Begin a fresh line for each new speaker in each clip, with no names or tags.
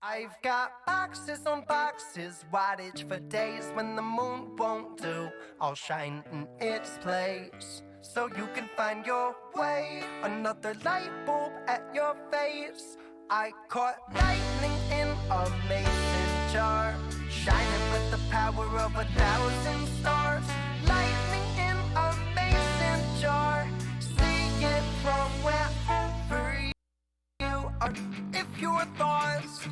I've got boxes on boxes, wattage for days when the moon won't do. I'll shine in its place so you can find your way. Another light bulb at your face. I caught lightning in a mason jar, shining with the power of 1,000 stars. Lightning in a mason jar, see it from wherever you are. If you're lost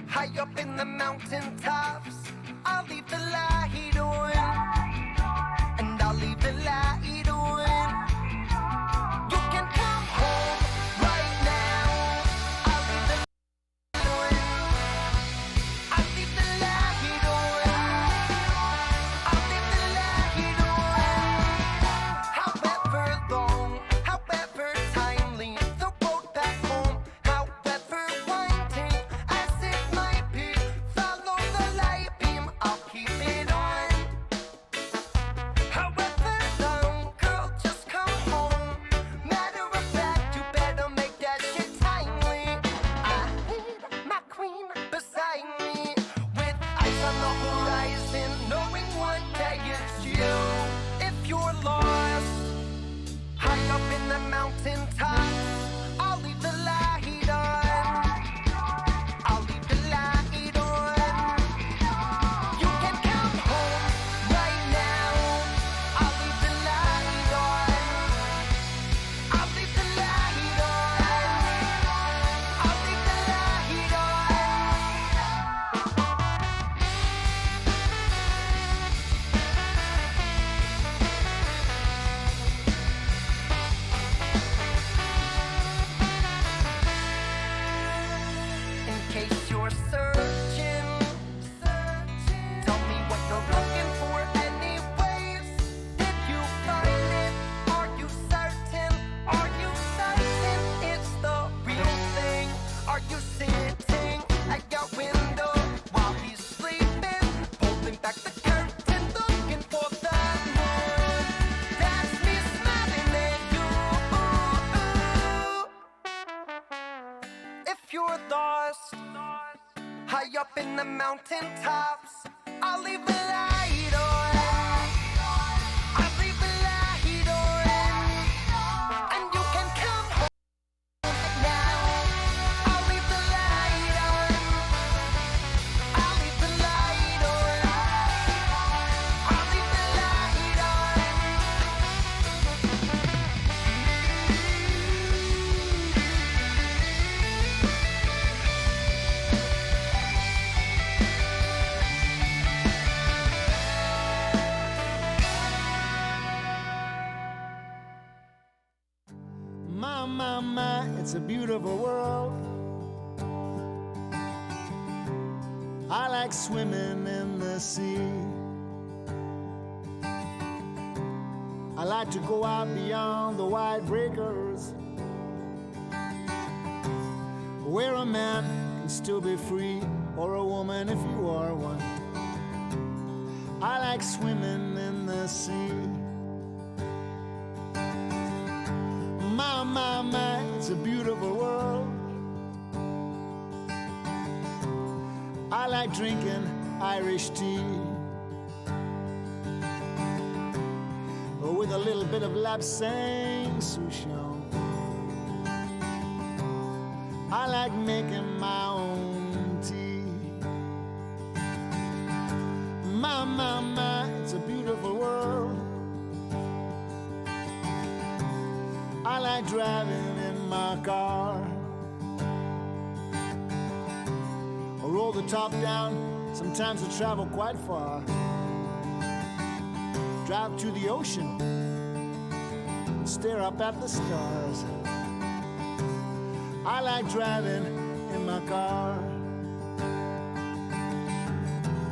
high up in the mountain tops, I'll leave the light on, and I'll leave the light on. You can come home right now. I'll leave the light on. I'll leave the light on. I'll leave the light on. However long, however timely, the road back home, however winding as it might be, follow the light beam, I'll keep it on. However long, girl, just come home. Matter of fact, you better make that shit timely. I need my queen beside me, with eyes on the horizon, knowing one day it's you. If you're lost high up in the mountain tops, I'll leave the light on. I'll leave the light on. You can come home right now. I'll leave the light on. I'll leave the light on. I'll leave the light on. In case you're searching, tell me what you're looking for anyways. Did you find it? Are you certain? Are you certain it's the real thing? Are you sitting at your window while he's sleeping, pulling back the curtain, looking for the moon? That's me smiling at you. If you're lost high up in the mountain tops, I'll leave the light on. I'll leave the light on. And you can come home right now. I'll leave the light on. I'll leave the light on. I'll leave the light on.
My, it's a beautiful world. I like swimming in the sea. I like to go out beyond the wide breakers, where a man can still be free, or a woman if you are one. I like swimming in the sea. My, it's a beautiful world. I like drinking Irish tea with a little bit of lapsang souchong. I like making my own tea. My, it's a beautiful world. I like driving in my car. I roll the top down, sometimes I travel quite far. Drive to the ocean and stare up at the stars. I like driving in my car.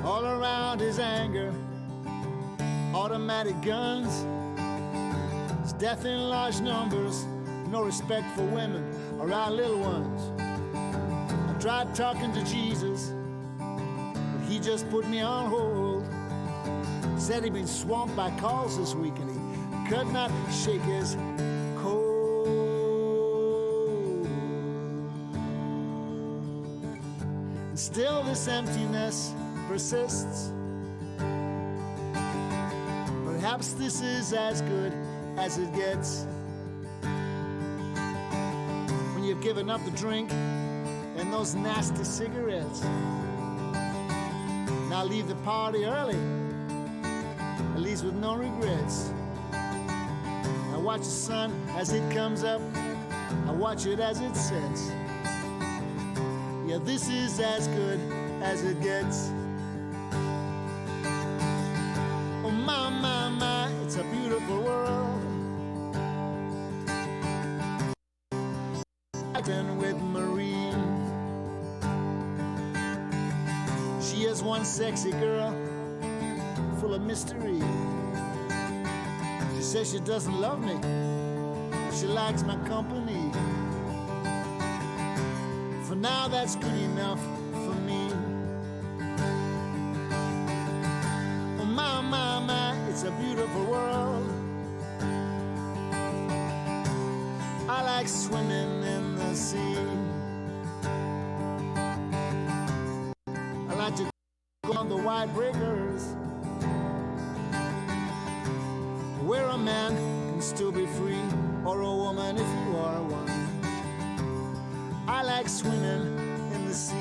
All around is anger, automatic guns. It's death in large numbers, no respect for women or our little ones. I tried talking to Jesus, but he just put me on hold. Said he'd been swamped by calls this week and he could not shake his cold. Still this emptiness persists. Perhaps this is as good as it gets. When you've given up the drink and those nasty cigarettes. Now leave the party early, at least with no regrets. I watch the sun as it comes up, I watch it as it sets. Yeah, this is as good as it gets. Oh my, my, my, it's a beautiful world. I've with Marie. She is one sexy girl, full of mystery. She says she doesn't love me, she likes my company. For now that's good enough for me. Oh my, my, my, it's a beautiful world. I like swimming in the sea. I like to go on the wide breakers, where a man can still be free, or a woman if you are one. I like swimming in the sea.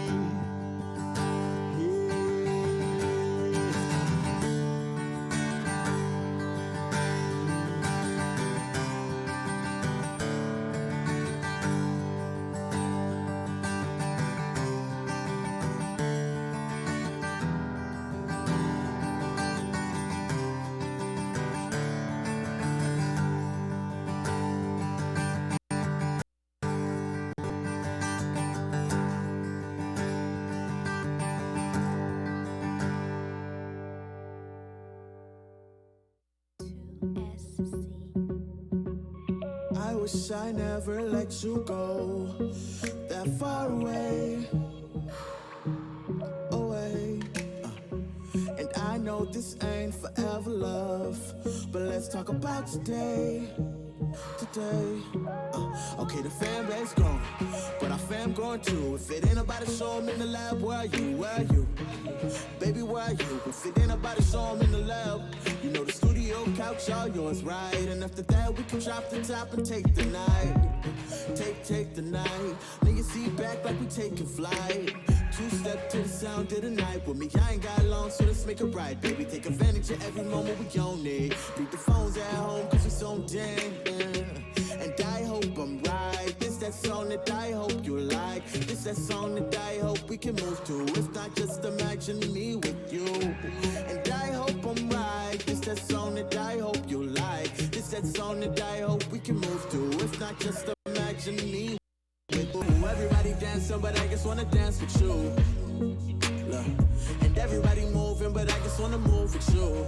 I wish I never let you go that far away, away. And I know this ain't forever love, but let's talk about today, today. Okay, the fan base gone, but our fam growing too. If it ain't about to show 'em in the lab, where are you, where are you? Baby, where are you? If it ain't about to show 'em in the lab, you know the studio couch all yours, right? And after that we can drop the top and take the night. Take the night. Lay your seat back like we taking flight. Two-step to the sound of the night. With me, I ain't got long, so let's make it right, baby. Take advantage of every moment we own it. Leave the phones at home, cause we so damn. And I hope I'm right. This that song that I hope you like. This that song that I hope we can move to. If not, just imagine me with you. And I hope I'm right. This that song that I hope you like. This that song that I hope we can move to. If not, just imagine me with you. Everybody dancing, but I just wanna dance with you. Look. And everybody moving, but I just wanna move with you.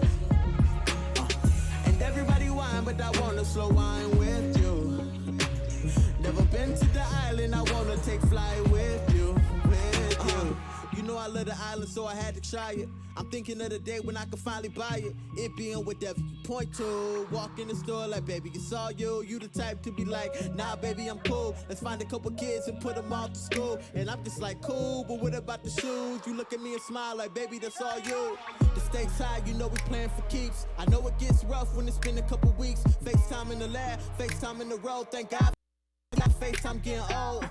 And everybody whine, but I wanna slow wine with you. Never been to the island, I wanna take flight with you, with you. You know I love the island, so I had to try it. I'm thinking of the day when I could finally buy it. It being whatever you point to. Walk in the store like, baby, it's all you. You the type to be like, nah, baby, I'm cool. Let's find a couple kids and put them off to school. And I'm just like, cool, but what about the shoes? You look at me and smile like, baby, that's all you. The stakes high, you know we playing for keeps. I know it gets rough when it's been a couple weeks. FaceTime in the lab, FaceTime in the road, thank God. FaceTime getting old,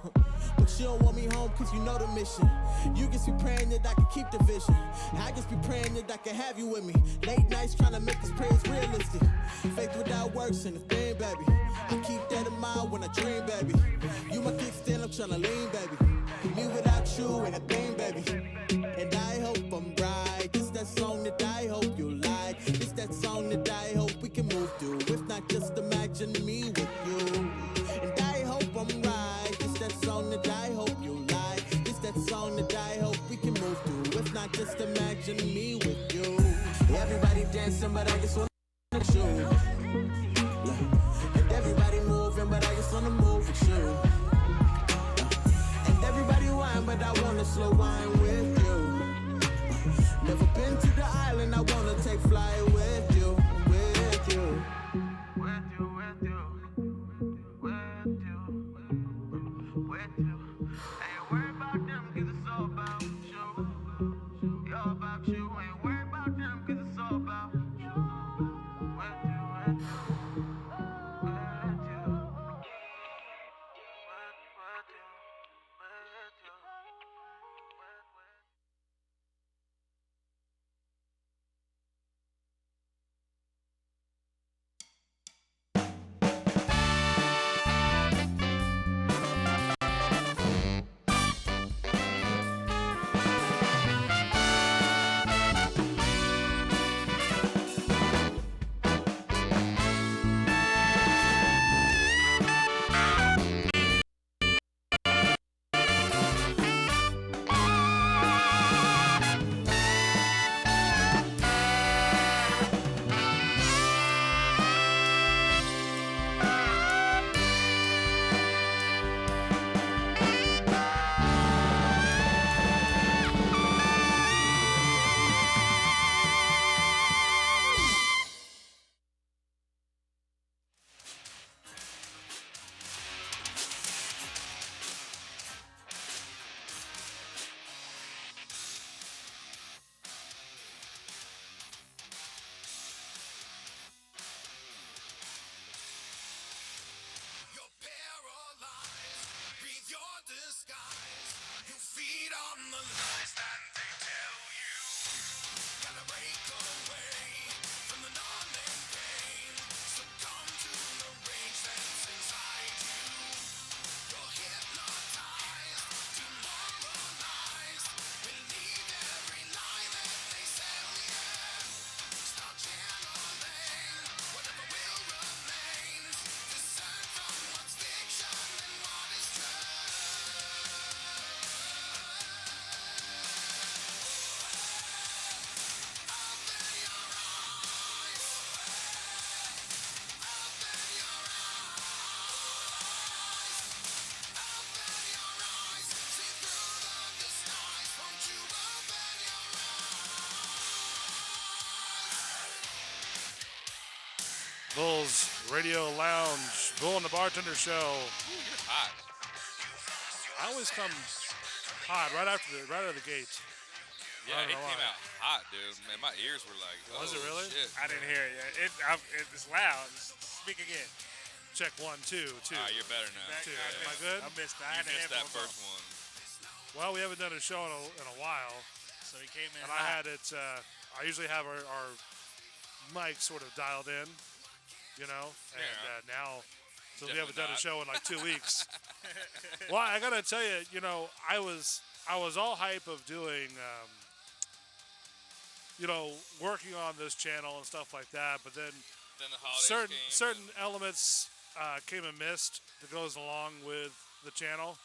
but you don't want me home cause you know the mission. You just be praying that I can keep the vision. I just be praying that I can have you with me. Late nights trying to make this prayers realistic. Faith without works and a thing, baby. I keep that in mind when I dream, baby. You my kickstand, I'm trying to lean, baby. Me without you ain't a thing, baby. And I hope I'm right. This that song that I hope you like. This that song that I hope we can move to. If not, just imagine me with you. And I hope I'm right. It's that song that I hope you like. It's that song that I hope we can move to. If not, just imagine me with you. Everybody dancing, but I just wanna shoot. And everybody moving, but I just wanna move with you. And everybody whine, but I wanna slow wine with you. Never been to the island, I wanna take flight with you, with you. With you. Ain't worried about them, cause it's all about you.
on the lies that they tell you. Gotta break away from the numbing pain. Succumb to the rage that's inside you. You're hypnotized, demoralized. Believe every lie that they sell you. Start channeling whatever will remain. Discern from what's fiction and what is true.
Bull's Radio Lounge, Bull and the Bartender Show.
Ooh, you're hot.
I always come hot right out of the gate.
Yeah,
I don't
it
know
came
why.
out hot, dude. Man, my ears were like, oh,
Was it really?
shit.
I didn't hear it yet. It's loud. Speak again.
Check 1, 2, 2.
You're better now.
Two. Am I good?
I missed
You missed that first one.
Well, we haven't done a show in a while,
So he came in
and I had it. I usually have our mic sort of dialed in, you know, and
Yeah.
now since we
Definitely
haven't done a
not.
show in like 2 weeks. Well, I gotta tell you, you know, I was all hype of doing, you know, working on this channel and stuff like that, but then
Then the holidays came.
certain elements came amiss that goes along with the channel.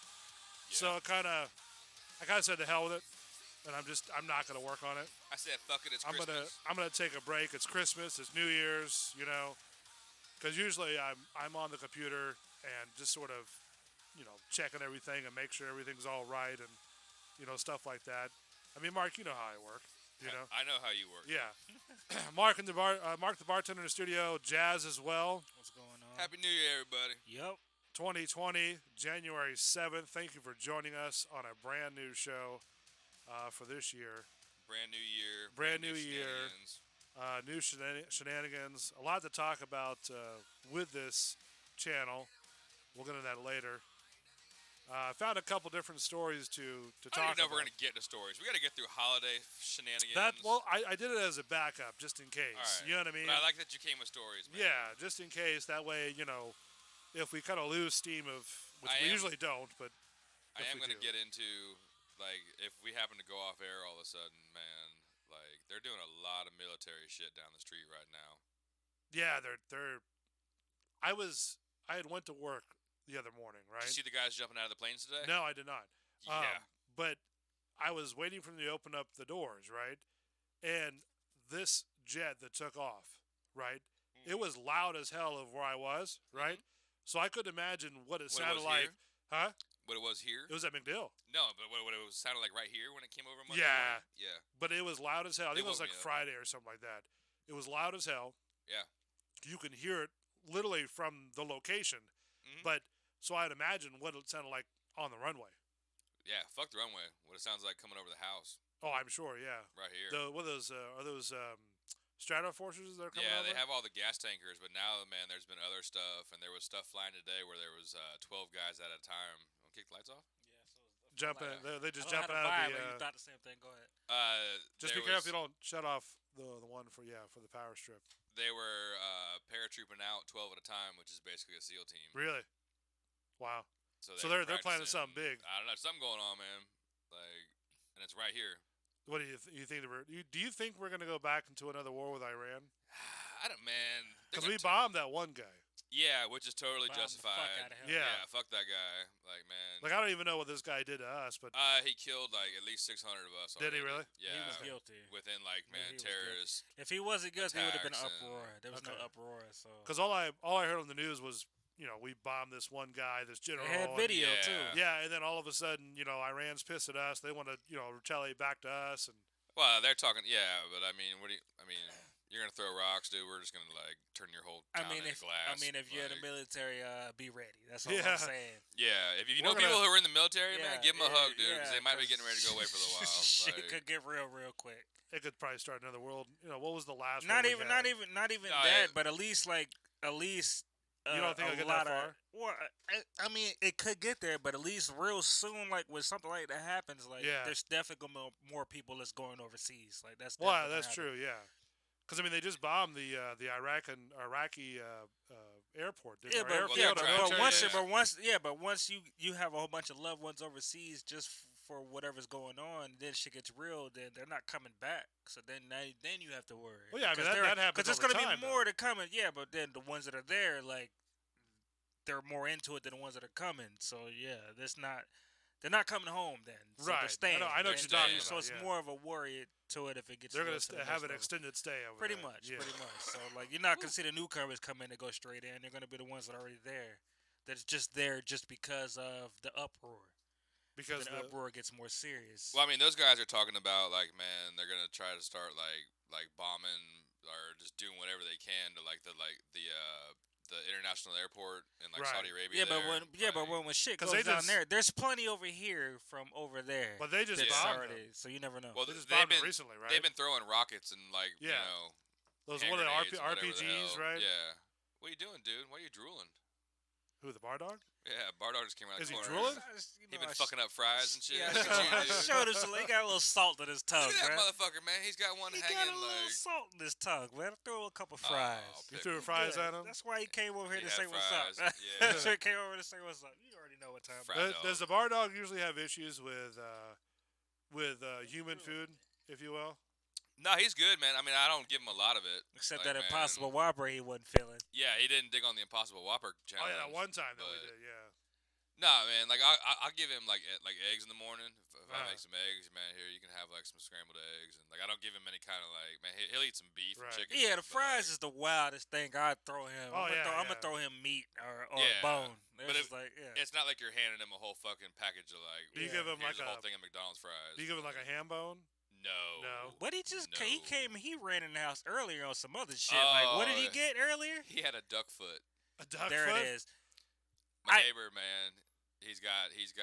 Yeah.
So I kind of said to hell with it, and I'm not gonna work on it.
I said, fuck it, it's
I'm
Christmas.
gonna take a break. It's Christmas, it's New Year's, you know, because usually I'm on the computer and just sort of, you know, checking everything and make sure everything's all right and, you know, stuff like that. I mean, Mark, you know how I work, you know.
I know how you work.
Yeah. Mark the bartender in the studio, Jazz as well.
What's going on?
Happy New Year, everybody.
Yep.
2020, January 7th. Thank you for joining us on a brand new show for this year.
Brand new year.
Brand new year.
shenanigans.
New shenanigans. A lot to talk about with this channel. We'll get into that later. I found a couple different stories to
I don't
talk
even know if we're
about.
going to get to stories. We got to get through holiday shenanigans.
I did it as a backup, just in case.
All right.
You know what I mean?
But I like that you came with stories, man.
Yeah, just in case. That way, you know, if we kind of lose steam of, which we usually don't, but
I
if
am
we
going to
do.
get into, like, if we happen to go off air all of a sudden, man, like, they're doing a lot of military shit down the street right now.
Yeah, they're. I had went to work the other morning, right?
Did you see the guys jumping out of the planes today?
No, I did not.
Yeah.
But I was waiting for them to open up the doors, right? And this jet that took off, right? It was loud as hell of where I was, right? So I couldn't imagine what it
What it
sounded
was
like.
here?
Huh?
What it was here?
It was at McDill.
No, but what it was sounded like right here when it came over Monday
Yeah.
morning? Yeah.
But it was loud as hell. I think it was
woke
like
me up.
Friday or something like that. It was loud as hell.
Yeah.
You can hear it literally from the location.
Mhm.
But so I'd imagine what it sounded like on the runway.
Yeah, fuck the runway. What it sounds like coming over the house
Oh, I'm sure, yeah.
right here.
What are those Strato Forces that are coming
Yeah,
over?
they have all the gas tankers, but now, man, there's been other stuff, and there was stuff flying today where there was 12 guys at a time. Want to kick the lights off?
Jumping. They just
I don't
jumping
have
out
a
of
vibe,
the.
but you thought the same thing. Go ahead.
Just be careful you don't shut off the one for the power strip.
They were paratrooping out 12 at a time, which is basically a SEAL team.
Really? Wow.
So
So
were
they're planning
practicing-
something big.
I don't know, something going on, man. Like, and it's right here.
What do you think? Do you think we're gonna go back into another war with Iran?
I don't, man. they're
Because we
gonna
bombed that one guy.
Yeah, which is totally
Bomb the fuck
justified.
outta him.
Yeah.
Fuck that guy. Like, man.
Like I don't even know what this guy did to us, but
He killed like at least 600 of us.
Did he
already.
really?
Yeah.
He was guilty.
Within like,
Yeah,
man,
he was guilty.
terrorists.
If he wasn't guilty, it would have been an
attacks and-
uproar. There was no
Okay.
uproar, so.
because all I heard on the news was we bombed this one guy, this general.
They had
and-
video
Yeah.
too.
Yeah, and then all of a sudden, Iran's pissed at us. They want to, retaliate back to us, and
Well, they're talking. Yeah, but I mean, you're gonna throw rocks, dude. We're just gonna like turn your whole town into glass.
if you're in the
like-
military, be ready. That's all
Yeah.
I'm saying.
Yeah, if you
We're
know
gonna-
people who are in the military, man,
Yeah,
give them a
yeah,
hug, dude, because
yeah,
they might be
'cause
getting ready to go away for a little while.
Shit
Like,
could get real quick.
it could probably start another world. What was the last?
Not
one we
even
had?
that,
No,
but at least
You don't think
a
it'll get
lot
that far?
of. Well, I mean, it could get there, but at least real soon, like when something like that happens, like
Yeah.
there's definitely gonna be more people that's going overseas. Like that's
Well,
definitely
that's
gonna happen.
true. Yeah. Because I mean, they just bombed the Iraqi airport, didn't
Yeah,
they?
but
Or
yeah,
airfield.
but once you have a whole bunch of loved ones overseas just for whatever's going on, then shit gets real. Then they're not coming back. So then you have to worry.
Well, yeah, I mean,
Because
that happens
there's
all the
gonna
time,
be more to coming. Yeah, but then the ones that are there, like they're more into it than the ones that are coming. So yeah, they're not coming home then. So
Right.
They're staying.
I know what you're talking
So
about,
it's
yeah.
more of a worry to it if it gets.
They're going
real
to
the
have
next
an
level.
extended stay over
Pretty
there.
much,
Yeah.
pretty much. So like you're not gonna see the newcomers come in and go straight in. They're gonna be the ones that are already there. That's just there just because of the uproar.
Because
The uproar gets more serious.
Well, I mean, those guys are talking about like, man, they're gonna try to start like bombing or just doing whatever they can to the international airport in like
Right.
Saudi Arabia.
yeah, but
there,
when shit
'Cause
goes
they
down
just-
there, there's plenty over here from over there.
But they just
that's
bombed
already, so you never know.
well,
They just
they've
bombed it
been
recently, right?
They've been throwing rockets and like
Yeah.
you know
Those
hand
what are
grenades
they,
and whatever the
RPGs,
hell.
right?
Yeah. What are you doing, dude? Why are you drooling?
Who, the bar dog?
Yeah, Bardog just came around
Is
the
he
corner.
drooling?
He been fucking up fries and shit.
Yeah,
Look at
I
you, dude.
showed him some. He got a little salt in his tongue,
Look at that
man.
motherfucker, man. He's got one
He
hanging
got a little
like.
salt in his tongue, man. Throw a couple fries.
You
pick
threw
him.
fries
Yeah,
at him?
That's why he came over here
He
to
had
say what's up.
fries, yeah.
So he came over to say what's up. You already know what time.
Fry
it is.
dog.
Does the bar dog usually have issues with human food, if you will?
No, he's good, man. I mean, I don't give him a lot of it.
Except
Like,
that
man,
Impossible Whopper he wasn't feeling.
Yeah, he didn't dig on the Impossible Whopper
Oh
challenge.
yeah, that one time that we
but-
did, yeah.
Nah, man. Like I'll give him like eggs in the morning. If I
Uh-huh.
make some eggs, man, here you can have like some scrambled eggs, and like I don't give him any kind of like, man, he'll eat some beef
Right.
and chicken.
Yeah, the
but,
fries
like,
is the wildest thing I'd throw him.
Oh, yeah,
I'm
yeah.
gonna throw him meat or
Yeah,
bone.
but
It's just like yeah.
It's not like you're handing him a whole fucking package of like.
Do you
Yeah.
give him
Here's
like
a whole
a?
thing of McDonald's fries.
Do you give him like a ham bone?
No.
No.
What he just he
No.
came he ran in the house earlier on some other shit. Like what did he
Oh,
get earlier?
He had a duck foot.
A duck
There
foot?
it is.
My
I-
neighbor, man, he's got it's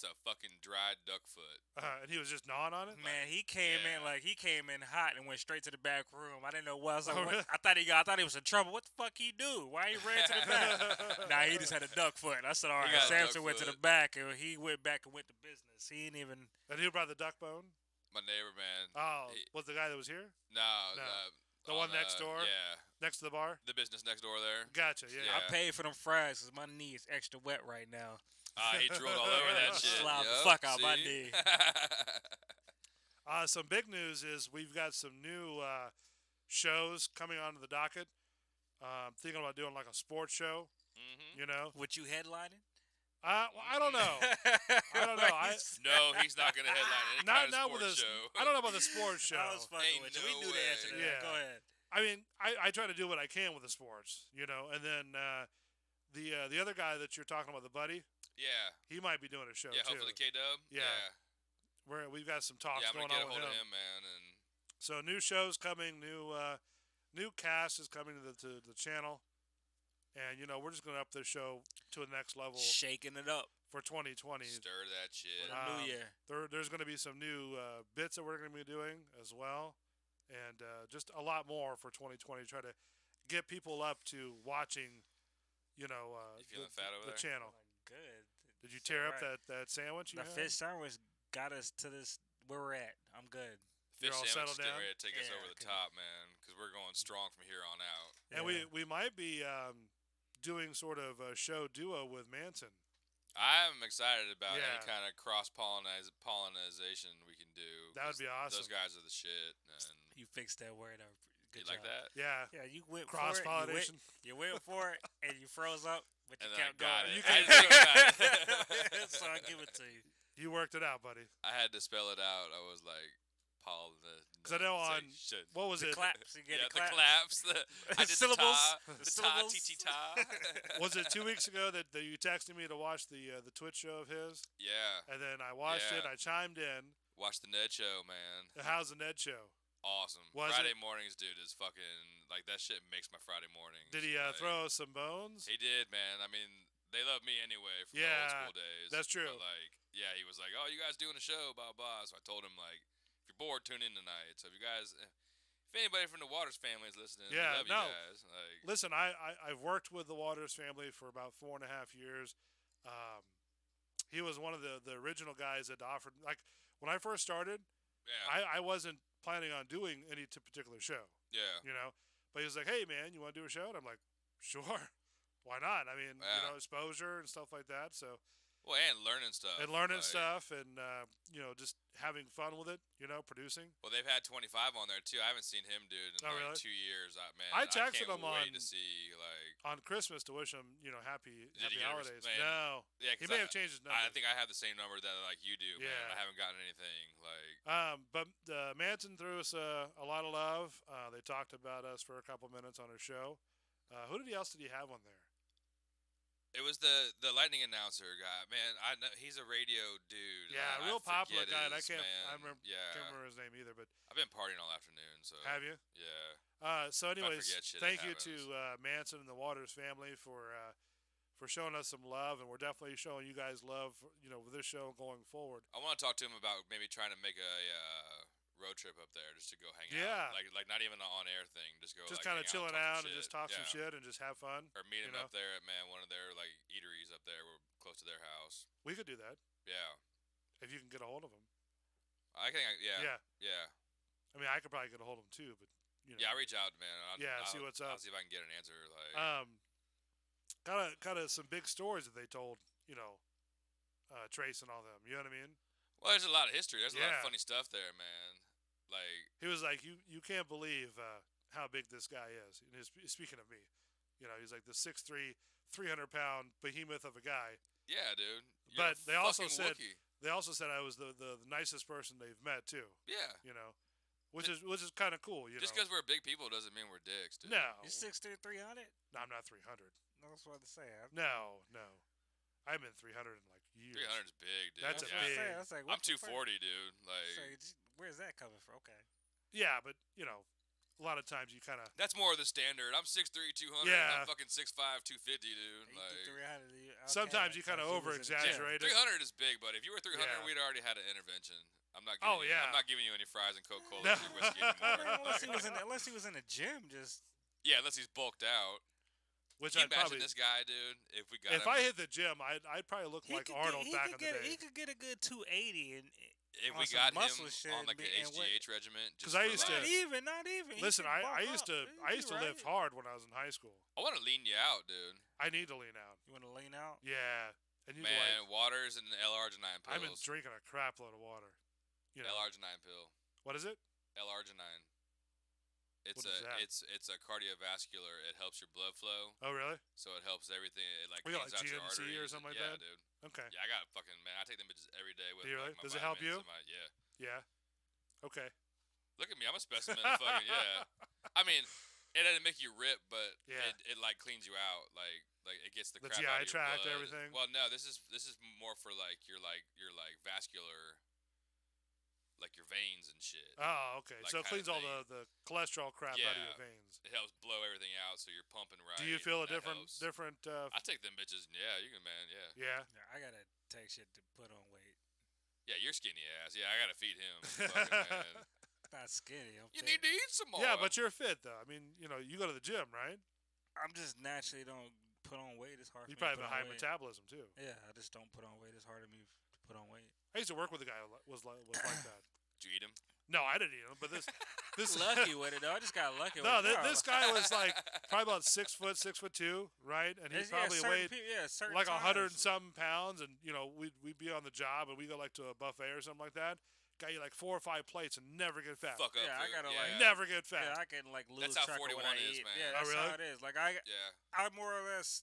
a fucking dried duck foot.
And he was just gnawing on it.
Man, he came in
Yeah.
like he came in hot and went straight to the back room. I didn't know what. I was like,
Oh,
what?
really?
I thought he was in trouble. What the fuck he do? Why he ran to the back? Nah, he just had a duck foot. I said, all
He
right.
got a
Samson
duck
went to the
foot.
back and he went back and went to business. He didn't even.
And who brought the duck bone?
My neighbor, man.
Oh,
He-
was the guy that was here
No,
No. The
on,
one next door?
Yeah,
next to the bar?
the business next door there.
Gotcha. Yeah.
Yeah.
I paid for them fries because my knee is extra wet right now.
He drooled all over that shit.
Slide the
Yup,
fuck out my
see?
knee.
Some big news is we've got some new shows coming onto the docket. Thinking about doing like a sports show.
Mhm.
You know.
What you headlining?
Well, I don't know. I don't know.
No, he's not gonna headline any
Not
kind of
with
sports
a.
show.
I don't know about the sports show.
I was fucking
Ain't
with you. We
no
knew the answer to
way.
that.
Yeah.
Go ahead.
I mean, I try to do what I can with the sports, you know, and then the other guy that you're talking about, the buddy,
Yeah,
he might be doing a show
yeah.
too.
Hopefully, K-Dub.
Yeah. We've got some talks
Yeah, I'm
going
gonna get
on
a
with
hold
him.
of him, man, and
So new shows coming, new cast is coming to the channel, and you know we're just going to up the show to the next level
Shaking it up
for 2020.
stir that shit.
for the new year.
There's going to be some new bits that we're going to be doing as well, and just a lot more for 2020. Try to get people up to watching,
You feeling fat over
the
there?
channel.
Good.
Did you tear up
Alright.
that sandwich you
The
had?
fish sandwich got us to this where we're at. I'm good.
Fish
You're all
sandwich
settled
is getting
down?
ready to take us
Yeah,
over the
okay.
top, man, because we're going strong from here on out.
And
Yeah.
we might be doing sort of a show duo with Manson.
I'm excited about
Yeah.
any kind of cross pollination we can do.
That would
'cause
be awesome.
Those guys are the shit. And
You fixed that word up. Good
you like
job.
that?
Yeah.
Yeah, you went
Cross
for it.
pollination.
You went for it, and you froze up, but you
And then I
kept
got
going.
it.
You
I
can-
didn't think about it.
So I give it to you.
You worked it out, buddy.
I had to spell it out. I was like, Paul.
'Cause I know on-
shit.
What was
The
it?
claps. You get
Yeah,
the
the
claps.
claps. I did
Syllables.
The ta,
The
the
syllables.
ta, ti, ta.
Was it 2 weeks ago that you texted me to watch the Twitch show of his,
Yeah.
and then I watched it.
Yeah.
I chimed in.
Watch the Ned show, man.
How's the Ned show?
Awesome.
Was
Friday
it?
mornings, dude, is fucking like that shit makes my Friday mornings.
Did he
like,
throw some bones?
He did, man. I mean, they love me anyway from the
Yeah,
old school days.
that's true.
But like, yeah, he was like, "Oh, you guys doing a show, blah blah." So I told him like, "If you're bored, tune in tonight." So if you guys, If anybody from the Waters family is listening,
Yeah,
we love
no.
you guys. Like,
Listen, I've worked with the Waters family for about 4.5 years. He was one of the original guys that offered. Like when I first started,
yeah,
I wasn't planning on doing any particular show.
yeah.
You know, but he was like, "Hey, man, you want to do a show?" And I'm like, "Sure, why not?" I mean,
Yeah.
exposure and stuff like that. So
Well, and learning stuff.
and learning
like,
stuff and just having fun with it. Producing.
Well, they've had 25 on there too. I haven't seen him, dude, in
Oh,
like
really?
2 years. Man,
I texted
can't
him
wait
on-
to see like.
On Christmas to wish him, happy
Did he get a
holidays.
man?
No,
Yeah,
he may have changed his number.
I think I have the same number that like you do. Man.
Yeah.
I haven't gotten anything like.
But Manson threw us a lot of love. They talked about us for a couple minutes on our show. Who else did he have on there?
It was the lightning announcer guy, man. I know he's a radio dude.
Yeah,
I
real popular
forget
guy. And I
his,
can't.
man.
I remember.
Yeah,
Can't remember his name either. But
I've been partying all afternoon. So
have you?
Yeah.
So, anyways,
forget shit,
thank
it
you to Manson and the Waters family for showing us some love, and we're definitely showing you guys love. With this show going forward.
I want to talk to him about maybe trying to make a road trip up there just to go hang
Yeah.
out. Like not even an on air thing. Just go.
Just
like,
kind of
hang
chilling
talk
out
some
and just
shit.
talk
Yeah.
some shit and just have fun.
Or meet him
you know?
up there at one of their like eateries up there. We're close to their house.
We could do that
Yeah.
if you can get a hold of him.
I think. Yeah.
I mean, I could probably get a hold of him too, but
Yeah, I'll reach out, man. I'll
see what's up.
I'll see if I can get an answer. Like,
kind of some big stories that they told. Trace and all them. You know what I mean?
well, there's a lot of history. There's a lot
Yeah.
of funny stuff there, man. Like,
He was like, you can't believe how big this guy is. And speaking of me, he's like the 6'3", 300-pound behemoth of a guy.
yeah, dude. You're
But
a
they also
fucking
said
Wookiee.
I was the nicest person they've met too.
Yeah.
Which is kind of cool.
Just because we're big people doesn't mean we're dicks, dude.
No,
You 6'3", 300?
no, I'm not 300.
No, that's what I say.
No. I haven't been 300 in like years.
300 is big, dude.
That's a big-
I was like,
I'm
what the fuck?
240, dude. Like,
Where's that coming from? Okay.
Yeah, but a lot of times you kind of
that's more of the standard. I'm 6'3", 200.
Yeah.
I'm fucking 6'5", 250, dude.
You
Like,
think 300, okay,
sometimes you kind of
because he was in the
over
gym.
exaggerate it.
300 is big, but if you were 300,
Yeah.
we'd already had an intervention. I'm not.
Oh,
Giving you,
yeah.
I'm not giving you any fries and Coca-Cola
No.
or whiskey anymore.
unless he was in the gym, just
Yeah, unless he's bulked out.
Which
Can you
I'd
imagine
probably,
this guy, dude? If we got
if
him,
I hit the gym, I'd probably look like Arnold back in the day.
He could get a good 280 and
if
on
we
some
got
muscle
him
shit
on like
and
an
be- and
HGH regiment,
'Cause
just
I
for,
used to-
like,
not even. He
Listen,
can
I
bulk
used
up.
to
He'd
I
be
used to
right.
lift hard when I was in high school.
I want to lean you out, dude.
I need to lean out.
You want to lean out?
Yeah, and you
Man,
like
waters and L-arginine
I've been
pills.
drinking a crap load of water.
L-arginine pill.
What is it?
L-arginine. It's
What is that?
it's a cardiovascular. It helps your blood flow,
Oh, really?
so it helps everything. It like
We got,
cleans
like,
out your
GNC or
arteries.
something like
yeah,
that?
dude.
Okay.
Yeah, I got fucking man. I take them bitches every day with
Do you really?
like, my
Does it help
vitamins
you?
and yeah.
Yeah. Okay.
Look at me. I'm a specimen. Of fucking yeah. I mean, it doesn't make you rip, but
Yeah.
it like cleans you out. Like it gets the
The
crap
GI
out of your
tract,
blood.
everything?
Well, no, this is more for like your vascular, like your veins and shit.
Oh, okay.
Like
So it
kinda
cleans all
thing.
the cholesterol crap out of
Yeah.
your veins.
It helps blow everything out, so you're pumping right.
Do you feel a
and that
different
helps.
different?
I take them bitches. Yeah, you can, man. Yeah.
Yeah.
Yeah, I gotta take shit to put on weight.
Yeah, you're skinny ass. Yeah, I gotta feed him. Fucking, man.
Not skinny. I'm
You
fit.
need to eat some more.
Yeah, but you're fit though. I mean, you go to the gym, right?
I'm just naturally don't put on weight. It's hard.
You
for me
probably
to
have a
put
high
on weight.
metabolism too.
Yeah, I just don't put on weight. It's hard for me to put on weight.
I used to work with a guy who was like that.
Did you eat him?
No, I didn't eat him, but this
Lucky with it though. I just got lucky.
No,
with it.
this guy was like probably about 6 foot, 6'2", right? And he
It's-
probably
certain
weighed
people- certain
like 100 and
times.
something pounds, and we'd be on the job and we go like to a buffet or something like that. Guy eat like 4 or 5 plates and never get fat.
Fuck up.
Yeah, I
food.
gotta,
yeah.
like,
Never get fat.
Yeah, I can like lose
how
track of what
41
I
is,
eat.
man.
Yeah,
Oh,
that's
really?
how it is. Like
Yeah.
I more or less,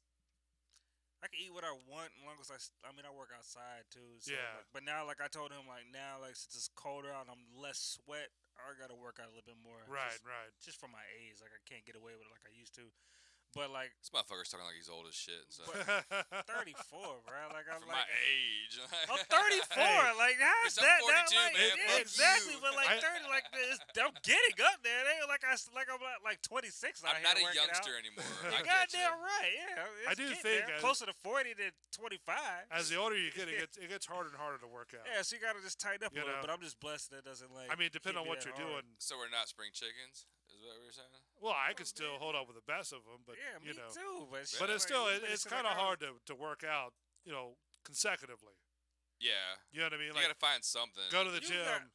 I can eat what I want as long as I work outside too. So,
Yeah.
but now, like I told him, like now, like since it's colder out and I'm less sweat, I gotta work out a little bit more.
Right,
Just,
right.
just for my age, like I can't get away with it like I used to. But like
This motherfucker's talking like he's old as shit. So.
34, bro. Like I'm
For
like
my age.
I'm 34.
Hey.
Like how's
Bitch,
that?
I'm 42,
like,
man.
Yeah,
Fuck
exactly.
you.
But like 30, like this, I'm getting up there. They like I'm like 26.
I'm
out
not
here
a
working
youngster
out.
anymore.
You're
I get
goddamn
you.
right. Yeah,
I
it's
do
getting
think
there.
as-
Closer to 40 than 25.
As the older you get, it gets harder and harder to work out.
Yeah, so you gotta just tighten up a
You
little.
know?
But I'm just blessed that it doesn't like.
I mean, depending on
hit me
what
that
you're
hard.
doing.
So we're not spring chickens? Is what we were saying?
Well, I could still hold up with the best of them, but
Yeah, me
you know,
too. But,
but it's
like,
still
you better
it's
sit
kind of
like
hard to work out, you know, consecutively.
Yeah.
You know what I mean?
You
Like
gotta find something.
go to the
You
gym
got-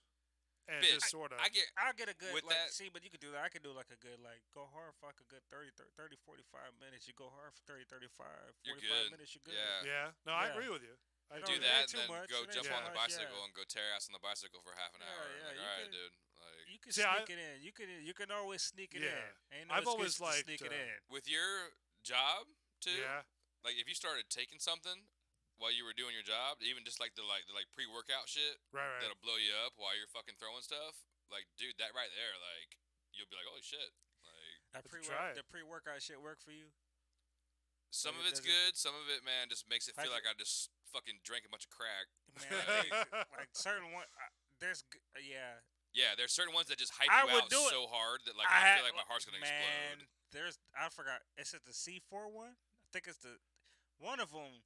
and
Bitch,
just sort of.
I get.
I'll get a good
With
like
that-
see, but you could do that. I could do like a good like go hard for like a good 30 45 minutes. You go hard for 30 35 45
You're good.
minutes. You're good.
Yeah.
Yeah, no, I
Yeah.
agree with you. I
You
Do
don't
do
that
need too
and then
much.
go
It ain't
jump
too
on the
much,
bicycle
yeah.
and go tear ass on the bicycle for half an hour.
Yeah,
Like,
you
all right,
can-
dude. Like,
You can
See,
sneak it in. You can always sneak it
Yeah.
in. Ain't no
I've always
excuse to
liked,
sneak it in.
with your job too.
Yeah,
Like, if you started taking something while you were doing your job, even just like the pre-workout shit
right.
that'll blow you up while you're fucking throwing stuff. Like, dude, that right there, like, you'll be like, holy shit. Like,
That
Let's try it.
the pre-workout shit work for you?
some
Like,
of
it
it's
doesn't-
good. Some of it, man, just makes it feel
Like
like I just fucking drank a bunch of crack.
Man, like certain one, there's yeah.
Yeah, there's certain ones that just hype
I
you
would
out
do it.
so hard that like
I
I,
had-
feel like my heart's gonna
Man,
explode.
I forgot. Is it the C4 one? I think it's the one of them.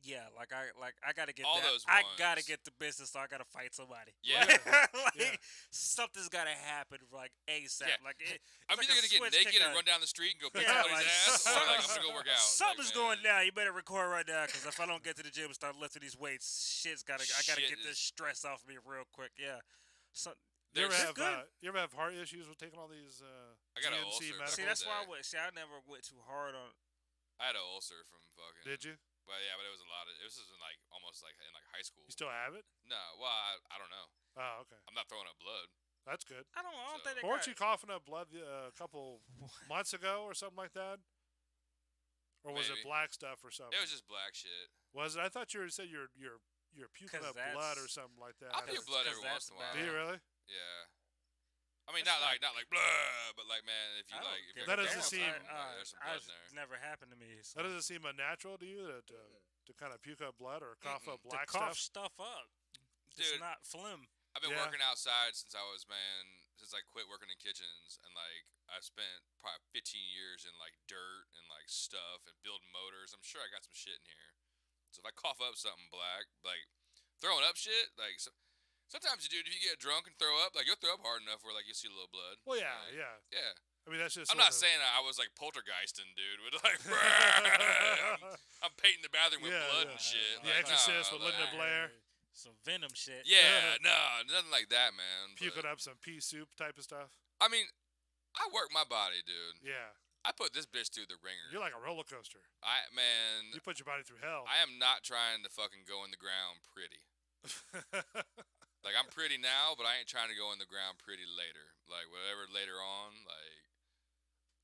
Yeah, like I gotta get
All
that.
those
I gotta
ones.
get the business, so I gotta fight somebody.
Yeah.
like,
Yeah.
something's gotta happen like ASAP.
Yeah.
Like
I'm
like
either
a
gonna get
switch
naked
kick
and
on.
run down the street and go beat
Yeah,
somebody's
like,
ass, or like I'm gonna go work out.
Something's
Like,
going
man,
down. You better record right now, because if I don't get to the gym and start lifting these weights, I gotta
Shit
get this
is-
stress off me real quick. Yeah. So
You ever
There's-
have
good.
You ever have heart issues with taking all these
I got an
GNC
ulcer, but
medical?
see,
Medical
that's why
day.
I never went too hard on.
I had an ulcer from fucking.
Did you?
But yeah, but it was a lot of. It was just in like almost like in like high school.
You still have it?
No, well, I don't know.
Oh, okay.
I'm not throwing up blood.
That's good.
I don't
So-
think they
Weren't
got.
you coughing up blood a couple months ago or something like that? Or was it
Maybe.
black stuff or something?
It was just black shit.
Was it? I thought you said you're puking
'Cause
up blood or
that's-
something like that.
I'll puke
Cause-
blood
'cause
every once in a
that's
while.
Do you really?
Yeah. I mean,
That's
not like blah, but like man, if you
I don't
like, if
give
you're
That
a
doesn't
damn.
seem-
there's some blood in there.
It's never happened to me. So.
That doesn't seem unnatural to you to kind of puke up blood or cough up
To
black
cough
stuff.
stuff up. It's
Dude.
not phlegm.
I've been
Yeah.
working outside since I quit working in kitchens, and like I've spent probably 15 years in like dirt and like stuff and building motors. I'm sure I got some shit in here. So if I cough up something black, like throwing up shit, like sometimes, dude, if you get drunk and throw up, like you'll throw up hard enough where like you see a little blood.
Well, yeah,
Like,
yeah.
yeah.
I mean, that's just.
I'm
sort
not
of-
saying I was like poltergeisting, dude, with like I'm painting the bathroom with
Yeah,
blood
yeah.
and shit.
The
like,
Exorcist
nah,
with Linda
like-
Blair.
Some venom shit.
Yeah, no, nothing like that, man.
Puking
but-
up some pea soup type of stuff.
I mean, I work my body, dude.
Yeah,
I put this bitch through the ringer.
you're like a roller coaster.
Man,
You put your body through hell.
I am not trying to fucking go in the ground pretty. Like I'm pretty now, but I ain't trying to go in the ground pretty later. Like whatever later on, like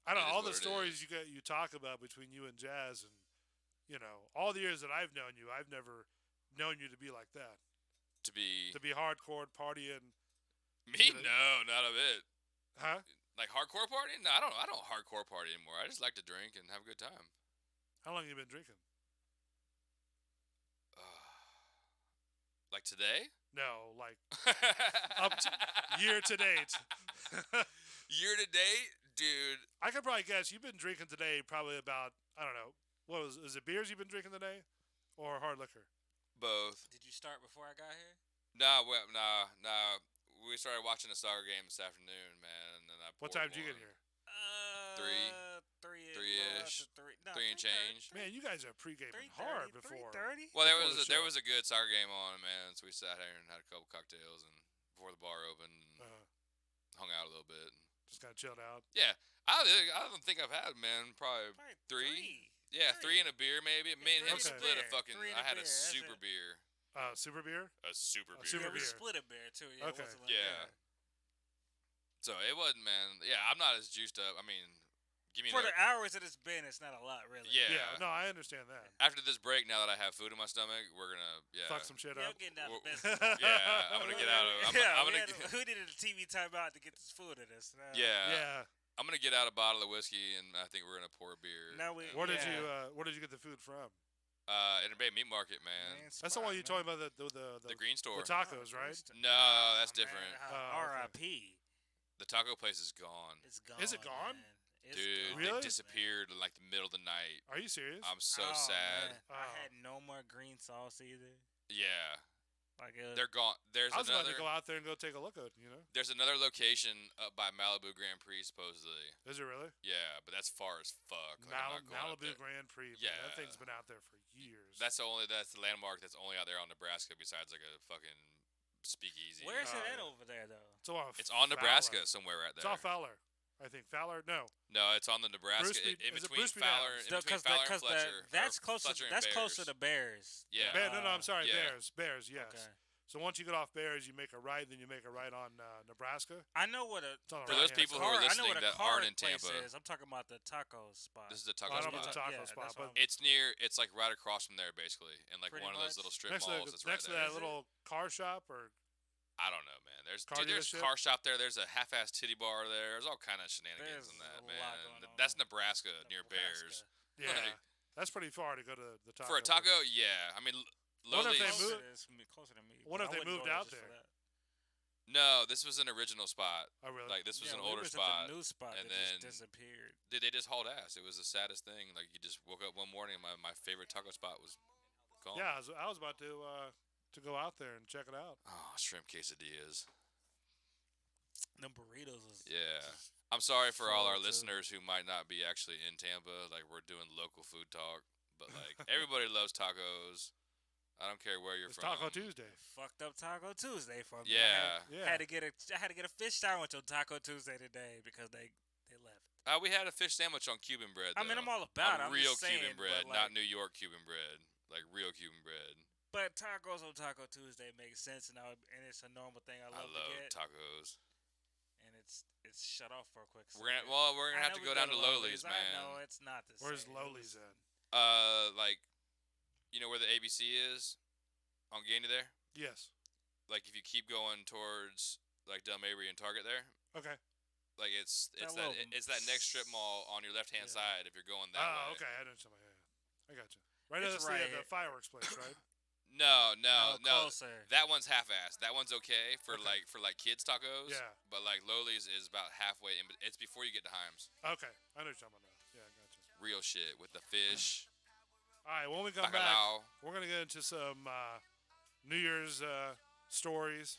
I don't
It
know
is
all the
what it
stories
is.
you talk about between you and Jazz, and all the years that I've known you, I've never known you to be like that.
to be
To be hardcore partying,
me,
you know-
no, not a bit.
huh?
Like hardcore partying? No, I don't hardcore party anymore. I just like to drink and have a good time.
How long have you been drinking?
Like today?
No, like Up year to date.
Year to date, dude.
I could probably guess you've been drinking today probably about, I don't know, is it beers you've been drinking today, or hard liquor?
Both.
Did you start before I got here?
Nah. We started watching a soccer game this afternoon, man. And then I
What
poured
time did you get
one.
here?
Three.
Three-ish.
Three and change.
Man, you guys are pre-gaming hard before.
3:30.
Well,
Before the
there
show.
was a good soccer game on, man. So we sat here and had a couple cocktails and before the bar opened and hung out a little bit. And
Just kind of chilled out.
yeah, I don't think I've had, man, probably three. Yeah, three and a beer maybe. Me and him
Okay.
split a
Beer.
fucking.
Three and
I
a
had
beer,
a
that's
super
it.
beer.
Super beer?
A super
A
beer.
super
Yeah, we
beer.
split a beer too. Yeah,
Okay.
It wasn't like,
Yeah. So it wasn't, man. Yeah, I'm not as juiced up. I mean, give me
For
another.
the hours that it's been, it's not a lot, really.
Yeah.
Yeah, no, I understand that.
After this break, now that I have food in my stomach, we're gonna
Fuck some shit
Yeah, I'm
up.
getting down to
Well,
business.
Yeah, I'm gonna get out of.
Yeah,
I'm gonna.
we needed a TV timeout to get this food in us.
Yeah.
Yeah.
I'm gonna get out a bottle of whiskey, and I think we're gonna pour beer.
Now we-
and,
Where did
Yeah.
you get the food from?
Inner Bay Meat Market, man.
Man,
That's the one you're talking about
The green store.
the tacos, right?
No, that's different.
Oh, okay.
R.I.P.
The taco place is gone.
It's gone.
Is it gone?
man. It's
Dude,
gone,
Really?
they disappeared in like the middle of the night.
Are you serious?
I'm so
Oh,
sad.
man. I
Oh.
had no more green sauce either.
Yeah,
Like it was,
they're gone.
I was about to go out there and go take a look at it, you know?
There's another location up by Malibu Grand Prix, supposedly.
Is it really?
Yeah, but that's far as fuck. Like, I'm not going up
Malibu
there.
Grand Prix. Man,
Yeah.
That thing's been out there for years.
That's the landmark that's only out there on Nebraska besides like a fucking speakeasy.
where's it
Oh,
at
yeah.
over there though?
It's
It's on Nebraska somewhere right
It's
there.
off Fowler. I think Fowler. No,
No, it's on the Nebraska
Bruce B-
in
is it
between
Bruce B.
Fowler,
Downs?
in between Fowler and Fletcher.
that's
or
closer.
Fletcher and
That's
Bears.
closer to Bears.
Yeah.
No, I'm sorry.
yeah.
Bears. Yes.
Okay.
So once you get off Bears, you make a right, then you make a right on Nebraska.
I know what a
It's on the
For those
right-hand
people
side.
who are
car. I know
listening
what a
that
car
aren't in
place
Tampa,
is. I'm talking about the taco spot.
this is a
I
taco
don't know
spot.
about the taco
Yeah,
spot,
that's what
but
I'm-
It's like right across from there, basically, in like
Pretty
one of those
much.
little strip
next to
malls.
the,
That's
next
right
to
there.
that little car shop, or
I don't know, man. There's
Car
there's
dealership?
car shop there. There's a half-ass titty bar there. There's all kind of shenanigans
There's
in
a
that,
lot
man.
going on
That's
there.
Nebraska, near Bears.
yeah,
Like,
that's pretty far to go to the taco.
for a taco, yeah. I mean,
Wonder if
Loli's.
they
Closer,
moved-
it's closer to me.
Wonder
but
if
I
they
wouldn't
moved
go
out
just for
there.
that.
No, this was an original spot.
Oh, really?
Like this was
Yeah,
an
we
older
was at
spot.
the new spot
and
that
then
just disappeared.
they just hauled ass. It was the saddest thing. Like you just woke up one morning and my favorite taco spot was gone.
Yeah, I was about to go out there and check it out.
Oh, shrimp quesadillas.
Them burritos was
Yeah. I'm sorry for all our
Full, too.
listeners who might not be actually in Tampa. Like we're doing local food talk, but like everybody loves tacos. I don't care where you're
It's
from.
Taco Tuesday.
fucked up Taco Tuesday for me.
Yeah.
Yeah.
I had to get a fish sandwich on Taco Tuesday today because they left.
We had a fish sandwich on Cuban bread.
I mean,
though.
I'm all about it.
On
I'm
real
just saying,
Cuban bread,
but,
not
like-
New York Cuban bread. Like real Cuban bread.
But tacos on Taco Tuesday makes sense, and it's a normal thing I
I
love
love
to get.
tacos.
And it's shut off for a quick second.
We're gonna have to go down to Loli's,
I
man.
know it's not the
Where's
same.
Loli's at?
Like, you know where the ABC is on Gainey there?
Yes.
Like if you keep going towards like Del Mabry and Target there,
Okay.
like it's
That
that
little-
it's that next strip mall on your left hand
Yeah.
side if you're going that
Oh,
way.
okay. I know somebody. Yeah. I got you. Right
It's
next to
right
the
here.
fireworks place, right?
No,
Closer.
that one's half-assed. That one's okay for
Okay.
like kids tacos.
Yeah.
But like Loli's is about halfway in. It's before you get to Himes.
Okay. I know what you're talking about now. Yeah, I got you.
Real shit with the fish,
All right. When we come back,
bacalao.
we're gonna get into some New Year's stories,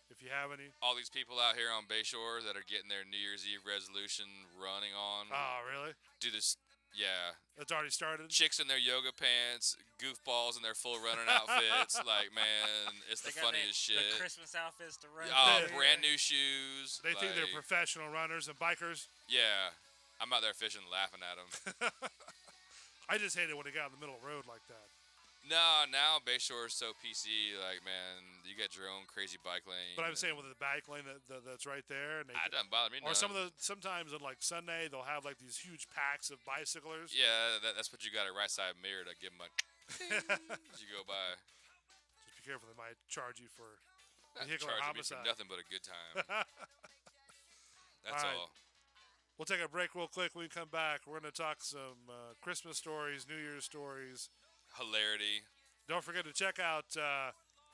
if you have any.
All these people out here on Bayshore that are getting their New Year's Eve resolution running on.
Oh, really?
Do this, yeah.
It's already started.
Chicks in their yoga pants, goofballs in their full running outfits. Like, man, it's the
They got
funniest
the
shit.
Christmas outfits to run.
Oh,
They-
brand new shoes.
They think they're
like,
professional runners and bikers.
Yeah, I'm out there fishing, laughing at them.
I just hate it when they get out in the middle of the road like that.
No, now Bayshore is so PC. Like, man, you got your own crazy bike lane.
But I'm saying with the bike lane that's right there, and they,
It doesn't bother me.
or
none.
sometimes on like Sunday they'll have like these huge packs of bicyclers.
Yeah, that's what you got a right side mirror to give them a as you go by.
Just be careful; they might charge you for
Not
vehicular
charging me for
homicide.
nothing but a good time. That's
All right.
all.
We'll take a break real quick. When we come back, we're going to talk some Christmas stories, New Year's stories.
Hilarity.
Don't forget to check out,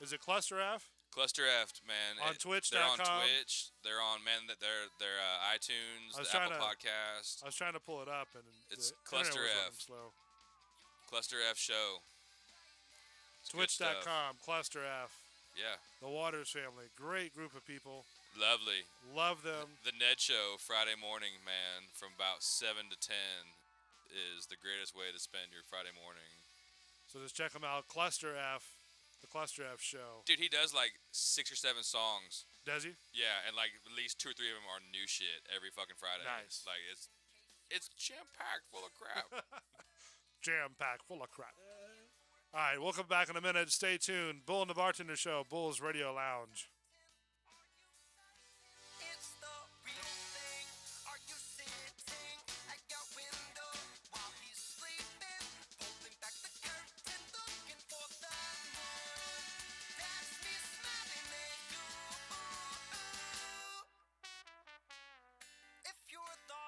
is it Cluster F?
Cluster F, man.
On
They're on
Twitch.com.
Twitch. They're on, man. They're iTunes,
I was
the
trying
Apple
to-
Podcast,
I was trying to pull it up, and
It's
the internet
Cluster
was
F.
running slow.
Cluster F Show. It's good stuff.
Twitch.com, Cluster F.
Yeah,
The Waters family. Great group of people.
lovely.
Love them.
The Ned Show Friday morning, man, from about 7 to 10 is the greatest way to spend your Friday morning.
So just check them out. Cluster F. The Cluster F show.
Dude, he does like 6 or 7 songs.
Does he?
Yeah, and like at least 2 or 3 of them are new shit every fucking Friday.
Nice.
Like it's jam packed full of crap.
Jam packed, full of crap. All right, we'll come back in a minute. Stay tuned. Bull and the Bartender Show, Bull's Radio Lounge.
It's the real thing. Are you sitting at your window while he's sleeping? Pulling back the curtain, looking for the moon. That's me smiling at you. If you're the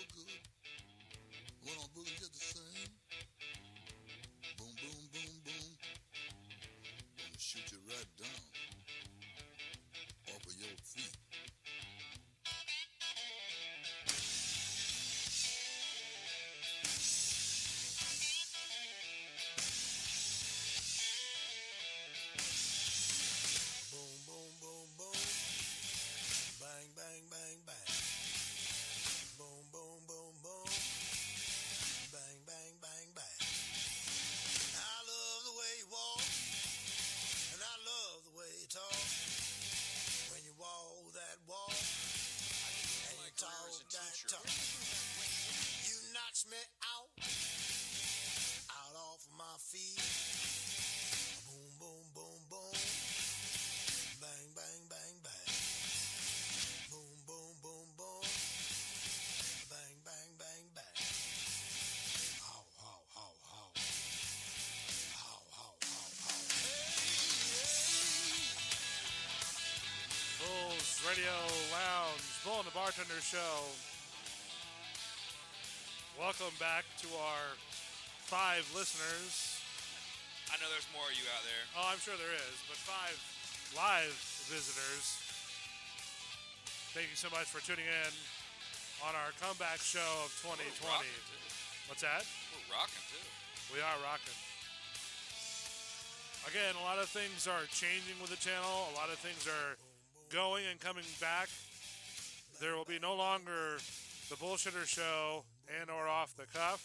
feel good. When I'm feeling just the same. Boom, boom, boom, boom. Gonna shoot you right down off of your feet. Boom, boom, boom, boom. Bang, bang, bang, bang. Boom, boom, boom, boom. Bang, bang, bang, bang. I love the way you walk, and I love the way you talk. When you walk that walk, and you talk that talk. You knocks me out off of my feet. Boom, boom, boom, boom. Bang, bang, bang, bang. Boom, boom, boom, boom. Bang, bang, bang, bang. How, how, how, how. How, how, how, how.
Bulls Radio Lounge, Bull and the Bartender Show. Welcome back to our 5 listeners.
I know there's more of you out there.
Oh, I'm sure there is, but 5 live visitors. Thank you so much for tuning in on our comeback show of 2020.
We're rocking, too.
What's that?
We're rocking, too.
We are rocking. Again, a lot of things are changing with the channel. A lot of things are going and coming back. There will be no longer the Bullshitter Show and or Off the Cuff.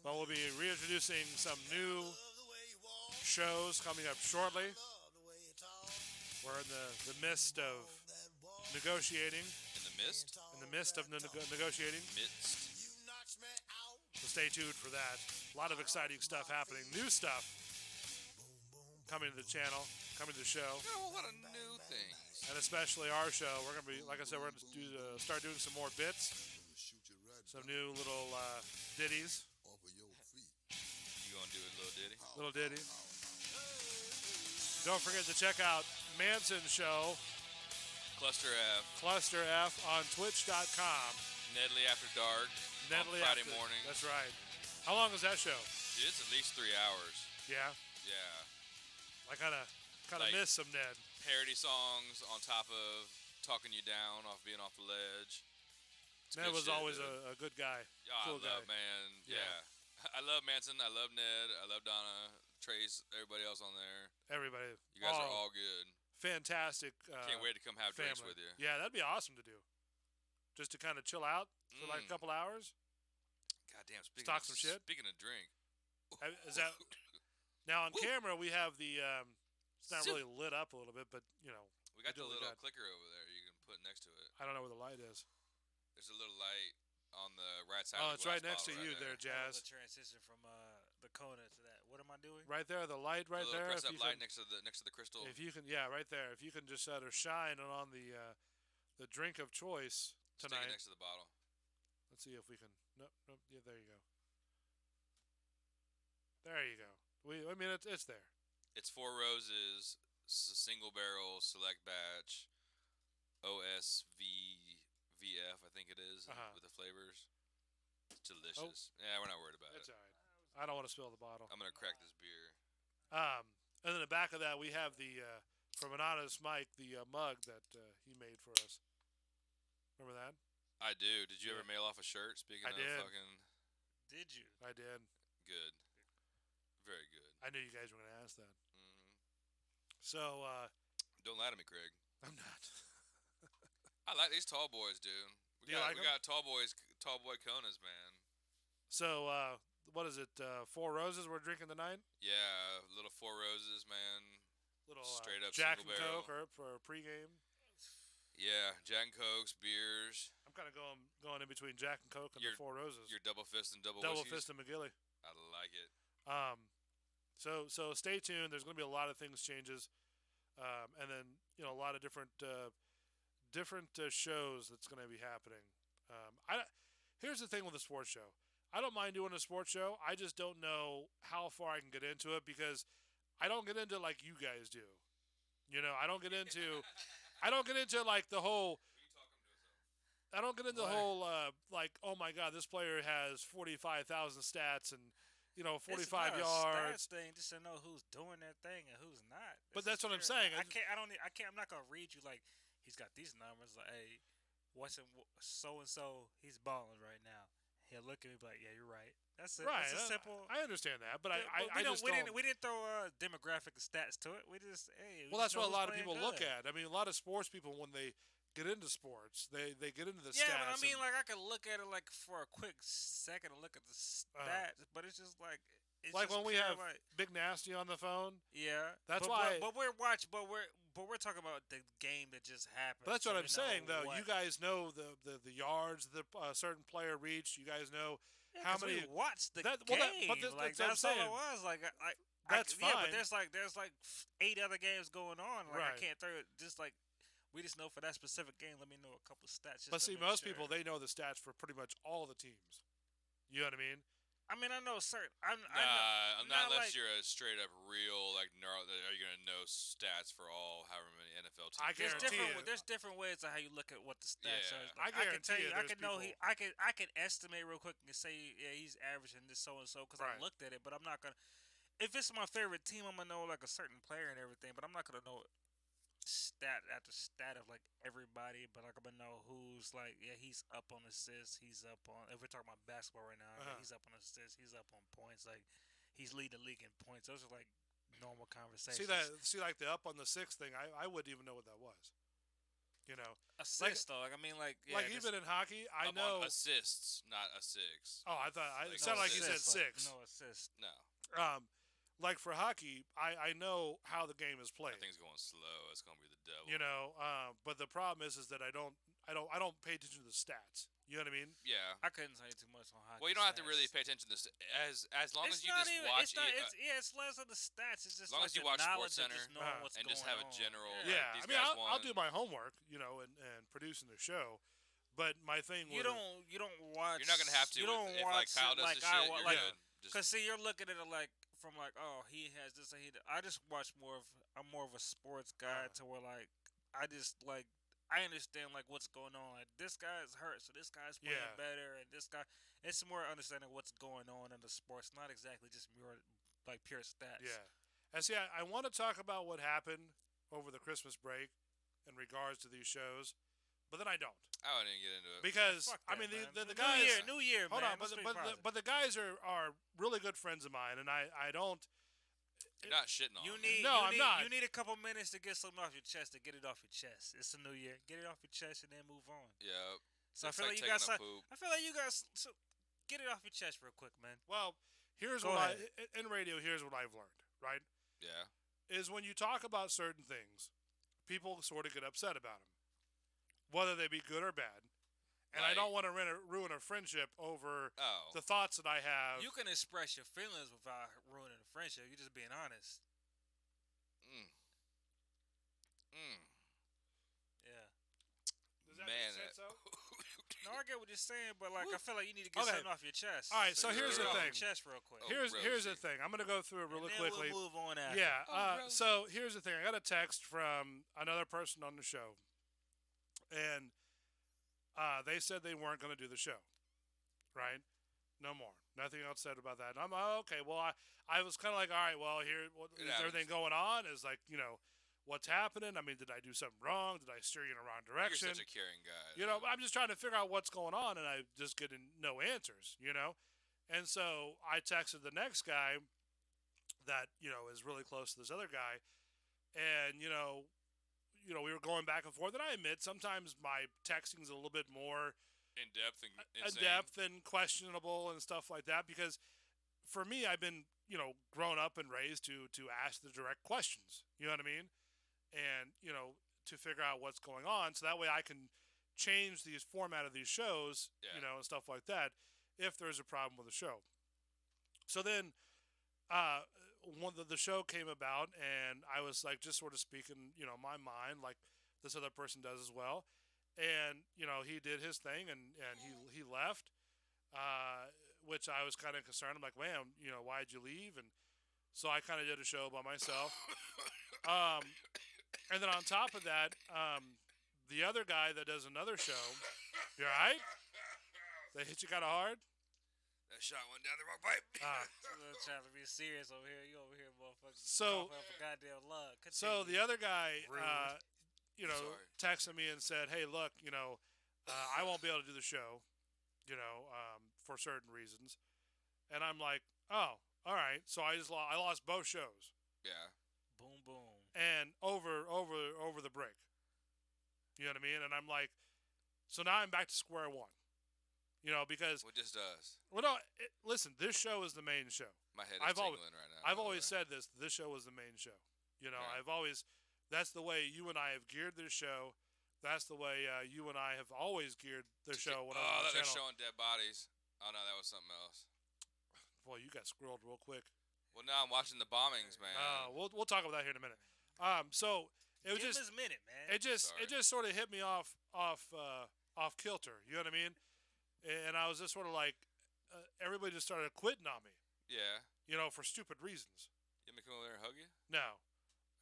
But we'll be reintroducing some new shows coming up shortly. We're in the midst of negotiating.
In the mist?
In the midst of negotiating.
Midst.
So stay tuned for that. A lot of exciting stuff happening. New stuff coming to the channel, coming to the show.
Got a whole lot of new things.
And especially our show. We're going to be, like I said, we're going to start doing some more bits. Some new little ditties.
You gonna do a little ditty?
Little ditty. Don't forget to check out Manson's show,
Cluster F.
Cluster F, on Twitch.com.
Nedley After Dark.
Nedley
on Friday
after-
morning.
That's right. How long is that show?
Dude, it's at least 3 hours.
Yeah,
Yeah.
I kind of
Like-
miss some Ned.
Parody songs on top of talking you down off being off the ledge. It's
Ned
good
was
shit,
always
dude.
a good guy.
Yeah,
cool
I love,
guy.
man.
Yeah.
Yeah. I love Manson. I love Ned. I love Donna, Trace, everybody else on there.
Everybody.
You guys are all good.
fantastic.
Can't wait to come have drinks
family.
with you.
Yeah, that'd be awesome to do. Just to kind of chill out for like a couple hours.
Goddamn,
Talk some shit.
Speaking of drink.
Is that now on camera? We have the. It's not really lit up a little bit, but you know.
We got
do
the
what we
little
got.
clicker over there you can put next to it.
I don't know where the light is.
There's a little light on the right side
Oh,
of the
it's right
glass
next to
bottle
you there,
right
I love
Jazz.
the transition from the Kona to that. What am I doing?
Right there, the light right
the little
there.
press
If
up
you
light
can,
next to the crystal.
if you can, yeah, right there. If you can just sort of shine on the drink of choice
Stick
tonight.
it next to the bottle.
Let's see if we can. Nope, nope. Yeah, there you go. There you go. I mean, it's there.
It's Four Roses, single barrel, select batch, OSVVF, I think it is, with the flavors. It's delicious. Yeah, we're not worried about
It's
it.
all right. I don't want to spill the bottle.
I'm gonna crack this beer.
And then the back of that, we have the from Anonymous Mike, the mug that he made for us. Remember that?
I do. Did you
Yeah.
ever mail off a shirt? Speaking
I
of
did.
fucking
Did you?
I did.
good, very good.
I knew you guys were going to ask that.
Hmm.
So
Don't lie to me, Craig.
I'm not.
I like these tall boys, dude.
Do you like
we
'em?
got tall boy Konas, man.
So what is it? Four Roses we're drinking tonight.
Yeah, little Four Roses, man.
Little
Straight up
Jack and
single barrel.
Coke or for a pregame.
Yeah, Jack and Cokes, beers.
I'm kind of going in between Jack and Coke and the Four Roses.
Your double fist and double
Double
whiskeys.
Fist and McGilly.
I like it.
So stay tuned. There's going to be a lot of things changes, and then a lot of different shows that's going to be happening. Here's the thing with a sports show. I don't mind doing a sports show. I just don't know how far I can get into it because I don't get into like you guys do. I don't get into like the whole. I don't get into the
Why?
whole like, oh my god, this player has 45,000 stats and
It's
45
not a
yards.
stats thing, just to know who's doing their thing and who's not.
But
This
that's
is
what I'm
pure-
saying.
I can't. I don't. I can't. I'm not gonna read you like he's got these numbers. Like, hey, what's in so and so? He's balling right now. He'll look at me and be like, yeah, you're right. That's it.
Right.
That's a simple.
I understand that, but
But
I just
we
don't.
didn't we didn't throw demographic stats to it. We just hey. We
Well,
just
that's
know
what a
who's
lot of
playing
people look
good.
at. I mean, a lot of sports people, when they get into sports, they get into the
Yeah,
stats.
but I mean,
and-
like I could look at it like for a quick second and look at the stats, but it's just like it's
like
just
when we
pure,
have
like,
Big Nasty on the phone.
yeah.
That's
but,
why-
But we're watching. But we're talking about the game that just happened.
But that's
so
what
we
I'm saying,
know
though.
what-
You guys know the yards the certain player reached. You guys know
Yeah,
how
'cause
many.
we watched the
that- well, that-
game.
but that-
like
that's what I'm
all it
saying.
was. Like
That's
Yeah,
fine.
but there's like 8 other games going on. Like I
Right.
can't throw it. Just like we just know for that specific game. Let me know a couple stats. Just
But
to
see,
make
most
sure.
people they know the stats for pretty much all the teams. You know what I mean?
I mean, I know certain. I know,
Nah, not unless
like,
you're a straight up real like gnarly. Are you gonna know stats for all however many NFL teams?
I
there
There's
are?
guarantee it.
there's different ways of how you look at what the stats
Yeah.
are.
I
Like, I can tell
guarantee
you,
you
I
there's
can know
people-
I can estimate real quick and say yeah he's averaging this so and so because
Right.
I looked at it, but I'm not gonna. If it's my favorite team, I'm gonna know like a certain player and everything, but I'm not gonna know stat after stat of like everybody. But like I'm gonna know who's like yeah he's up on assists, he's up on. If we're talking about basketball right now, yeah,
Uh-huh.
he's up on assists, he's up on points. Like he's leading the league in points. Those are like normal conversations.
See like the up on the 6 thing. I wouldn't even know what that was.
Assists though. Like I mean like yeah,
like
just-
even in hockey, I
Up
know.
on assists, not a six.
Oh, I thought
Like
it sounded like you said
assists,
like,
6.
No assist.
No,
Like for hockey, I know how the game is played.
that thing's going slow. It's gonna be the devil.
But the problem is that I don't pay attention to the stats. You know what I mean?
Yeah.
I couldn't tell you too much on hockey.
Well, you don't have to
stats.
really pay attention to this. As long
It's
as you
not
just
even.
watch
It's not.
it.
It's less of the stats. It's just
As long
like
as you
the
watch
knowledge of
SportsCenter,
just knowing what's
and just
going
have a
on.
general,
Yeah.
like,
Yeah,
these
I mean,
guys
I'll
won.
do my homework, and producing the show. But my thing
You
was
don't watch.
You're not gonna have to.
You don't
if
watch
like Kyle
it
does
like
the
I
shit,
wa-
you're
like.
good. Just,
Cause see, you're looking at it like from like, oh, he has this and he. I just watch more of. I'm more of a sports guy to where like I just like I understand like what's going on. Like this guy's hurt, so this guy's playing
Yeah.
better, and this guy. It's more understanding what's going on in the sports, not exactly just pure stats.
yeah. And see, I want to talk about what happened over the Christmas break in regards to these shows, but then I don't
I wouldn't even get into it.
because
Fuck
I
that,
mean
man.
the
New
guys.
year, New Year,
Hold
man.
on,
Let's be
but
positive.
the guys are really good friends of mine, and I don't.
You're not shitting on
You
them.
need,
No,
you
I'm
need,
not.
You need a couple minutes to get something off your chest. To get it off your chest. It's a new year. Get it off your chest and then move on.
Yeah.
So
It's
I feel
like
like you guys.
taking a poop.
I feel like you guys. So get it off your chest real quick, man.
Well, here's
Go
what
ahead.
in radio. Here's what I've learned. Right,
Yeah.
is when you talk about certain things, people sort of get upset about them, whether they be good or bad. And I
Like-
don't want to ruin a friendship over
Oh.
the thoughts that I have.
You can express your feelings without ruining a friendship. You're just being honest. Yeah.
Does that
Man,
make sense? So?
No, I get what you're saying, but like I feel like you need to get
Okay.
something off your chest.
All right, so
you
here's
get
the
it off
thing.
your chest real quick.
Oh,
Here's the
Rosie.
thing. I'm gonna go through it really
and then
quickly.
We'll move on after.
Yeah.
Rosie.
So here's the thing. I got a text from another person on the show, and they said they weren't going to do the show. Right? No more. Nothing else said about that. And I'm okay. Well, I was kind of like, all right. Well, here, is
happens.
everything going on? Is like, what's happening? I mean, did I do something wrong? Did I steer you in the wrong
You're
direction?
such a caring guy.
I'm just trying to figure out what's going on, and I just getting no answers. And so I texted the next guy that is really close to this other guy, and we were going back and forth. And I admit sometimes my texting's a little bit more
in depth and insane.
adept and questionable and stuff like that, because for me, I've been grown up and raised to ask the direct questions. You know what I mean? And to figure out what's going on, so that way I can change the format of these shows,
Yeah.
and stuff like that, if there's a problem with the show. So then, the show came about, and I was like just sort of speaking, my mind, like this other person does as well. And he did his thing, and he left, which I was kind of concerned. I'm like, man, why'd you leave? And so I kind of did a show by myself. And then on top of that, the other guy that does another show, you all right? They hit you kind of hard?
That shot went down the wrong pipe.
I'm trying to be serious over here. You over here, motherfucker.
So-
coughing up a goddamn lug.
So the other guy,
Rude. Sorry.
texted me and said, "Hey, look, I won't be able to do the show, for certain reasons." And I'm like, "Oh, all right." So I lost both shows,
Yeah.
boom, boom.
and over the break. You know what I mean? And I'm like, so now I'm back to square one. Because
What this does?
listen, this show is the main show.
My head is
I've
tingling
always,
right now.
I've
by the
always
way.
said this. This show was the main show.
Yeah.
That's the way you and I have geared this show. That's the way you and I have always geared the show. When I was on the
they're
channel.
showing dead bodies. Oh no, that was something else.
Boy, you got squirreled real quick.
Well, now I'm watching the bombings, man.
We'll talk about that here in a minute. So it was
Give
just
him his minute, man.
it just sort of hit me off kilter. You know what I mean? And I was just sort of like, everybody just started quitting on me.
Yeah.
For stupid reasons.
You want me to come over there and hug you?
No.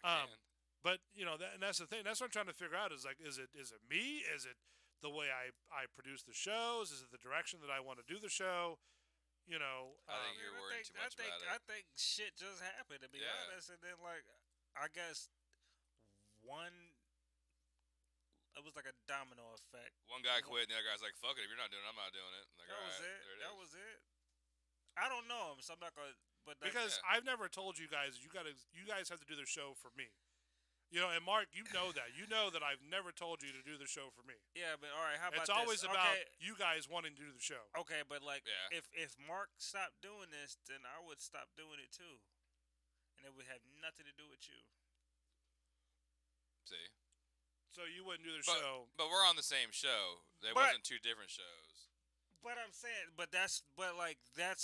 I can.
But and that's the thing. That's what I'm trying to figure out. Is like, is it me? Is it the way I produce the shows? Is it the direction that I want to do the show?
I think you're worrying too much about it.
I think shit just happened, to be honest. And then, I guess it was like a domino effect.
One guy quit, and the other guy's like, "Fuck it, if you're not doing it, I'm not doing it." Like,
That
all
was
right,
it.
there
That
is.
was it. I don't know him, so I'm not gonna. But
Because I've never told you guys you guys have to do the show for me. And Mark, you know that. You know that I've never told you to do the show for me.
yeah, but all right. How about
It's always
this?
about
Okay,
you guys wanting to do the show.
okay, but
Yeah.
if Mark stopped doing this, then I would stop doing it too, and it would have nothing to do with you.
See,
So you wouldn't do the
but,
show.
but we're on the same show. There
But-
wasn't two different shows.
But I'm saying, that's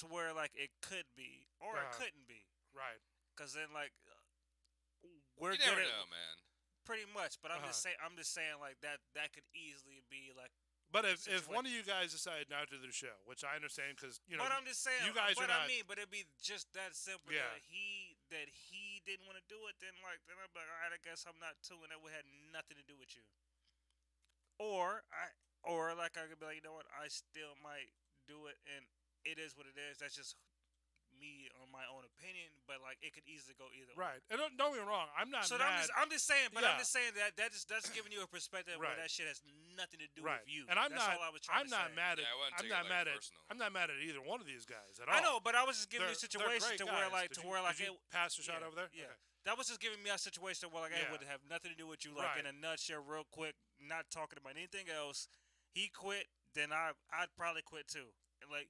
where it could be, or it
Uh-huh.
couldn't be,
Right.
because then we're
You
good
never
at
know, man.
pretty much. But I'm
Uh-huh.
just saying that could easily be
But if
situation.
one of you guys decided not to do the show, which I understand because
But I'm just saying,
you guys
but
are not.
but it'd be just that simple.
Yeah.
That he didn't want to do it. Then I'd be like, all right, I guess I'm not too, and that would have nothing to do with you. Or I could be like, you know what, I still might do it, and it is what it is. That's just me on my own opinion. But it could easily go either way.
Right. And don't get me wrong. I'm not
So
mad.
I'm just saying,
Yeah.
that's giving you a perspective
Right.
where that shit has nothing to do
right.
with you.
And I'm
that's
not.
all I was trying
I'm
to
not
say.
mad at.
Yeah, I wouldn't
I'm
take
not
it,
mad at.
personal.
I'm not mad at either one of these guys at all.
I know, but I was just giving you a
They're
situation
great
to where
guys.
to where
did you pass the shot
yeah,
over there?
Yeah.
Okay.
That was just giving me a situation where it
Yeah.
would have nothing to do with you,
Right.
in a nutshell, real quick, not talking about anything else. He quit, then I'd probably quit too. And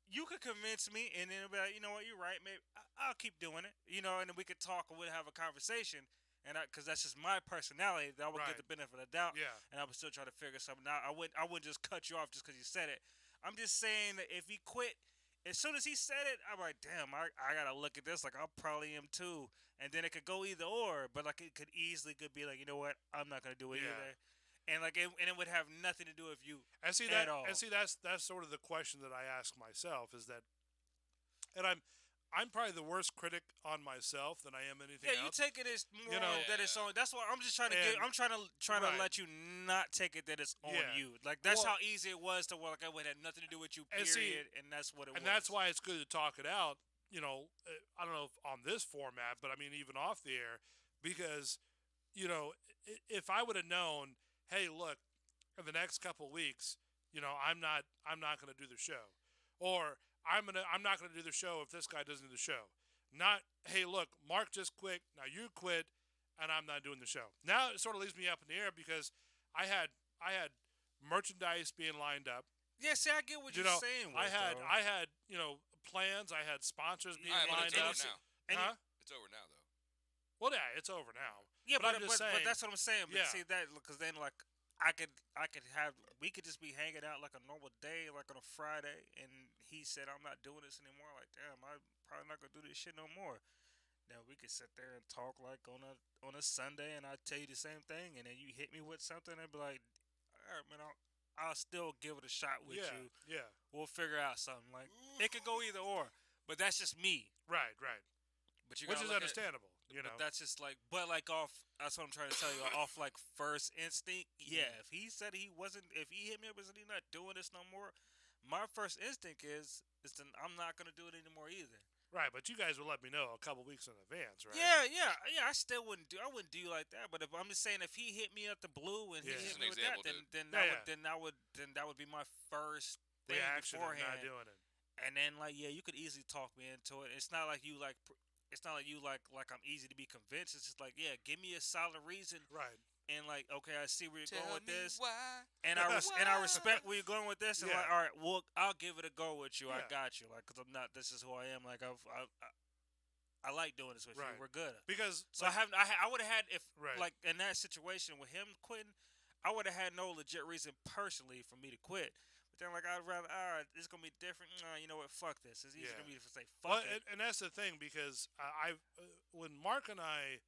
you could convince me, and then be like, you know what, you're right, maybe I'll keep doing it, and then we could talk and we'd have a conversation, and because that's just my personality, that I would
Right.
get the benefit of the doubt,
Yeah.
and I would still try to figure something out. I wouldn't just cut you off just because you said it. I'm just saying that if he quit, as soon as he said it, I'm like, damn, I gotta look at this. I probably am too. And then it could go either or, but it could easily be you know what, I'm not gonna do it
Yeah.
either. And it would have nothing to do with you.
And see
at all.
that's sort of the question that I ask myself is that, and I'm probably the worst critic on myself than I am anything
Yeah, you
else.
take it as more
know-
that it's on. That's why I'm just trying to
And-
I'm trying to
right.
let you not take it that it's on
Yeah.
you. That's
Well-
how easy it was to it would have nothing to do with you.
And see-
Period. And that's what it was.
And that's why it's good to talk it out. I don't know if on this format, but I mean even off the air, because if I would have known, hey, look, in the next couple of weeks, I'm not going to do the show, or I'm not going to do the show if this guy doesn't do the show. Not, hey, look, Mark just quit, now you quit, and I'm not doing the show. Now it sort of leaves me up in the air because I had merchandise being lined up.
Yeah, see, I get what you're saying.
I had plans. I had sponsors being
All right, but
lined
it's
up.
over now.
And
Huh?
It's over now, though.
Well, yeah, it's over now.
Yeah,
but I'm just saying.
but that's what I'm saying. But
Yeah.
see that because then we could just be hanging out like a normal day, like on a Friday, and he said I'm not doing this anymore. Like, damn, I'm probably not gonna do this shit no more. Then we could sit there and talk on a Sunday, and I tell you the same thing, and then you hit me with something, and be like, all right, man, I'll still give it a shot with
Yeah,
you.
yeah.
We'll figure out something. It could go either or, but that's just me.
Right.
But you
Which
gotta
is
look at-
understandable. You know.
But that's just like, but like off. That's what I'm trying to tell you. Off like first instinct. Yeah. If he said he wasn't, if he hit me up and said he's not doing this no more, my first instinct is to, I'm not gonna do it anymore either.
Right, but you guys would let me know a couple weeks in advance, right?
Yeah. I still wouldn't do. I wouldn't do you like that. But if I'm just saying, if he hit me at the blue and
Yeah.
he hit
Just
me
an
with that,
example,
then that would be my first
The
thing
action of
beforehand.
not doing it.
And then like you could easily talk me into it. It's not like you like. It's not like you like I'm easy to be convinced. It's just like give me a solid reason.
Right.
And like okay, I see where you're
Tell
going with
me
this.
why.
And I respect where you're going with this. And
Yeah.
like all right, well I'll give it a go with you. I
Yeah.
got you. Like because I'm not. This is who I am. Like I like doing this with
Right.
you. We're good.
Because
So I would have had if
Right.
like in that situation with him quitting, I would have had no legit reason personally for me to quit. But then like I'd rather it's gonna be different. You know what? Fuck this. It's easy
Yeah.
to me to say fuck it.
and that's the thing because when Mark and I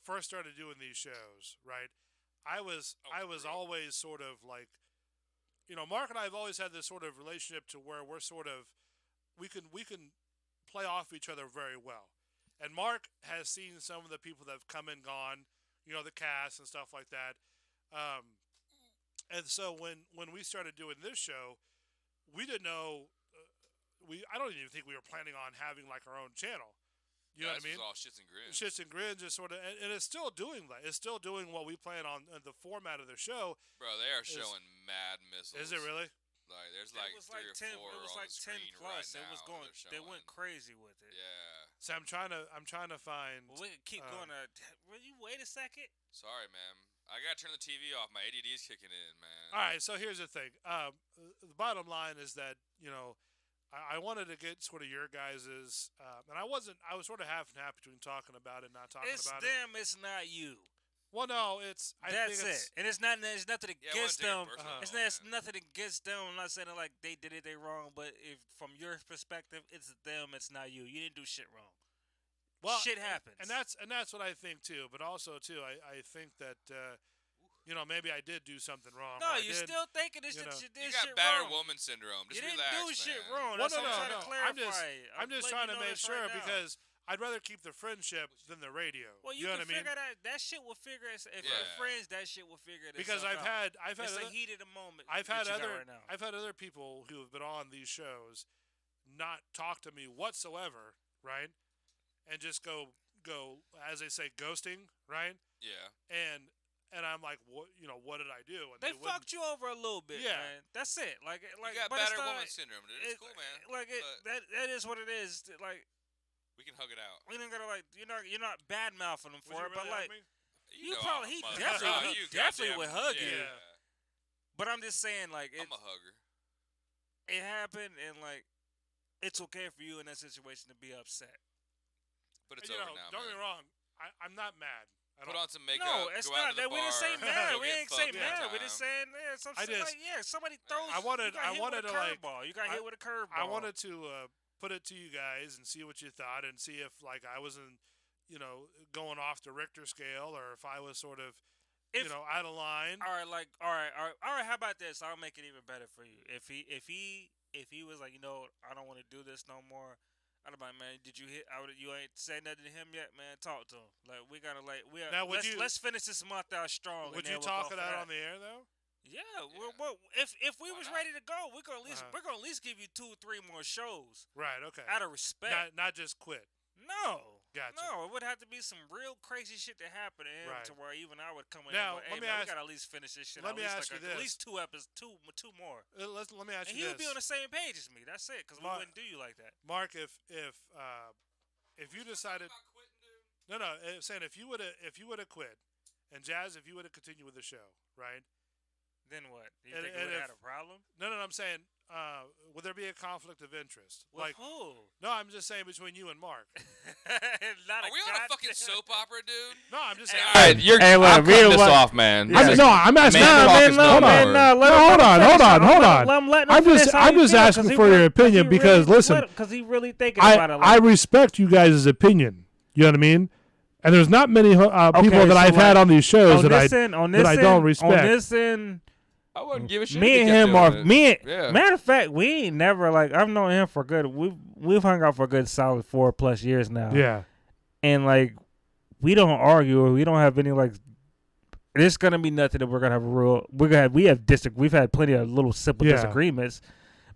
first started doing these shows, right? I was always sort of like, Mark and I have always had this sort of relationship to where we're sort of we can play off each other very well. And Mark has seen some of the people that have come and gone, the cast and stuff like that. And so when we started doing this show, we didn't know. I don't even think we were planning on having like our own channel. You know what I mean?
This was all shits and grins.
Shits and grins, just sort of, and it's still doing that. It's still doing what we plan on the format of the show.
Bro, they are showing mad missiles.
Is it really?
Like, there's
It
like
was
3
like
or
10.
4
It was
on
like
the
10
screen
plus.
right
It was
now
going.
they're
They
showing.
went crazy with it.
Yeah.
So I'm trying to find.
Well, we can keep going. Will you wait a second?
Sorry, man. I gotta turn the TV off. My ADD's kicking in, man.
All right, so here's the thing. The bottom line is that I wanted to get sort of your guys's, and I was sort of half and half between talking about it and not talking
It's
about it.
them. It's not you.
Well, no, I
That's
think it's,
it. And it's not. There's nothing
Yeah, I
against
wanna
them.
take it personal,
It's
man.
nothing against them. I'm not saying like they did it wrong, but if from your perspective, it's them. It's not you. You didn't do shit wrong.
well,
Shit happens.
and that's what I think too. But also too, I think that maybe I did do something wrong.
No,
or I
you're
did.
still thinking this
you
shit.
know.
You
You
did
got
shit
battered
wrong.
woman syndrome. Just
You didn't
relax,
do shit
man.
wrong.
Well,
That's what I'm trying to clarify.
I'm just
letting
trying
you
to
know
make
this
sure
right now.
because I'd rather keep the friendship than the radio.
Well,
you know what I
can
mean?
figure that shit will figure it. If
Yeah.
you're friends, that shit will figure it
Because
itself out.
I've had
It's a
other-
heat of the moment.
I've
that
had
you got
other
right now.
I've had other people who have been on these shows not talk to me whatsoever, right? And just go as they say ghosting, right?
Yeah.
And I'm like, what did I do? And
They
wouldn't-
fucked you over a little bit,
Yeah.
man. That's it. Like,
You got
but it's
battered
not,
woman syndrome, dude. It's cool, man.
Like
But
that is what it is. Like
we can hug it out.
we don't gotta like you're not bad mouthing them
Would
for
you
it, but
really
like
hug me?
you
know
probably-
I'm a
he
mother-
definitely- he
you
definitely
goddamn-
would hug you.
yeah.
but I'm just saying like
I'm a hugger.
it happened and like it's okay for you in that situation to be upset.
But it's
And,
over now,
don't
man.
get me wrong. I'm not mad. I
Put
don't-
on some makeup.
No, it's
go out
not
to the
that. We didn't
bar,
say mad.
go
We
get
didn't say
fucked
mad.
one
We just
time.
saying some
I
shit
just-
like somebody throws.
I wanted-
you got
I
hit
wanted
with
to,
a
like-
curveball. You got hit with a curveball.
I wanted to put it to you guys and see what you thought and see if like I wasn't, going off the Richter scale or if I was sort of,
If-
out of line.
All right. How about this? I'll make it even better for you. If he was like, I don't want to do this no more. I'd be like, man, did you hit? You ain't said nothing to him yet, man. Talk to him. Like we gotta
Now, would
let's finish this month out strong.
Would
and
you
then we'll
talk
go
it
for
out
that.
on the air though?
Yeah. Well, if we
Why
was
not?
ready to go, we're gonna at least give you 2 or 3 more shows
Right. Okay.
out of respect.
Not just quit.
No.
Gotcha.
No, it would have to be some real crazy shit to happen to him
Right.
to where even I would come in
Now,
and go,
let
hey,
me
man,
ask-
we gotta at least finish this shit.
let
at
me
least
ask
like
you
At
this.
least 2 episodes, two more.
Let me ask
And
you
he
this,
would be on the same page as me. That's it, because we
Mark-
wouldn't do you like that.
Mark. If you decided, no, I'm saying if you would have quit, and Jazz, if you would have continued with the show, right?
Then what? You
And-
think we
and
would have
if-
had a problem?
No, I'm saying, would there be a conflict of interest?
With
Like,
who?
no, I'm just saying between you and Mark.
Not
Are we on a fucking
goddamn-
soap opera, dude?
No, I'm just saying.
All right, you're.
Hey, look,
I'm
read
cutting this
what-
off, man.
I'm
This is-
asking.
Man talk is no more.
hold on. I'm just asking for your opinion because listen,
because he really thinking about it.
I respect you guys' opinion. You know what I mean? And there's not many people that
so
I've had
like,
on these shows that I
that
don't respect.
On this end,
I wouldn't give a shit.
me
if
and
he kept
him are
doing it. Yeah.
Matter of fact, we ain't never like I've known him for good. We've hung out for a good solid 4+ years now.
Yeah.
And like we don't argue or we don't have any like. It's gonna be nothing that we're gonna have a real. We've had plenty of little simple disagreements,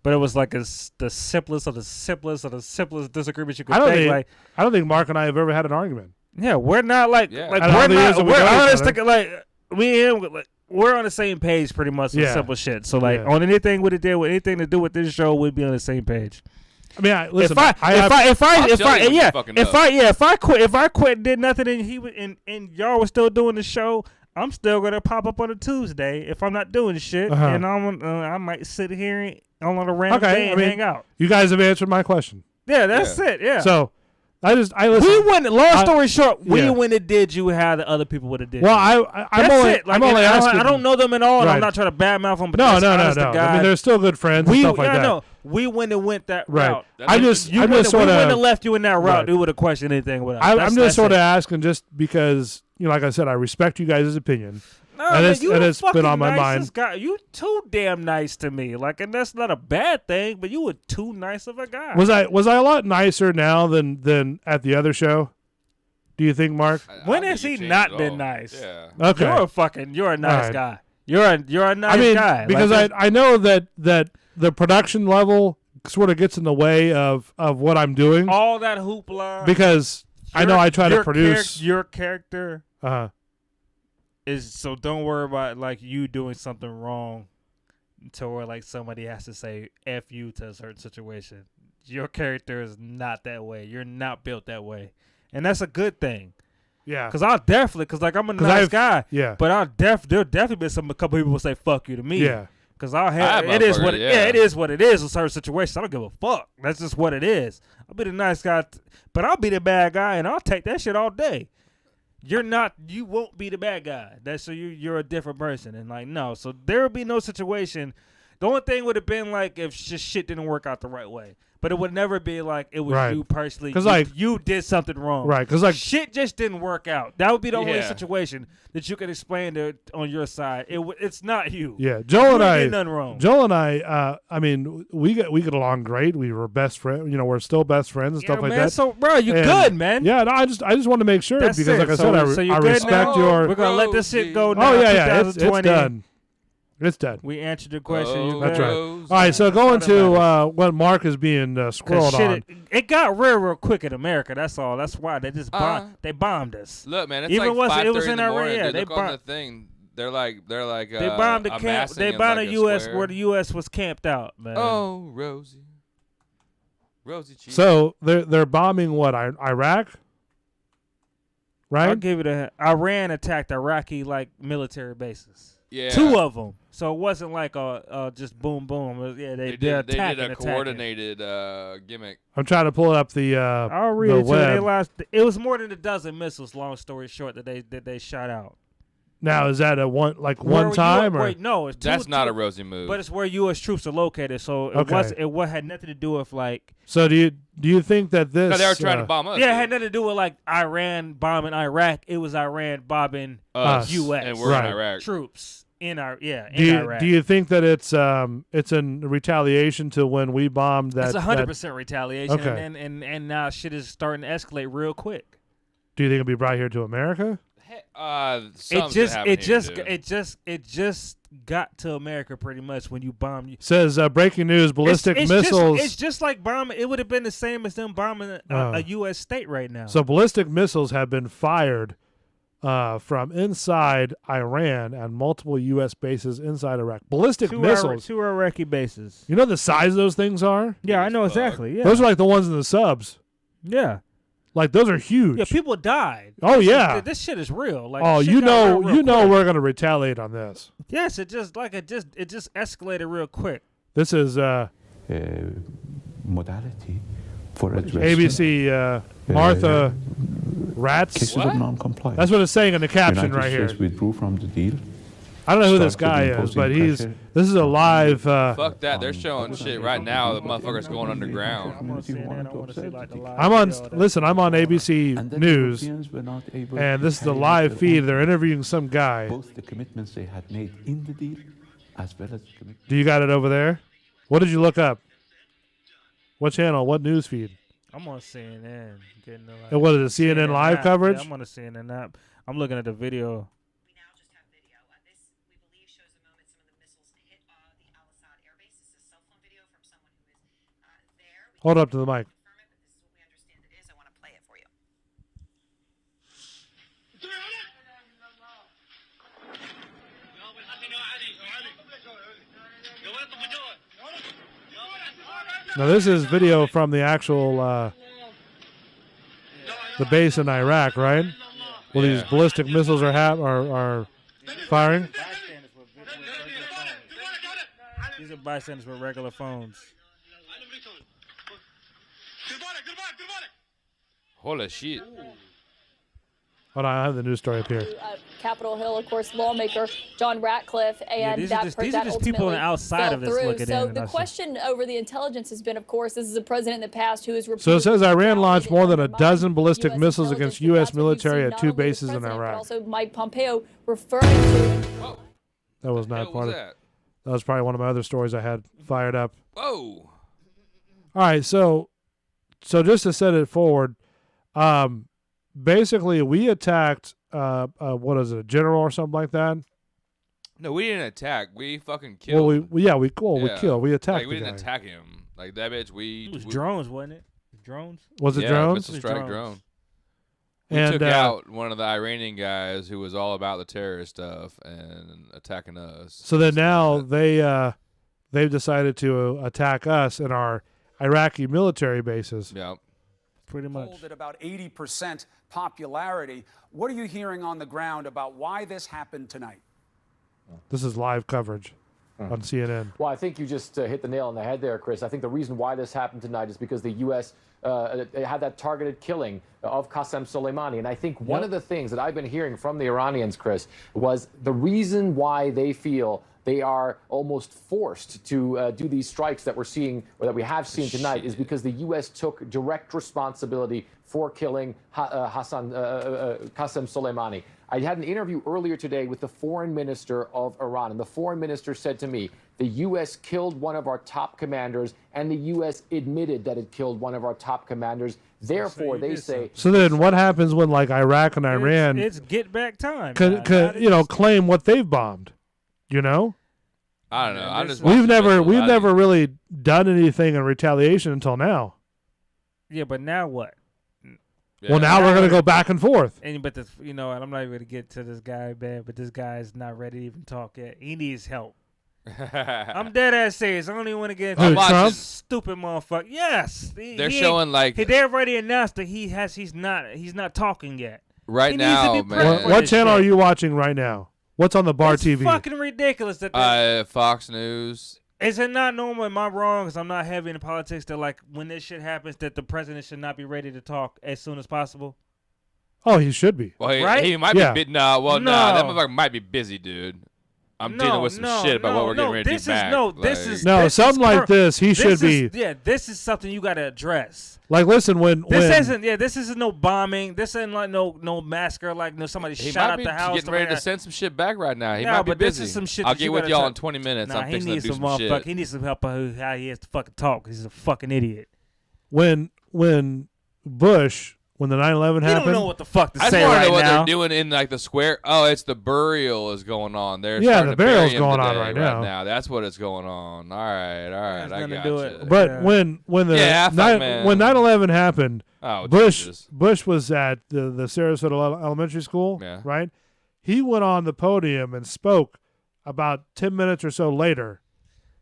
but it was like the simplest of the simplest of the simplest disagreements you could think.
I don't think Mark and I have ever had an argument.
Yeah, we're not like
Yeah.
like
Out of all
we're
the years
not.
that we
We're
know each
honest.
other.
Like we're on the same page pretty much with
Yeah.
simple shit. So like
Yeah.
on anything with anything to do with this show, we'd be on the same page.
I mean, listen.
I'll tell you when you fucking up.
If I quit and did nothing and y'all were still doing the show, I'm still gonna pop up on a Tuesday if I'm not doing shit, and I might sit here on a random day and hang out.
You guys have answered my question.
Yeah, that's it. Yeah.
So I listen.
We wouldn't. Long story short, we
yeah.
wouldn't have did you how the other people would have did.
Well,
you.
I'm only asking.
I don't know them at all. And
Right.
I'm not trying to badmouth them. But
No.
honest to God,
I mean, they're still good friends and stuff like that.
No, we wouldn't have went that
Right.
route.
I'm just
We wouldn't
sort
have
of.
left you in that route.
Right.
We would have questioned anything with us.
I'm just sort of
it.
asking just because, like I said, I respect you guys' opinion.
No,
and
man,
it's,
you
and
the
it's been
fucking
on my
nicest
mind.
guy. You too damn nice to me. Like, and that's not a bad thing, but you were too nice of a guy.
Was I a lot nicer now than at the other show? Do you think, Mark?
When has he not been nice?
Yeah.
Okay.
You're a nice
right.
guy. You're a nice
I mean,
guy.
because
like,
I know that the production level sort of gets in the way of what I'm doing
all that hoopla.
because I know I try to produce.
Your character
Uh-huh.
is so don't worry about like you doing something wrong until where like somebody has to say F you to a certain situation. Your character is not that way. You're not built that way. And that's a good thing.
Yeah.
Cause I'm a nice guy.
Yeah.
But there'll definitely be a couple people will say fuck you to me.
Yeah.
Cause it is what it is in certain situations. I don't give a fuck. That's just what it is. I'll be the nice guy, but I'll be the bad guy, and I'll take that shit all day. You're not. You won't be the bad guy. You're a different person, and like no. So there would be no situation. The only thing would have been like if just shit didn't work out the right way. But it would never be like it was
Right.
you personally.
'Cause,
you did something wrong.
Right, 'cause, like-
shit just didn't work out. That would be the only
Yeah.
situation that you can explain on your side. It's not you.
Yeah, Joel and
You
I
did nothing wrong.
Joel and I mean, we get along great. We were best friends. We're still best friends and stuff like
man,
that.
So, bro, you
And-
good, man.
Yeah, no, I just want to make sure
That's
because,
it.
like I
So-
said,
so you
I
good
respect
now?
your.
We're gonna let this shit go now.
Oh yeah, it's
2020.
done. It's done.
We answered the question. You
That's
good?
right. All right, so going to when Mark is being squirreled on.
It got real quick in America. That's all. That's why they just they bombed us.
Look, man, it's
Even
like
once
5:30
it was
in
in
the
Iran,
morning.
yeah,
Dude,
they
look on the thing. They're like
They bombed the camp.
amassing
They
in
bombed
like
the
a
U.S.
square.
where the U.S. was camped out, man.
Oh, Rosie cheese.
So they're bombing what Iraq, right?
I'll give it Iran attacked Iraqi military bases.
Yeah.
2 of them. So it wasn't like just boom boom. It was, yeah, they
did
attacking,
a coordinated gimmick.
I'm trying to pull up the
I'll read
the
it to you. They
web.
lost. It was more than a dozen missiles. Long story short, that they shot out.
Now is that one
Where
time or
wait, no, it's
That's not a Rosie move.
But it's where U.S. troops are located, so it
Okay.
had nothing to do with like.
So do you think that this?
No, they were trying to bomb us.
Yeah, it
dude.
had nothing to do with like Iran bombing Iraq. It was Iran bombing
Us,
U.S.
and we're
Right.
in Iraq.
troops in Iraq.
Do you think that it's in retaliation to when we bombed that?
It's 100% retaliation,
Okay.
and now shit is starting to escalate real quick.
Do you think it'll be brought here to America?
It just got to America pretty much when you bomb.
Says breaking news: ballistic missiles.
It's just like bombing. It would have been the same as them bombing a U.S. state right now.
So ballistic missiles have been fired from inside Iran and multiple U.S. bases inside Iraq. Ballistic missiles.
2 Iraqi bases.
You know the size those things are?
Yeah, I know exactly. Yeah,
Those are like the ones in the subs.
yeah.
Like those are huge.
Yeah, people died.
Oh,
This
yeah.
this shit is real. Like,
Oh,
shit
you
got
know,
real quick.
we're gonna retaliate on this.
Yes, it just escalated real quick.
This is
modality for addressing
ABC Martha Rats.
cases of non-compliance.
That's what it's saying in the caption
United
right here.
States withdrew from the deal.
I don't know who this
started
guy is,
imposing
but
pressure.
this is a live.
Fuck that. They're showing shit right now. The motherfucker's going underground.
I want to see that. I want to see like the live.
I'm on.
video of that.
Listen, I'm on ABC
And then
News,
Europeans were not able
and
to
this is the
carry out
live
their
feed.
own-
They're interviewing some guy.
both the commitments they had made in the deal as well as the commitments.
Do you got it over there? What did you look up? What channel? What news feed?
I'm on CNN getting the
And what is it, CNN live
app.
coverage?
Yeah, I'm on the CNN app. I'm looking at the video.
We now just have video. This, we believe, shows the moment some of the missiles hit the Al-Assad airbase. This is a cell phone video from someone who is there. We
Hold up to the mic.
confirm it, but this is what we understand it is. I want to play it for you.
Now this is video from the actual the base in Iraq, right? Where these ballistic missiles are firing.
These are bystanders with regular phones.
Holy shit.
Hold on, I have the news story up here.
Capitol Hill, of course, lawmaker John Ratcliffe, and
these are just people on the outside of this looking
So
in.
the question over the intelligence has been, of course, this is a president in the past who has
So it says Iran launched more than a dozen
US
ballistic missiles against U.S. military at two bases in
But
Iraq.
also Mike Pompeo referring to.
That was not
Hell
part
was
of.
that?
That was probably one of my other stories I had fired up.
Whoa.
All right, so just to set it forward, basically we attacked what is it, a general or something like that?
No, we didn't attack. We fucking killed.
Well, we killed. We attacked
Like, we
the
didn't
guy.
attack him. Like that bitch.
It was drones, wasn't it? Drones.
Was it
yeah,
drones?
Missile strike
Drones.
drone. We
And
took out one of the Iranian guys who was all about the terrorist stuff and attacking us.
so then now they've decided to attack us in our Iraqi military bases.
Yeah.
Pretty much.
Polled at about 80% popularity. What are you hearing on the ground about why this happened tonight?
This is live coverage on CNN.
Well, I think you just hit the nail on the head there, Chris. I think the reason why this happened tonight is because the U.S. Had that targeted killing of Qasem Soleimani. And I think one of the things that I've been hearing from the Iranians, Chris, was the reason why they feel they are almost forced to do these strikes that we're seeing, or that we have seen tonight, is because the U.S. took direct responsibility for killing Qasem Soleimani. I had an interview earlier today with the foreign minister of Iran, and the foreign minister said to me, the U.S. killed one of our top commanders, and the U.S. admitted that it killed one of our top commanders. Therefore, they say...
So then what happens when, like, Iraq and Iran
It's get back time.
claim what they've bombed? You know?
I don't know. I just
we've never really done anything in retaliation until now.
Yeah, but now what?
Well, now we're going to go back and forth.
And and I'm not even going to get to this guy, man. But this guy is not ready to even talk yet. He needs help. I'm dead ass serious. I don't even want to get into
Trump?
stupid motherfucker. Yes,
They're showing like
they already announced that he's not talking yet.
Right
He
now,
needs to be prepped
man.
for
What
this
channel
shit.
are you watching right now? What's on the bar
It's
TV?
fucking ridiculous that.
Fox News.
Is it not normal? Am I wrong? Because I'm not heavy in politics. That like when this shit happens, that the president should not be ready to talk as soon as possible.
Oh, he should be.
Well,
Right?
he might
Yeah.
be. No, that
No.
motherfucker might be busy, dude. I'm dealing with some shit about what we're getting ready to do back.
Something like this. He should be.
Yeah, this is something you got to address.
Like, listen,
This isn't no bombing. This ain't like no massacre. Like somebody
He
shot
might
up
be
the house.
getting ready to send some shit back right now. He
Nah,
might be
but
busy.
this is some shit
I'll
that
get
you
with
gotta
y'all
talk-
in 20 minutes.
Nah,
I'm
he
fixing to
needs
do
some
some shit.
He needs some help on how he has to fucking talk. He's a fucking idiot.
When Bush, when the 9/11
You
happened,
don't know what the fuck to
I
say
just want to
right
know what
now.
they're doing in like the square. Oh, it's the burial is going on. They're
Yeah,
starting
the
to bury
burial's
him
going on
today,
right now.
That's what is going on. All right, I
gonna
got
do
you.
it.
But
Yeah.
when the
Yeah, fuck, man.
when 9/11 happened,
Oh,
Bush
Jesus.
was at the Sarasota Elementary School,
Yeah.
right? He went on the podium and spoke about 10 minutes or so later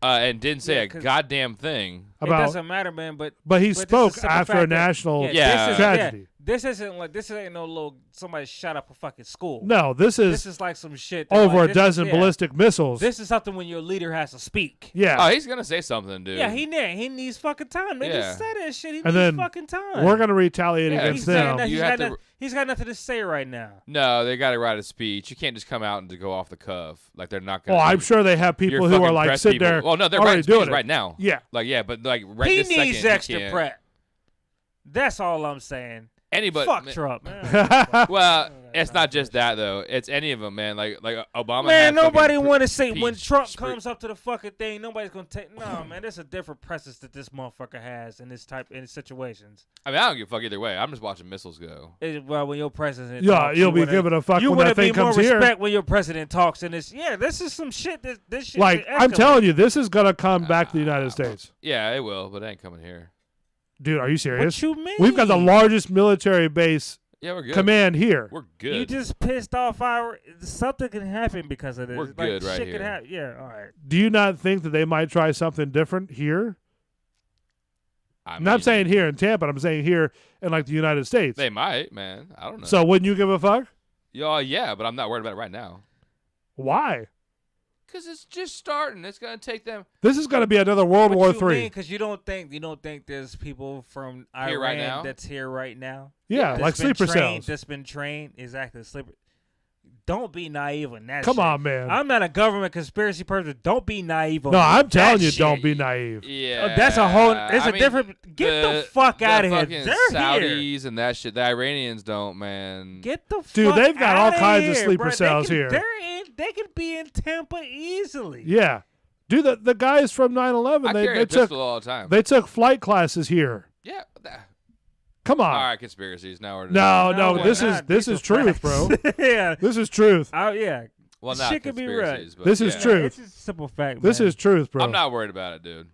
And didn't say
Yeah,
a
'cause-
goddamn thing.
It
about.
doesn't matter, man. But
He
this is
spoke
simple
after
fact
a
that-
national
Yeah.
tragedy.
This ain't no little somebody shot up a fucking school.
No, this
This
is
is like some shit. that,
over
like,
a
this
dozen
is, yeah.
ballistic missiles.
This is something when your leader has to speak.
yeah,
Oh, he's gonna say something, dude.
Yeah, he needs fucking time. They
Yeah.
just said that shit. He
and
needs
then
fucking time.
we're gonna retaliate
Yeah,
against
he's saying
them.
that
You have to-
he's got nothing to say right now.
No, they got to write a speech. You can't just come out and to go off the cuff like they're not gonna.
Oh,
do
I'm sure they have people
your
who are
fucking
like
press
sitting
people.
there.
Well, no, they're
already
writing
doing
speeches
it
right now.
Yeah,
but like right
He
this second,
needs extra
can't.
prep. That's all I'm saying.
Anybody.
Fuck Trump, man.
Well, it's not just that though. It's any of them, man. Like Obama.
Man,
had
nobody
fucking
want to say
peace
when Trump
spree-
comes up to the fucking thing, nobody's gonna take. No, man, there's a different presence that this motherfucker has in in situations.
I mean, I don't give a fuck either way. I'm just watching missiles go.
Well, when your president,
Yeah,
talks,
you'll
you
be
wanna-
giving a fuck
you
when
wanna
that thing
be more
comes here.
respect when your president talks, and this is some shit. This shit.
Like, I'm telling you, this is gonna come back to the United States.
Yeah, it will, but it ain't coming here.
Dude, are you serious?
What you mean?
We've got the largest military base
Yeah, we're good.
command here.
We're good.
You just pissed off our. Something can happen because of this.
We're
like,
good right
shit
here.
Can happen. Yeah, all right.
Do you not think that they might try something different here?
I
Not
mean,
saying here in Tampa. I'm saying here in like the United States.
they might, man. I don't know.
So wouldn't you give a fuck?
Yeah, but I'm not worried about it right now.
Why?
Because it's just starting. It's gonna take them.
This is going to be another World War III.
Because you don't think there's people from Iran
Here right now?
that's here right now.
Yeah,
that's
like
been
sleeper
trained,
cells.
That's been trained exactly. Sleeper. Don't be naive on that.
Come
shit.
on, man.
I'm not a government conspiracy person. Don't be naive on
No, I'm
that
telling you,
shit.
don't be naive.
Yeah,
That's a whole. It's
I
a
mean,
different. Get the fuck out of here.
fucking
They're
Saudis
here.
and that shit. The Iranians don't, man.
Get the
Dude,
fuck
they've got all
outta
kinds of
here,
sleeper
bro.
cells here.
They could be in Tampa easily.
Yeah. Dude, the guys from 9/11,
I
they
carry a
took
pistol all the time.
they took flight classes here.
Yeah.
Come on.
All right, conspiracies. Now we're
No,
we're
this
not.
is
These are
truth, bro.
facts. Yeah.
This is truth.
Oh yeah.
Well, not
Shit could be right.
conspiracies, but
This is
yeah.
truth.
It's just a simple fact.
This
man.
is truth, bro.
I'm not worried about it, dude.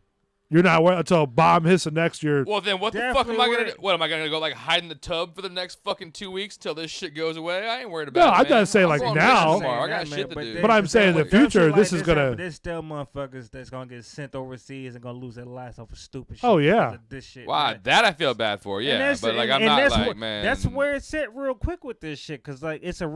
You're not worried until a bomb hits the next year.
Well, then what the fuck
Definitely
am I gonna
worried.
do? What am I gonna go like hide in the tub for the next fucking 2 weeks till this shit goes away? I ain't worried about
No,
it.
I'm not
man.
saying,
I'm
like,
going
now.
fishing tomorrow. I got shit to do.
But I'm saying in the future, this is gonna.
There's still motherfuckers that's gonna get sent overseas and gonna lose their lives off of stupid shit.
Oh, yeah.
because of this shit.
Wow,
man.
that I feel bad for.
And
Yeah,
that's-
but like
and-
I'm
and
not
that's
like
what-
man.
That's where it's at real quick with this shit, cause like it's a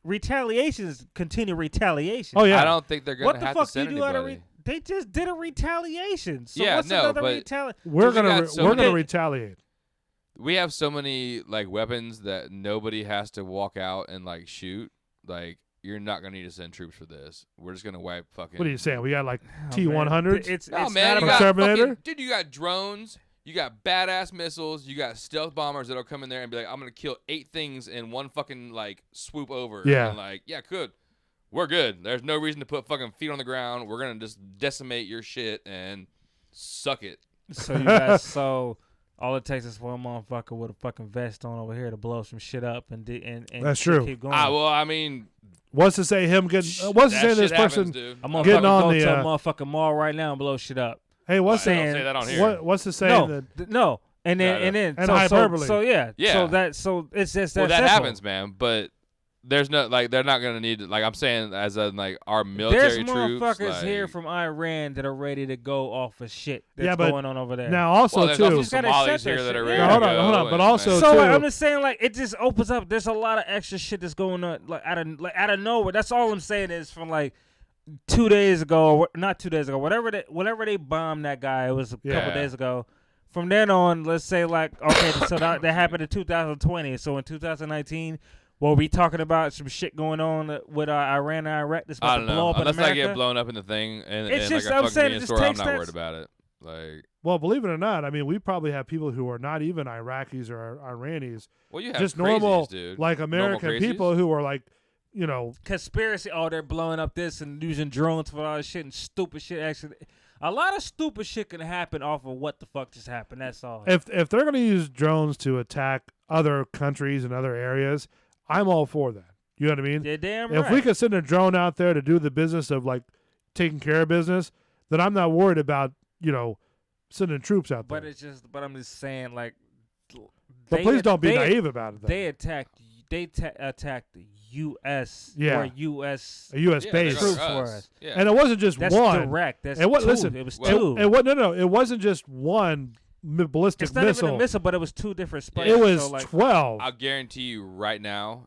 retaliations continue retaliation.
Oh yeah.
I don't think they're gonna
What the
have
fuck
to send
you do out of
anybody.
They just did a retaliation. So
Yeah,
what's
no,
another
but-
retaliation?
We're
we got
gonna
so
we're
many-
gonna retaliate.
We have so many like weapons that nobody has to walk out and like shoot. Like you're not gonna need to send troops for this. We're just gonna wipe fucking.
What are you saying? We got like
Oh,
T-100s.
It's
No,
it's
man,
not
you
about
got
Terminator?
fucking, dude. You got drones. You got badass missiles. You got stealth bombers that'll come in there and be like, "I'm gonna kill 8 things in one fucking like swoop over."
Yeah.
And like, yeah, good. We're good. There's no reason to put fucking feet on the ground. We're gonna just decimate your shit and suck it.
So you guys, so all it takes is one motherfucker with a fucking vest on over here to blow some shit up and
That's true.
Keep going.
Well, I mean,
What's to say him getting? What's to
that
say
shit
this
happens,
person
dude.
I'm gonna
getting
fucking
on
go
the?
to a motherfucking mall right now and blow shit up.
Hey, what's
Well, I don't
the?
say that on here.
What's to say
No,
that?
no, and then
No,
and then
And
so,
hyperbole.
So yeah,
Yeah.
so it's just
Well,
that
that
simple.
happens, man. But there's no like they're not gonna need like I'm saying as a like our military
There's
troops.
motherfuckers
like,
here from Iran that are ready to go off of shit that's
Yeah, but
going on over there.
Now also
well, there's
too.
also
Just gotta
Somalis
accept that
here that
shit.
are
Yeah.
ready
No,
to
hold
go.
on, but
and,
also
man,
So
too.
like, I'm just saying, like, it just opens up. There's a lot of extra shit that's going on, like out of nowhere. That's all I'm saying is from like 2 days ago, or not 2 days ago, whatever they bombed that guy. It was a couple
Yeah.
days ago. From then on, let's say like okay, so that happened in 2020. So in 2019, were we talking about some shit going on with Iran and Iraq that's
I
about
don't
to blow
know.
up in
Unless
America?
I get blown up in the thing and
It's just-
like a
I'm
fucking
saying it
convenience
just
store, I'm
takes
not
that-
worried about it. Like,
Well, believe it or not, I mean, we probably have people who are not even Iraqis or Iranis,
well, you have
just
crazies,
normal,
dude.
like
Normal
American
crazies.
people who are like, you know,
Conspiracy. Oh, they're blowing up this and using drones for all this shit and stupid shit. Actually, a lot of stupid shit can happen off of what the fuck just happened. That's all.
if they're going to use drones to attack other countries and other areas, I'm all for that. You know what I mean?
You're damn
If
right.
we could send a drone out there to do the business of like taking care of business, then I'm not worried about, you know, sending troops out there.
But I'm just saying, like.
But please don't be naive about it, though.
They attacked the U.S.
Yeah.
or U.S.
A U.S. base.
troops for us.
Yeah.
And it wasn't just
That's
one.
direct. That's
it was,
two.
Listen,
It was two.
It wasn't just one ballistic
It's not
missile.
even a missile, but it was two different spots.
It was
so, like,
12.
I'll guarantee you right now,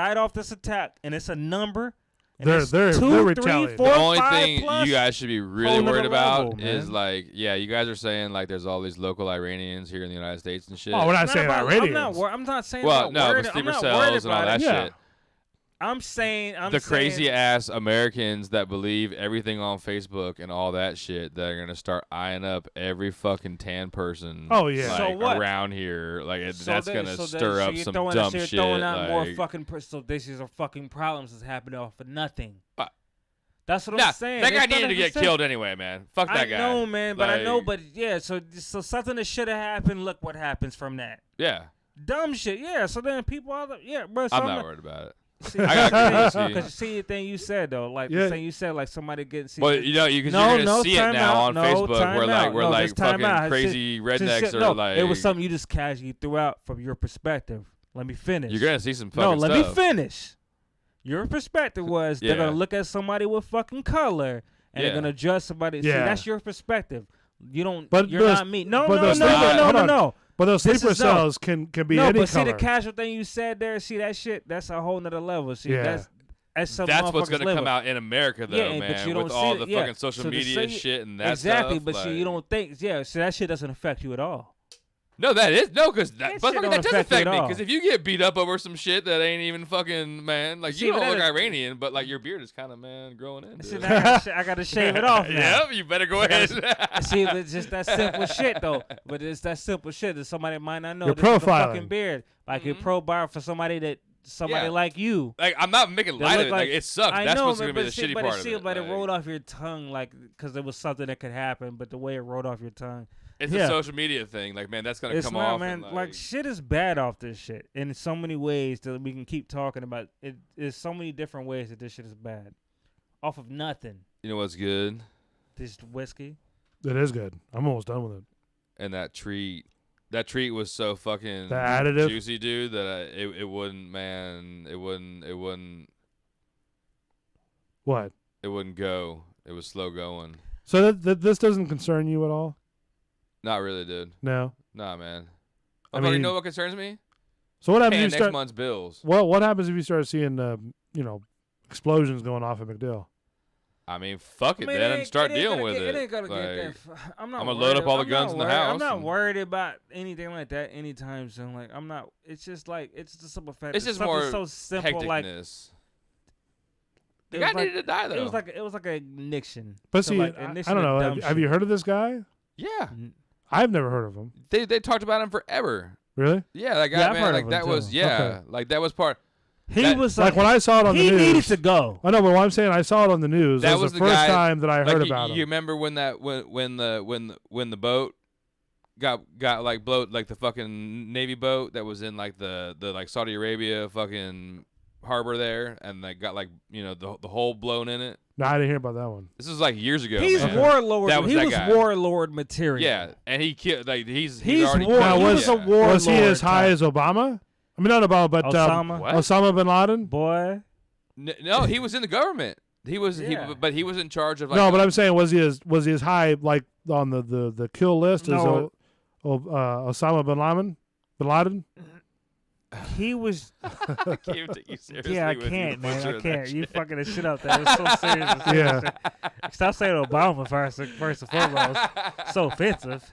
died off this attack, and it's a number,
And it's
They're
2, 3,
retaliating.
4,
The only
5
thing
plus,
you guys should be really
whole nother
worried about
level,
is
man.
like, yeah, you guys are saying like there's all these local Iranians here in the United States and shit.
Oh, we're not
It's
saying
about-
Iranians.
I'm not saying
well,
about
no,
worried.
the
I'm
sleeper
not worried
cells and all
about
that
it.
shit.
I'm saying
The crazy ass Americans that believe everything on Facebook and all that shit that are gonna start eyeing up every fucking tan person.
Oh, yeah.
like,
So what?
around here, like that's
then-
gonna
then-
stir up
you're
some
throwing,
dumb
so you're
shit.
throwing out more
like-
fucking. So these are fucking problems that's happening off of nothing.
But-
That's what
Nah,
I'm saying.
that guy
It's
needed to get
100%.
killed anyway, man. Fuck that guy.
I know, man, but I know,
Like,
but yeah. So something that should have happened. Look what happens from that.
yeah,
Dumb shit. Yeah. So then people are bro. So
I'm not worried about it.
See,
I got crazy.
because see the thing you said though, like
Yeah.
the thing you said, like somebody getting.
Well, you know, you're gonna see it now on Facebook where fucking crazy rednecks are like.
It was something you just casually threw out from your perspective. Let me finish.
You're gonna see some fucking
let
stuff.
me finish. Your perspective was they're gonna look at somebody with fucking color and they're gonna judge somebody. See,
Yeah.
that's your perspective. You don't.
But
you're
those-
not me. No,
but
no,
those
no,
sleeper-
no,
hold
no,
on.
no.
But those
This
sleeper
is
cells can be
no,
any
but
color.
see the casual thing you said there. See that shit? That's a whole nother level. See,
Yeah.
that's something
That's what's
motherfuckers
gonna
live
come
with.
out in America, though,
Yeah,
man.
but you don't
with
see
all
it,
the
yeah.
fucking social
So to
media
say-
shit and that
exactly,
stuff.
but see, you don't think, so that shit doesn't affect you at all.
No, that is because
That
but
shit
fucking
don't
that does
affect you
affect
at
me.
all.
Because if you get beat up over some shit that ain't even fucking man, like
See,
you
but
don't look
that-
Iranian, but like your beard is kind of man growing in.
See,
dude.
now I gotta shave it off now.
Yep, you better go ahead.
See, it's just that simple shit though. But it's that simple shit that somebody might not know.
You're
This is a
profiling.
fucking beard. Like you profile for somebody
Yeah.
like you.
Like I'm not making
That
light
look
of it. Like it sucks.
I
That's
know,
what's
man,
gonna be
but
the
see,
shitty
but
part
it,
of
see,
it.
But it
Like,
rolled off your tongue, like, because there was something that could happen. But the way it rolled off your tongue,
it's
yeah.
a social media thing. Like man, that's gonna
It's
come
not,
off.
man.
and,
Like shit is bad off this shit in so many ways that we can keep talking about. It is so many different ways that this shit is bad, off of nothing.
you know what's good?
This whiskey.
It is good. I'm almost done with it.
And that treat. That treat was so fucking
The additive?
juicy, dude, that it wouldn't, man. It wouldn't
What?
go. It was slow going.
So this doesn't concern you at all?
Not really, dude.
No.
Nah, man.
I
You
mean-
know what concerns me?
So what happens
Paying
if you
next
start?
month's bills.
Well, what happens if you start seeing explosions going off at McDill?
I mean, fuck it
I mean,
then
it
and
ain't-
start
it ain't
dealing
gonna
with
get-
it.
It ain't gonna get
Like,
that. I'm not.
I'm gonna load up all the
I'm
guns
not
in the
worried-
house.
I'm not
and-
worried about anything like that anytime soon. Like I'm not. It's just like it's the simple fact.
It's
that
just
something
more
so simple. Like
hecticness.
it
The
was
guy
like-
needed to die, though.
It was like a ignition.
But
So,
see,
like,
I
ignition
don't
of
know.
dumb
Have you
shit.
heard of this guy?
Yeah.
I've never heard of him.
They talked about him forever.
Really?
Yeah, that guy,
Yeah, I've
man.
heard
Like
of him,
that was,
too.
yeah,
Okay.
like that was part.
He
that-
was
Like when I saw it on the
he
news.
needed to go.
I know, but what I'm saying, I saw it on the news. That was the first
guy,
time that I
like,
heard
you,
about him.
You remember when the boat got like blowed, like the fucking Navy boat that was in like the like Saudi Arabia fucking harbor there, and they got like the hole blown in it.
No, I didn't hear about that one.
This was like years ago.
He's
man.
warlord.
That was
he
that
was
guy.
warlord material.
Yeah, and he killed. Like he's already.
war.
Now,
He
was,
was a warlord.
was he as high
type.
as Obama? I mean, not Obama, but
Osama.
What?
Osama bin Laden.
Boy.
No, he was in the government. He was
Yeah.
but he was in charge of like.
No, but I'm saying, was he as high like on the kill list as
No.
Osama bin Laden? Bin Laden?
He was.
I can't even take you seriously.
Yeah, I
with you
can't, man. I
butchering that
can't. You
shit.
fucking this shit up there. It's so serious. It's so
Yeah.
serious. Stop saying Obama first and foremost. So offensive.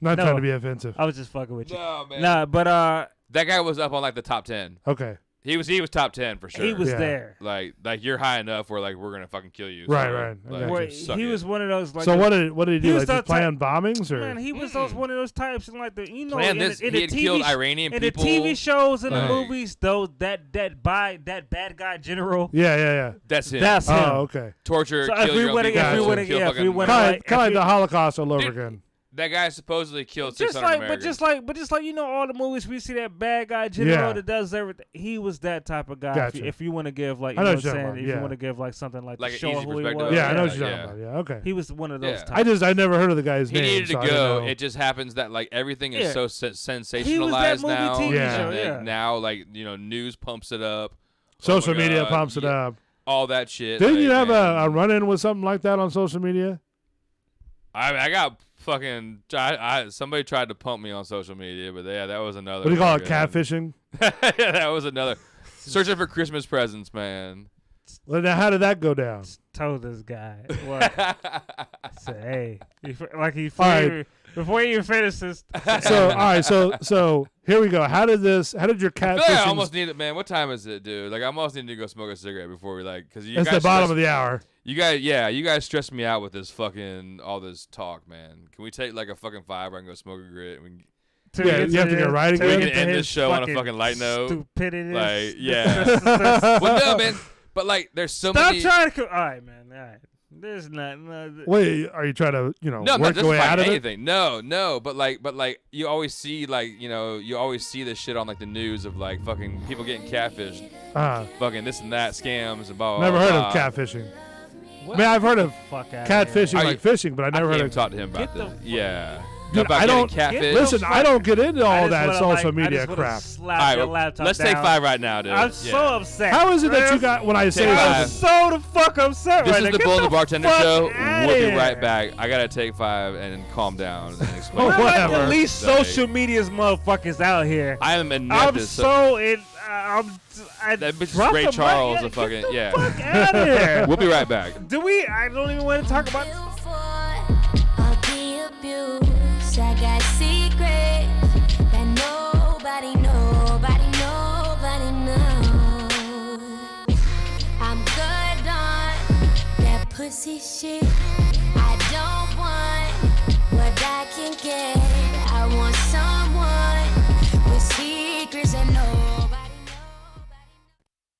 Not
No.
trying to be offensive.
I was just fucking with you.
No, man.
Nah, but
That guy was up on like the top 10.
Okay.
He was top 10 for sure.
he was
Yeah.
there.
like you're high enough where like we're gonna fucking kill you.
Right,
so,
right.
Like,
Okay.
Where
suck
he
it.
was one of those like.
So what did he
he
do?
was
Like
that
just plan bombings or?
Man, he was those one of those types and like the
Plan
in
this.
the, in
He
the
had
TV
killed
sh-
Iranian
in
people.
the TV shows and
Like-
the movies. Those that bad guy general.
Yeah.
That's him.
That's him.
Oh, okay.
Torture.
So
kill
if we
your own
would have,
people,
if we would have,
kill
yeah, if we
fucking-
would
Kind
have,
of like the Holocaust all over
Dude,
again.
That guy supposedly killed
just
600
like,
Americans.
but just like all the movies we see that bad guy general
Yeah.
that does everything. He was that type of guy.
Gotcha.
If you want to give like, you
I know
know
what
what I'm
you're
saying,
talking
if
about,
you want to
yeah.
give like something like,
Like
to
an
show
easy
who he
perspective.
was.
Yeah, I know what
yeah,
you're
yeah.
talking about. Yeah, okay.
He was one of those
Yeah.
types.
I never heard of the guy's
He
name.
needed
so
to
I didn't
go.
know.
It just happens that like everything is
Yeah.
so sensationalized
movie
now.
TV
Yeah.
show,
and
yeah.
now like news pumps it up.
Social
Oh my
media
God,
pumps it
yeah,
up.
All that shit.
Didn't
like,
you have
man.
a run-in with something like that on social media?
I got fucking. Somebody tried to pump me on social media, but yeah, that was another.
What do you call it?
fucking-
Catfishing?
Yeah, that was another. Searching for Christmas presents, man.
Well, now how did that go down?
Told this guy what? Say, hey, he
All right.
before you even finish this.
So all right, so here we go. How did your
I
catfishing?
feel like I almost need it, man. What time is it, dude? Like I almost need to go smoke a cigarette before we because you
It's
guys
the bottom
stress-
of the hour.
You guys stress me out with this fucking all this talk, man. Can we take like a fucking 5 where I can go smoke a grit?
Yeah, you have to get right
We
again.
can end this show on a fucking light note.
Stupidity.
Like, yeah. Well, no, man. But like, there's so many.
Stop trying to. All right, man. All right. There's not.
Wait, are you trying to
No, I'm
work
not
your way out of
anything. No. But like, you always see you always see this shit on like the news of like fucking people getting catfished, fucking this and that scams and blah blah.
Never heard
blah.
of catfishing. I mean, I've heard of catfishing, like fishing, but I never heard of.
Talk to him about this. Yeah.
Dude,
about
I don't
catfish.
listen. I don't get into all that social
I
media
just
crap.
slap
All right,
your
well,
laptop
let's
down.
take 5 right now, dude.
I'm so upset.
How is it that you
Chris.
got when I say
Take
that?
I'm so the fuck upset
This
right
is
now.
the
Get
Bull and the
the
Bartender
fuck
show.
outta
We'll be
here.
right back. I gotta take 5 and calm down and explain.
We're like the
Whatever.
least
Like,
social media's motherfuckers out here.
I am in
I'm
this.
so in.
That bitch is
drop
Ray
the mic.
Charles.
Yeah,
A fucking
get the
yeah.
fuck outta here.
We'll be right back.
Do we? I don't even want to talk about.
I'll be abused. I got secrets that nobody knows. I'm good on that pussy shit. I don't want what I can get. I want someone with secrets that nobody knows.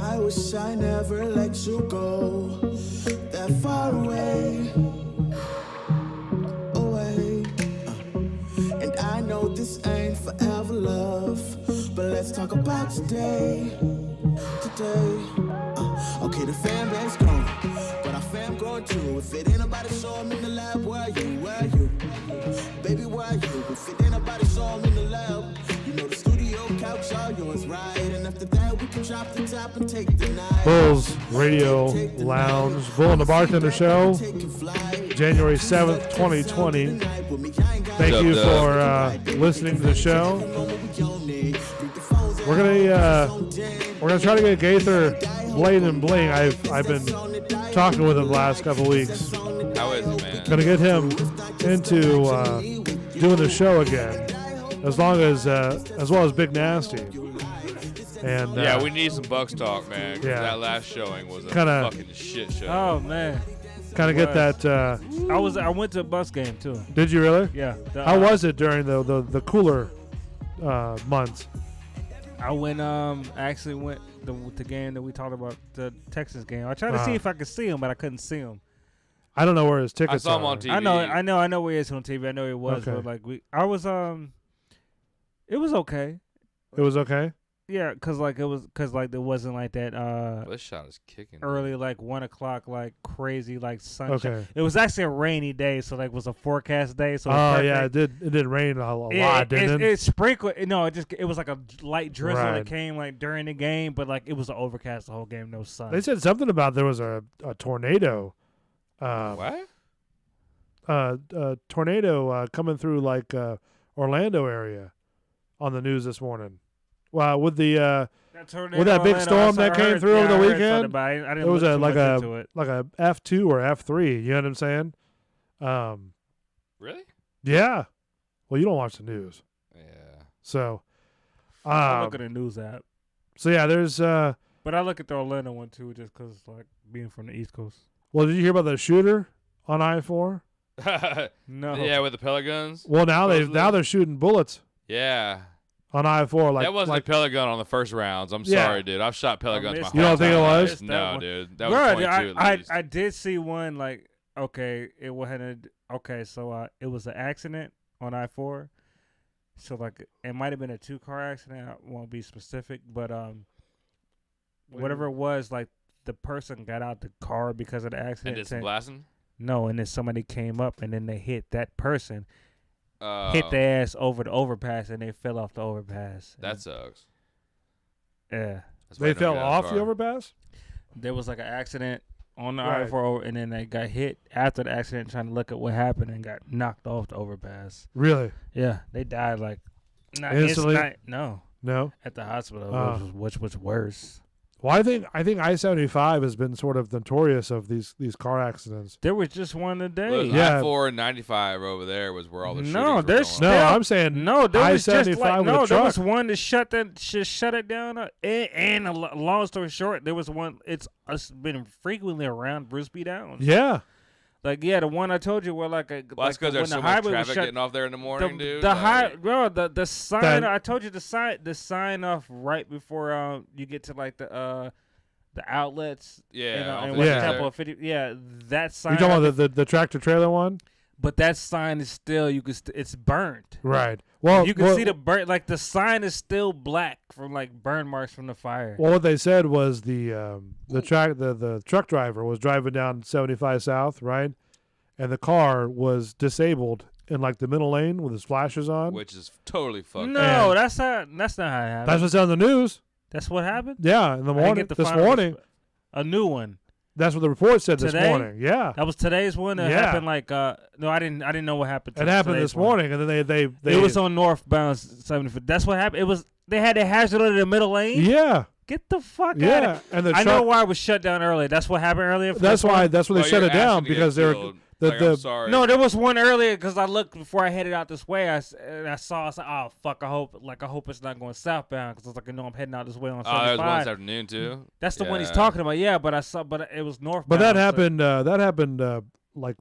I wish I never let you go that far away. And I know this ain't forever love, but let's talk about today. Okay, the fan base gone, but our fam growing too. If it ain't nobody saw him in the lab, where you? Baby, where you? If it ain't nobody saw him in the lab, you know the studio couch all yours, right? And after that, we can drop the top and take the night.
Bulls Radio Lounge, Bull and the Bartender Show, January 7th, 2020. Thank you for listening to the show. We're gonna try to get Gaither Blade and Bling. I've been talking with him the last couple weeks.
How is it, man?
Gonna get him into doing the show again, as well as Big Nasty. And
yeah, we need some Bucks talk, man. 'Cause
yeah.
that last showing was a
Kinda-
fucking shit show.
Oh man.
Kind of get that.
I went to a Bucks game too.
Did you really?
Yeah.
How was it during the cooler months?
I went. I actually went the game that we talked about, the Texas game. I tried to see if I could see him, but I couldn't see him.
I don't know where his tickets
I saw him
are.
on TV.
I know where he is on TV. I know he was,
Okay.
but like I was it was okay.
It was okay.
Yeah, cause there wasn't like that
This shot is kicking.
early like 1 o'clock like crazy like sunshine.
Okay.
It was actually a rainy day, so like it was a forecast day. So
Oh yeah, it did rain a lot, didn't it?
It sprinkled. No, it was like a light drizzle
Right.
that came like during the game, but like it was overcast the whole game, no sun.
They said something about there was a tornado.
What?
A tornado coming through like Orlando area on the news this morning. Well, with the with that big storm that came through over the weekend,
I didn't
it was
look
a
too
like
much into it.
a F2 or F3. You know what I'm saying?
Really?
Yeah. Well, you don't watch the news,
Yeah.
so.
I look at the news app,
So yeah, there's.
but I look at the Orlando one too, just because like being from the East Coast.
Well, did you hear about the shooter on I-4?
No.
Yeah, with the pellet guns.
Well, now
supposedly?
they're shooting bullets
Yeah.
on I-4. Like
that wasn't
like,
a pellet gun on the first rounds. I'm
Yeah.
sorry, dude. I've shot pellet guns.
missed
My
You
whole
don't think it
time.
was?
No, dude. That
Bruh,
was 22 at least.
I did see one like okay, it wasn't okay. So it was an accident on I-4. So like it might have been a 2-car accident. I won't be specific, but whatever it was, like the person got out the car because of the accident.
And did some blasting?
No, and then somebody came up and then they hit that person,
Oh.
hit their ass over the overpass, and they fell off the overpass.
That sucks.
Yeah.
That's why
they
I don't
fell
get out of
off
the
the
car.
overpass.
There was like an accident on the
Right.
I-4, and then they got hit after the accident trying to look at what happened and got knocked off the overpass.
Really?
Yeah, they died like
Instantly? No.
at the hospital, which was worse.
Well, I think I-75 has been sort of notorious of these car accidents.
There was just one today.
Look,
Yeah.
I-4 and 95 over there was where all the shootings
No,
were
there's
going
No,
on.
I'm saying
no. There was just
I-75
like
with a
no. There
truck.
was one to shut it down. And long story short, there was one. It's been frequently around Bruce B. Downs.
Yeah.
Like the one I told you where like a
Well, that's because
when
there's
the
so much
highway was
traffic
shut,
getting off there in the morning, dude.
The
Like,
the sign.
That-
I told you the sign off right before you get to like the outlets.
Yeah, off
and
the
West
exit
Temple 50. Yeah, that sign.
You talking about the tractor trailer one?
But that sign is still it's burnt.
Right. Well,
You can see the burn. Like the sign is still black from like burn marks from the fire.
Well, what they said was the truck driver was driving down 75 South, right, and the car was disabled in like the middle lane with his flashers on.
which is totally fucked.
No,
And-
that's not how it happened.
That's what's on the news.
That's what happened.
Yeah, in the
I didn't
morning.
get the
This
final
morning.
a new one.
That's what the report said this
Today?
morning. Yeah,
That was today's one. That
Yeah.
happened like no, I didn't know what happened.
it happened
today's
this
one.
morning, and then they
It was on northbound 75. That's what happened. It was they had a hazard in the middle lane.
Yeah,
Get the fuck
Yeah,
out of
and the
I know
truck-
why it was shut down earlier. That's what happened earlier.
that's why they
Oh,
shut
you're
it down
asking to get
because they're
killed.
the
Like, I'm
the
sorry.
No, there was one earlier because I looked before I headed out this way. I saw. I said, "Oh fuck! I hope it's not going southbound because I was like, I'm heading out this way on
Oh, there was
75."
one this afternoon too.
That's the one he's
Yeah.
talking about. Yeah, but it was northbound.
but that
so-
happened like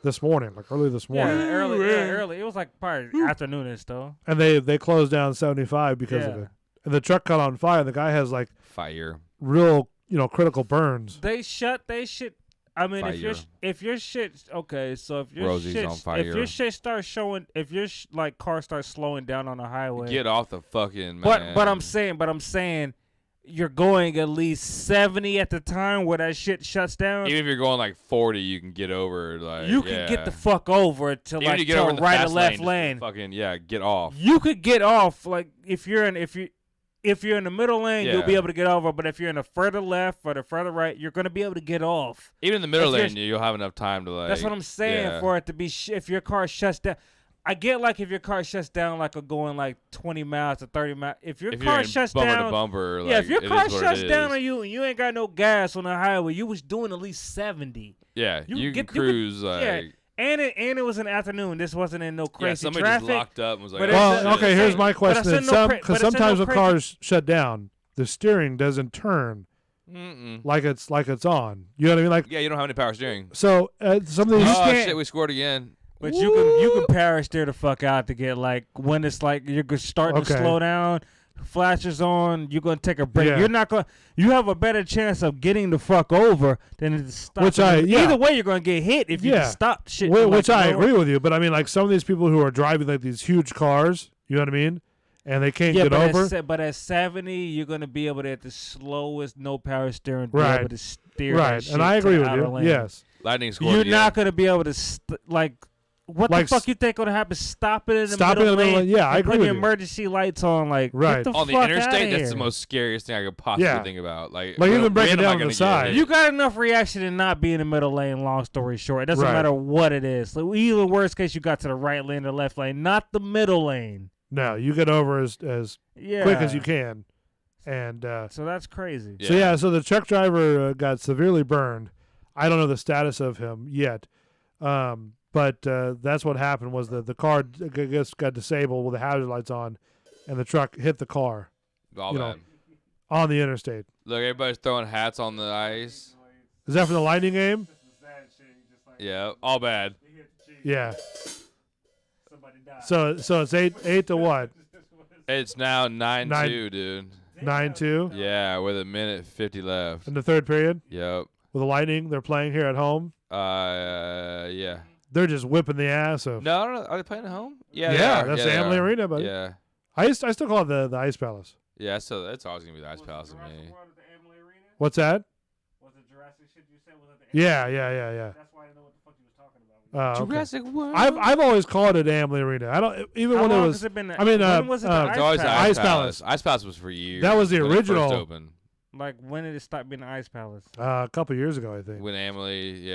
this morning, like early this
Yeah,
morning,
early. It was like probably afternoonish though.
and they closed down 75 because of
Yeah.
it. And the truck caught on fire. The guy has like
Fire.
real, critical burns.
They shut. I mean,
Fire.
if your shit okay, so if your
Rosie's
shit
on fire.
if your shit starts showing, if your like car starts slowing down on the highway,
Get off the fucking man.
But I'm saying, you're going at least 70 at the time where that shit shuts down.
Even if you're going like 40, you can get over. Like
You can get the fuck over to
Even if
like
you get
to
over
a
in the
right or
fast
left
lane. Just
lane.
fucking get off.
You could get off like if you're in the middle lane, you'll be
Yeah.
able to get over. But if you're in the further left or the further right, you're gonna be able to get off.
Even in the middle
If
lane,
you're-
you'll have enough time to like.
That's what I'm saying.
yeah.
For it to be, if your car shuts down, I get like if your car shuts down, like going like 20 miles to 30 miles. If your
If
car
you're in
shuts
bumper
down,
to bumper,
yeah.
like,
If your
it
car
is what it
shuts down
is.
on you and you ain't got no gas on the highway, you was doing at least 70.
Yeah, you can
get-
cruise like.
yeah. And it was an afternoon. This wasn't in no crazy
Yeah, somebody
traffic.
just locked up and was like,
But
"Oh,
it's-
Well, okay, here's my
but it's
question.
in no cra-
Because
but it's in no
sometimes when
crazy-
cars shut down, the steering doesn't turn like it's on. You know what I mean? Like,
yeah, you don't have any power steering.
so some of these.
Oh shit, we scored again.
But you can power steer the fuck out to get like when it's like you're starting to
Okay.
slow down, flashes on, you're gonna take a break.
Yeah.
You're not gonna. You have a better chance of getting the fuck over than to stop.
Which I- yeah.
Either way, you're gonna get hit if you
Yeah.
just stop shit.
Which
like,
I
lower.
agree with you, but I mean, like some of these people who are driving like these huge cars, you know what I mean, and they can't
Yeah,
get
but
over.
but at 70, you're gonna be able to at the slowest, no power steering, be
Right.
able to steer.
Right,
that shit
and I
to
agree
the
with
outer
you.
lane.
Yes.
Lightning scored
You're
again.
not gonna be able to like. What
Like
the fuck you think gonna happen? Stop it in the
Stop it
middle
in the middle
lane.
lane. Yeah, I
and
agree
put
with
your
you.
emergency lights on. Like,
Right.
get the
On the
fuck
interstate,
outta
that's
here.
the most scariest thing I could possibly
Yeah.
think about. Like
even
when
break it
am I
down on
gonna
the
get
side.
hit?
You got enough reaction to not be in the middle lane. Long story short, it doesn't
Right.
matter what it is. So either worst case, you got to the right lane or left lane, not the middle lane.
No, you get over as
Yeah.
quick as you can, and
So that's crazy.
so the truck driver got severely burned. I don't know the status of him yet, but that's what happened. Was the car I guess got disabled with the hazard lights on, and the truck hit the car.
All
you
bad.
know, on the interstate.
Look, everybody's throwing hats on the ice.
Is that for the Lightning game?
Yeah, all bad.
Yeah. So it's eight to what?
It's now 9-2, dude.
9-2
Yeah, with a minute 50 left.
in the third period.
Yep.
With the Lightning, they're playing here at home.
Yeah.
They're just whipping the ass of.
No, are they playing at home? Yeah, they
Yeah,
are.
that's
Yeah,
the
they
Amalie
are.
Arena, buddy.
Yeah.
I still call it the Ice Palace.
Yeah, so it's always gonna be the Ice Palace to me.
What's that?
Was it Jurassic shit you said? Was it the
Yeah.
That's why I didn't know what the fuck you was talking about.
Okay.
Jurassic World.
I've always called it Amalie Arena. I don't even
How
when
long
it
has
was.
it been?
I mean,
when was it the
It's always the
Ice
Ice
Palace.
Palace. Ice Palace was for years.
That was the
when it first
original.
opened.
Like when did it stop being the Ice Palace?
A couple years ago, I think.
When Emily,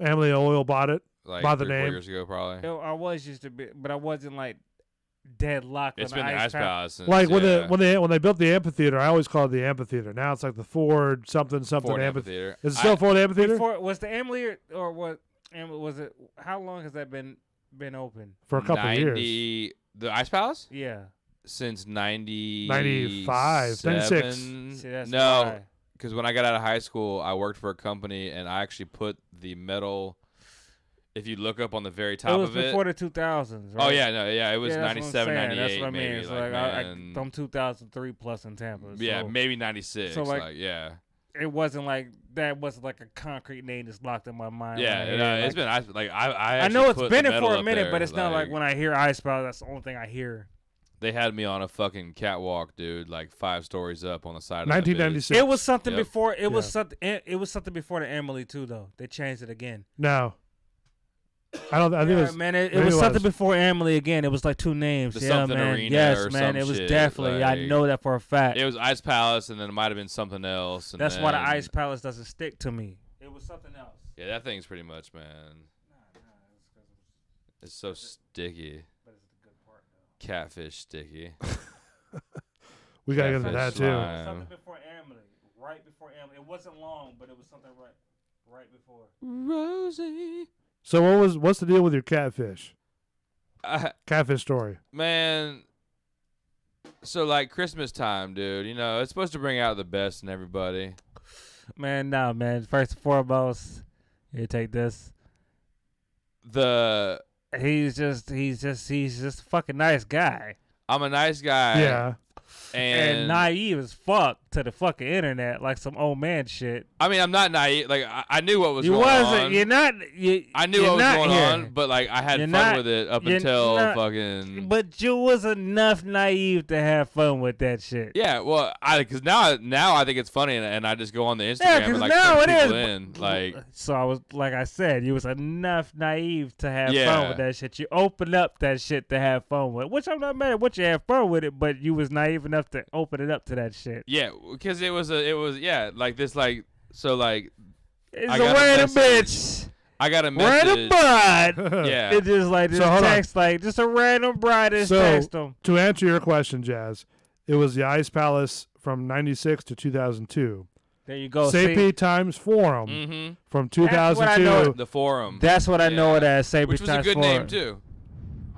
Amalie Oil bought it.
like
Bought the
3 or 4
name.
years ago, probably.
I was used to be, but I wasn't like deadlocked.
It's
on
been the Ice
Palace.
Palace since,
Like
yeah.
when they built the amphitheater, I always called it the amphitheater. Now it's like the Ford something
Ford
amphitheater.
Amphitheater.
Is it still Ford Amphitheater?
Before, was the Emily or what? Was it? How long has that been open?
For a couple of years.
The Ice Palace?
Yeah.
Since 90.
95, 96.
See, that's
No,
why.
because when I got out of high school, I worked for a company, and I actually put the metal. If you look up on the very top
It was
of it.
before the 2000s, right?
Oh yeah, no, yeah, it was
Yeah, that's what I'm
97,
saying.
98,
That's what I mean.
maybe.
It's
Like,
like
man,
I'm 2003 plus in Tampa.
yeah,
so
maybe 96.
So, like,
yeah.
It wasn't like that. Wasn't like a concrete name that's locked in my mind.
Yeah,
when I hear,
it's been like I
I know
actually
it's
put
been
the
it
metal
for a
up
minute,
there,
but it's not like when I hear Ice Palace, that's the only thing I hear.
They had me on a fucking catwalk, dude, like 5 stories up on the side of
1996.
It was something
Yep.
before. It was
Yeah.
something. It was something before the Emily too, though. They changed it again.
No. I don't. I think it was.
Man, it
maybe
was something before Emily again. It was like 2 names.
The
yeah,
something
man.
arena
Yes,
or
man.
some
It was
shit,
definitely. I
like-
know that for a fact.
It was Ice Palace, and then it might have been something else. And
That's why the
then-
Ice Palace doesn't stick to me. It was something else.
Yeah, that thing's pretty much, man. It's so sticky.
But it's the good part, though.
Catfish sticky.
We gotta get into that
Catfish
too.
slime.
Something before Emily, right before Emily. It wasn't long, but it was something right before.
Rosie.
So what's the deal with your catfish? Catfish story.
Man, so like Christmas time, dude, you know, it's supposed to bring out the best in everybody.
Man, nah, man. First and foremost, you take this.
The
He's just a fucking nice guy.
I'm a nice guy.
Yeah.
and naive as fuck to the fucking internet, like some old man shit.
I mean, I'm not naive. Like I knew what was
You
going
wasn't.
on.
You're not.
I knew what was going on, but like I had fun with it up until fucking.
But you was enough naive to have fun with that shit.
Yeah, well, because now I think it's funny, and I just go on the Instagram and like
now
put
it
people
is.
in. Like,
So I was like I said, you was enough naive to have
Yeah.
fun with that shit. You opened up that shit to have fun with, which I'm not mad at what you have fun with it, but you was naive enough to open it up to that shit.
yeah, because it was like this like so like.
It's
I
a
got
random
message.
bitch.
I got a message.
Random bride.
Yeah.
It just like this
So, hold on.
text, like just a random bride just
So
text them.
to answer your question, Jazz, it was the Ice Palace from '96 to 2002.
There you go.
St.
See?
Pete Times Forum
Mhm.
from
That's what I
2002.
know.
The Forum.
That's what I know it as. St.
Which
Pete
was a
Times
good
Forum.
name too.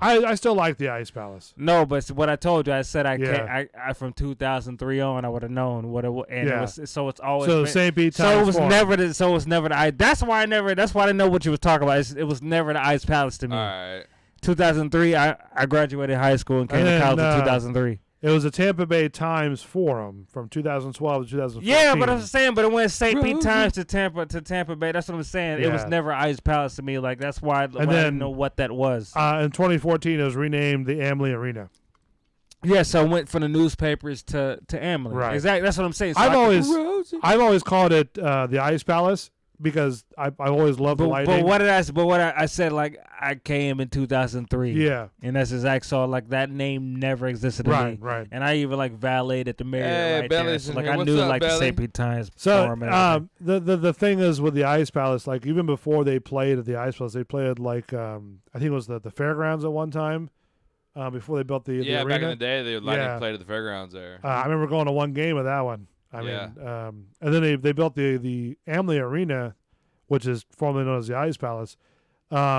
I still like the Ice Palace.
No, but what I told you, I said
Yeah.
I from 2003 on, I would have known what it was, and
Yeah.
it was, so it's always
So
been,
St. Pete
so
Times
it was
Forum.
never the, so it was never the ice. That's why I never. That's why I didn't know what you was talking about. It was never the Ice Palace to me.
All right.
2003, I graduated high school and came
And
to
then,
college in 2003.
It was the Tampa Bay Times Forum from 2012 to 2014.
Yeah, but I'm saying, but it went St. Pete Times to Tampa Bay. That's what I'm saying. It was
Yeah.
never Ice Palace to me. Like that's why I
And
didn't
then
know what that was.
in 2014, it was renamed the Amalie Arena.
Yeah, so I went from the newspapers to Amalie.
Right.
Exactly. That's what I'm saying. So
I've
I
always called it the Ice Palace because I've always loved the lighting.
But what I said, like I came in 2003.
Yeah.
And that's exact. So like that name never existed to
Right,
me.
right.
And I even like valeted the Marriott
Hey,
right there.
Belly's
So
in
like
here.
I
What's
knew
up,
like the
Belly?
St. Pete Times
So
Forum and everything.
the thing is with the Ice Palace, like even before they played at the Ice Palace, they played like I think it was the fairgrounds at one time. Before they built the
Yeah,
arena.
back in the day, they Lightning
Yeah.
played at the fairgrounds there.
I remember going to one game of that one. I
Yeah.
mean, and then they built the Amalie Arena, which is formerly known as the Ice Palace,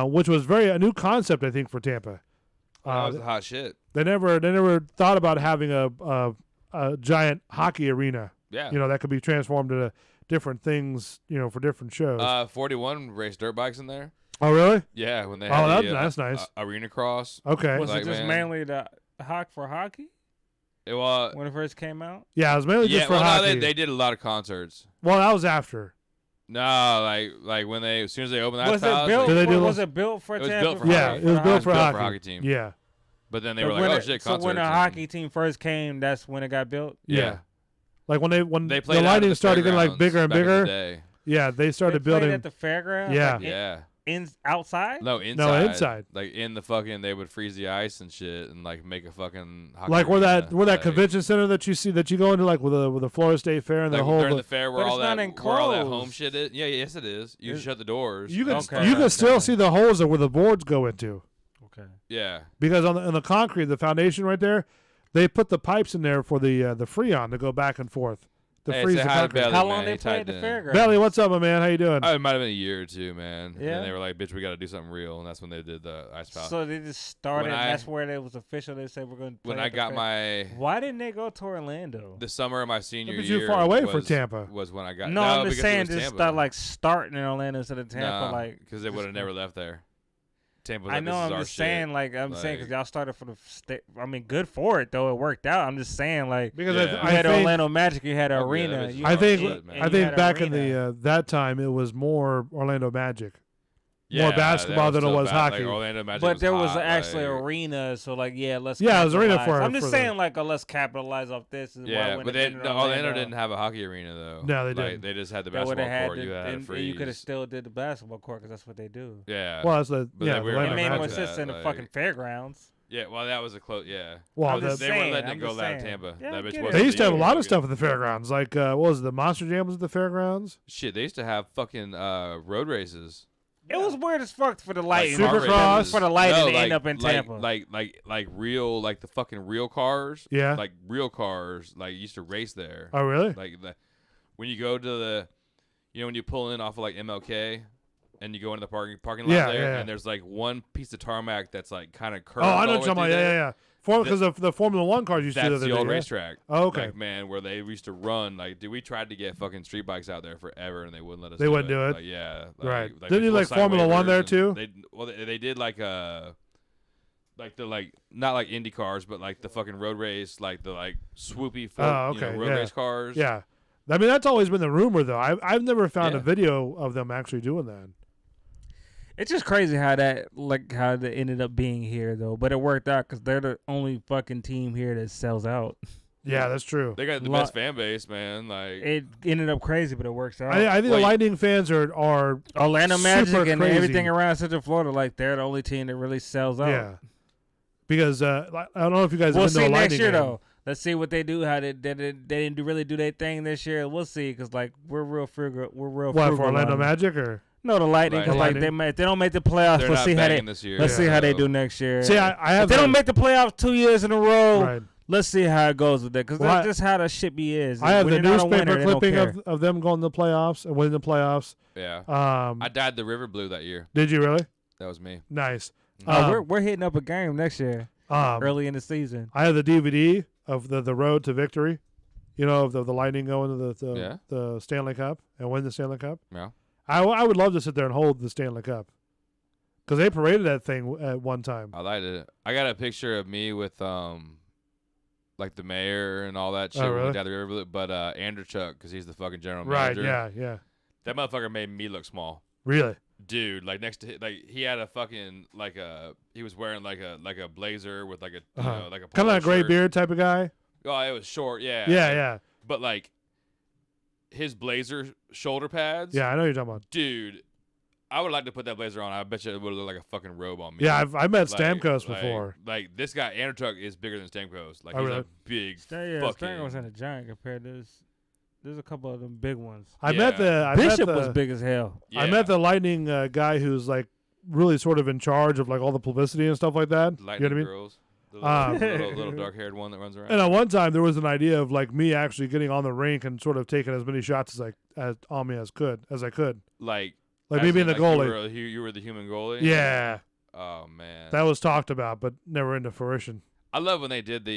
which was a new concept I think for Tampa.
That was the hot shit.
They never thought about having a giant hockey arena.
Yeah.
You know, that could be transformed into different things. You know, for different shows.
41 raced dirt bikes in there.
Oh really?
Yeah, when they
Oh,
had
that's nice.
arena cross.
Okay.
Was
Like,
it just
man,
mainly the hawk for hockey
It was.
when it first came out?
Yeah, it was mainly
Yeah,
just for
well, no,
hockey.
they did a lot of concerts.
Well, that was after.
No, like when as soon as they opened that
Was
house,
it built?
Did they do
Was it built for
It was
Tampa?
built for
Yeah,
hockey.
it was built for
hockey.
hockey.
Team.
Yeah.
But then they
But
were like,
when
oh
it-
shit,
So
concerts.
when the
and-
hockey team first came, that's when it got built.
Yeah.
Like when
They
the
played out at
lighting
the
started getting like
fairgrounds
bigger and
back in the
bigger.
day.
Yeah, they started
They played
building
at the fairgrounds.
Yeah.
like,
Yeah.
outside.
No, inside.
inside.
Like in the fucking, they would freeze the ice and shit, and like make a fucking hockey
like where
arena.
that
Like,
convention center that you go into, like with the Florida State Fair and
like
the whole.
during the fair where
But
all
it's not
that where all that home
enclosed.
shit is. Yeah, yes it is. You shut the doors.
you can
Okay.
you can still see the holes that where the boards go into,
Okay.
Yeah.
because on the concrete, the foundation right there, they put the pipes in there for the freon to go back and forth to
Hey,
freeze
say
the
hi to
concrete.
Belly,
How
man.
long
He
they played at
typed
the
in.
fairgrounds?
Belly, what's up, my man? How you doing?
Oh, it might have been a year or two, man.
Yeah.
And they were like, "Bitch, we got to do something real," and that's when they did the ice palace.
So they just started.
When
and
I-
that's where it was official. They said we're going to.
when I got my
Why didn't they go to Orlando?
the summer of my senior
That'd be
year,
too far away for
was-
Tampa.
Was when I got
No, I'm
because
just
it
saying,
was
just
Tampa.
start like starting in Orlando instead of Tampa. Like
because they would have never left there. Tampa. Was
I
like,
know.
This is
I'm
our
just
shit.
saying, like I'm saying, because
Like-
y'all started for the. I mean, good for it though. It worked out. I'm just saying, like
Because
Yeah.
you
I
had
think
Orlando Magic, you had an
Oh, yeah,
arena.
that's
you-
I think
shit, man.
and
I
you
think
had
back in
arena.
the that time it was more Orlando Magic.
Yeah,
basketball
that
than it
still
was
bad.
hockey.
Like, Orlando Magic
But there was
hot,
actually
like,
arena, so like let's
Yeah, it was arena
capitalize. I'm
for
just
the-
saying like let's capitalize off this. Is why
Yeah,
when
but
it
they,
been in
no, Orlando didn't have a hockey arena though.
No, they
Like,
didn't.
They just had the
They would
basketball
have had
court.
the,
You had
and
freeze.
you could have still did the basketball court because that's what they do.
Yeah.
Well, that's the
But
yeah.
then we
the
were
It
Orlando
made more
Magic.
sense in the
like-
fucking fairgrounds.
Yeah, well, that was a close. Yeah.
Well,
I'm
the-
just
they
saying,
were letting
I'm
it go
just
out of
saying.
Tampa.
Yeah, I
That bitch
get it.
wasn't
They used to have a
even
lot of
fucking-
stuff at the fairgrounds. Like what was it, the Monster Jam was at the fairgrounds?
Shit, they used to have fucking road races.
It was weird as fuck for the lighting.
Like
kart
Supercross?
races.
For the lighting
No,
to
like,
end up in Tampa.
Like real, like the fucking real cars.
Yeah.
Like real cars, like used to race there.
Oh, really?
Like when you go to the, when you pull in off of like MLK, and you go into the parking lot
Yeah,
there,
yeah.
and there's like one piece of tarmac that's like kind of curved.
Oh, I know
all
what
the
you're
way
talking about.
through
Yeah,
there.
yeah, yeah. Because of the Formula One cars used to do
That's
that.
the old
yeah?
racetrack.
Oh, okay.
Like, man, where they used to run. Like, dude, we tried to get fucking street bikes out there forever, and they wouldn't let us.
They wouldn't do it?
Like, yeah.
Right.
Like
Didn't you
full
like
side
Formula One
waivers
there,
and
too?
They did like like the not like Indy cars, but like the fucking road race, like the like swoopy road race cars.
Yeah, I mean that's always been the rumor though. I've never found a
Yeah.
video of them actually doing that.
It's just crazy how that ended up being here though, but it worked out because they're the only fucking team here that sells out.
Yeah, that's true.
They got the best fan base, man. Like
it ended up crazy, but it works out.
I think the Lightning fans are
Orlando
super
Magic and
crazy.
everything around Central Florida. Like they're the only team that really sells out.
Yeah, because I don't know if you guys
We'll
have been
see
to a
next
Lightning
year
game.
though. Let's see what they do. How they didn't really do their thing this year. We'll see because like we're real frugal.
What for Orlando Magic or
no the Lightning? Because like if they don't make the playoffs,
They're
let's
not
see how they
banging this year.
let's see how they do next year.
See, I have
if they don't make the playoffs 2 years in a row.
Right.
Let's see how it goes with that because
Well,
that's just how the shit be is.
I have
When
the
you're not a
newspaper
winner, they don't
clipping
care.
of them going to the playoffs and winning the playoffs.
Yeah.
I
dyed the river blue that year.
Did you really?
That was me.
Nice.
We're hitting up a game next year, early in the season.
I have the DVD of the road to victory. You know, of the Lightning going to the Stanley Cup and win the Stanley Cup.
Yeah.
I would love to sit there and hold the Stanley Cup because they paraded that thing at one time.
I liked it. I got a picture of me with like the mayor and all that shit.
Oh,
when we
really?
down the river, but Andrew Chuck, because he's the fucking general
Right,
manager.
yeah.
That motherfucker made me look small.
Really?
Dude, like next to he had a fucking he was wearing like a blazer with like a like a
kind of
polo
a gray
shirt.
beard type of guy.
Oh, it was short, yeah.
Yeah.
But like his blazer shoulder pads.
Yeah, I know what you're talking about.
Dude, I would like to put that blazer on. I bet you it would look like a fucking robe on me.
Yeah, I met
Like-
Stamkos
like-
before.
Like this guy, Andrew Chuck, is bigger than Stamkos. Like
Oh,
he's
really?
a big
Stamkos
fucking.
was in a giant compared to this. There's a couple of them big ones.
I met the
Bishop was big as hell.
I met the Lightning guy who's like really sort of in charge of like all the publicity and stuff like that.
Lightning
you know what I mean?
girls. The little dark-haired one that runs around.
And at one time there was an idea of like me actually getting on the rink and sort of taking as many shots as on me as I could.
Like
me
as
being
in,
the
like,
goalie.
You were the human goalie.
Yeah.
Oh man.
That was talked about, but never into fruition.
I love when they did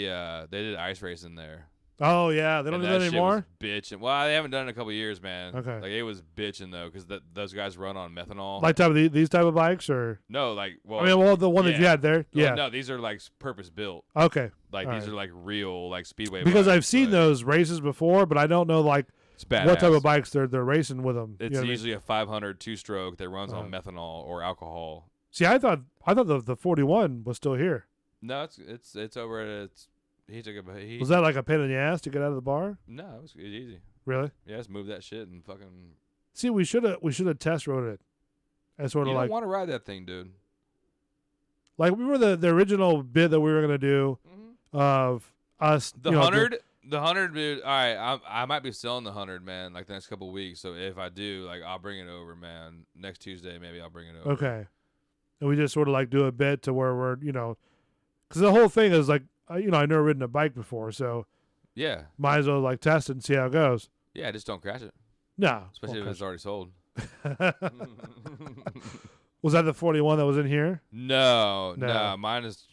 ice racing there.
Oh yeah, they don't do that anymore.
Bitching. Well, they haven't done it in a couple of years, man.
Okay.
Like it was bitching though, because those guys run on methanol.
Like these type of bikes, or
no, like well.
I mean, the one that you had there.
Well,
Yeah.
no, these are like purpose built.
Okay.
Like
All
these
right.
are like real like speedway.
Because
bikes,
I've seen those races before, but I don't know like what type
badass.
of bikes they're racing with them.
It's
You know what I mean?
usually a 500 two-stroke that runs on methanol or alcohol.
See, I thought the 41 was still here.
No, it's over at he took a
Was that like a pain in the ass to get out of the bar?
No, it was easy.
Really?
Yeah, just move that shit and fucking.
See, we should have test rode it, as sort
You
of
don't
like
want to ride that thing, dude.
we were the original bit that we were gonna do of us.
The
you know,
100, the 100, dude. All right, I might be selling the 100, man. Like the next couple of weeks. So if I do, like, I'll bring it over, man. Next Tuesday, maybe I'll bring it over.
Okay, and we just sort of like do a bit to where we're because the whole thing is like I've never ridden a bike before, so
Yeah.
might as well like test it and see how it goes.
Yeah, just don't crash it.
No,
Especially if
won't
it's already sold.
Was that the 41 that was in here?
No,
No.
mine is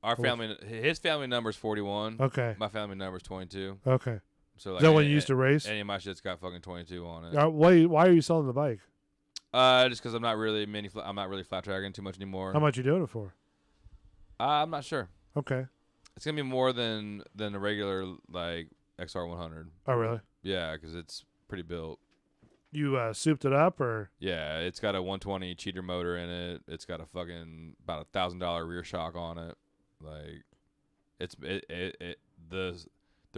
our
Oh.
family. His family number is 41.
Okay.
My family number is 22.
Okay.
So
Is that when you used to race?
Any of my shit's got fucking 22 on it.
Why are you selling the bike?
Just because I'm not really I'm not really flat tracking too much anymore.
How much you doing it for?
I'm not sure.
Okay.
It's gonna be more than a regular like XR100.
Oh, really?
Yeah, because it's pretty built.
You souped it up, or?
Yeah, it's got a 120 cheater motor in it. It's got a fucking about $1,000 rear shock on it. Like, the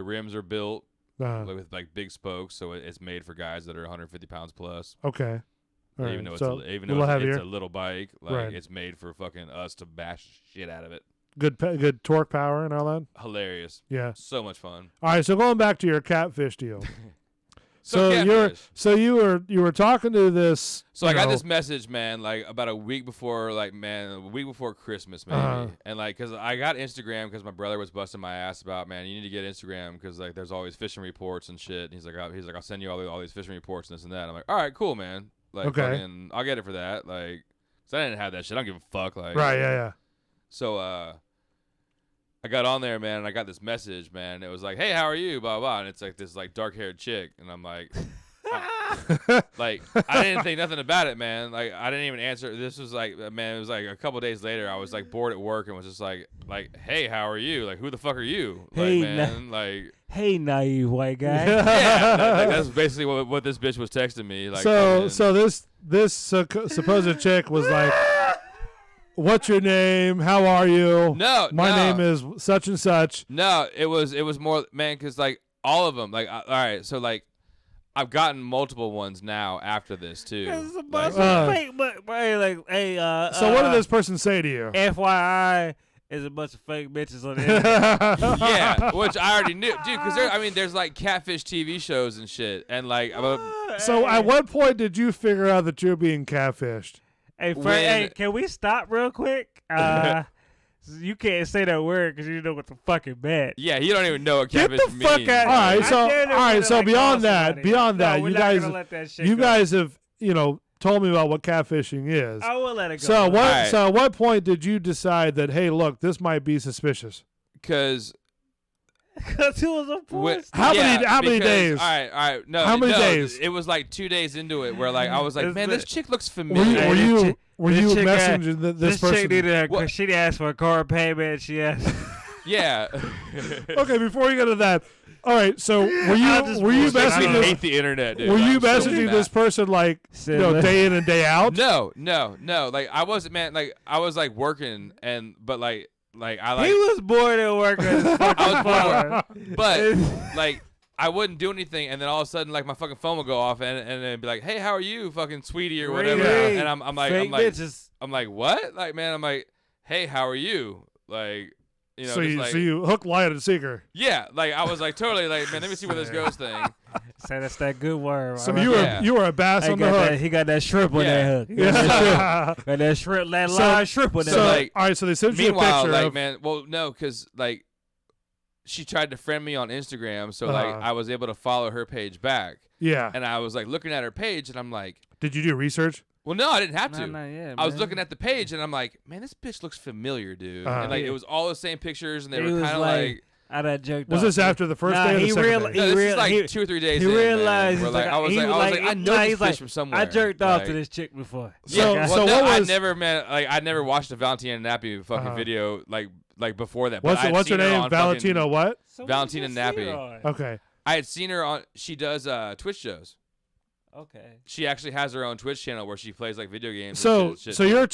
rims are built with like big spokes, so it's made for guys that are 150 pounds plus.
Okay. All
Even
right.
though
So,
it's
little heavier.
it's a little bike, like
Right.
it's made for fucking us to bash shit out of it.
Good torque power and all that.
Hilarious.
Yeah.
So much fun.
All right, so going back to your catfish deal.
So
you were talking to this.
So I
you
got
know-
this message, man, like about a week before, Christmas, maybe.
Uh-huh.
And like, cause I got Instagram because my brother was busting my ass about, man, you need to get Instagram because like there's always fishing reports and shit. And he's like, I'll send you all these fishing reports and this and that. I'm like, all right, cool, man. Like,
Okay.
fucking, I'll get it for that. Like, cause I didn't have that shit. I don't give a fuck. Like,
Right, yeah.
So I got on there, man, and I got this message, man. It was like, hey, how are you? Blah blah. And it's like this like dark haired chick, and I'm like. Like, I didn't think nothing about it, man. Like, I didn't even answer. This was like, man, it was like a couple days later. I was like bored at work and was just like, hey, how are you? Like, who the fuck are you?
Hey,
like, man, like,
hey, naive white guy.
yeah, like, that's basically what this bitch was texting me. Like,
so this supposed chick was like, "What's your name? How are you? My name is such and such."
No, it was more, man, because like all of them, like, all right, so like. I've gotten multiple ones now after this too.
It's a bunch of fake, but hey, like, hey.
So what did this person say to you?
FYI, is a bunch of fake bitches on the internet.
Yeah, which I already knew, dude. Because there's like catfish TV shows and shit, and like.
So at what point did you figure out that you're being catfished?
Hey, hey, can we stop real quick? You can't say that word because you know what the fucking meant.
Yeah, you don't even know what
Get
catfish
the
means.
fuck out.
All right, so
like
beyond that,
we're
you
not
guys,
gonna let that shit
you
go.
guys have, told me about what catfishing is.
I will let it go.
So at what point did you decide that, hey, look, this might be suspicious?
Because
it was a porn star.
How many days?
All right. No,
how many days?
It was like 2 days into it where like I was like, man, this chick looks familiar.
Were you messaging this person?
Chick needed she asked for a car payment. She asked.
Yeah.
Okay, before you go to that, all right. So were you messaging?
I hate the internet, dude.
Were you
I'm so
messaging
mad.
this person like day in and day out?
No. Like I wasn't, man. Like I was like working but like I like.
He was bored at work.
I was bored, but like. I wouldn't do anything, and then all of a sudden, like my fucking phone would go off, and it'd be like, "Hey, how are you, fucking sweetie, or whatever?" And I'm like, what? Like, man, I'm like, "Hey, how are you?" Like,
So you hook, line, and seeker.
Yeah, like I was like totally like, man, let me see where this goes thing.
Say that's that good word.
So you were a bass on the hook.
He got that shrimp on that hook. Got that shrimp, that live shrimp on that hook.
Like,
all right, so they sent you a
meanwhile,
picture.
like, man, well, no, because like. She tried to friend me on Instagram, so like I was able to follow her page back.
Yeah.
And I was like looking at her page, and I'm like,
did you do research?
Well, no, I didn't have to.
Not yet,
I was
man.
looking at the page, and I'm like, man, this bitch looks familiar, dude. And like it was all the same pictures, and they were kind of like.
I done joked
was
off.
this after the first day or the second day?
No, this is like 2 or 3 days.
He
in,
realized.
man, where, like, I was like, I know this bitch from somewhere.
I jerked off
like,
to this chick before.
So
what was?
I never watched a Valentina Nappy fucking video like before that. But
What's her name? Valentina what?
Valentina Nappy.
Okay.
I had seen her on. She does Twitch shows.
Okay.
She actually has her own Twitch channel where she plays like video games.
So
and shit.
you're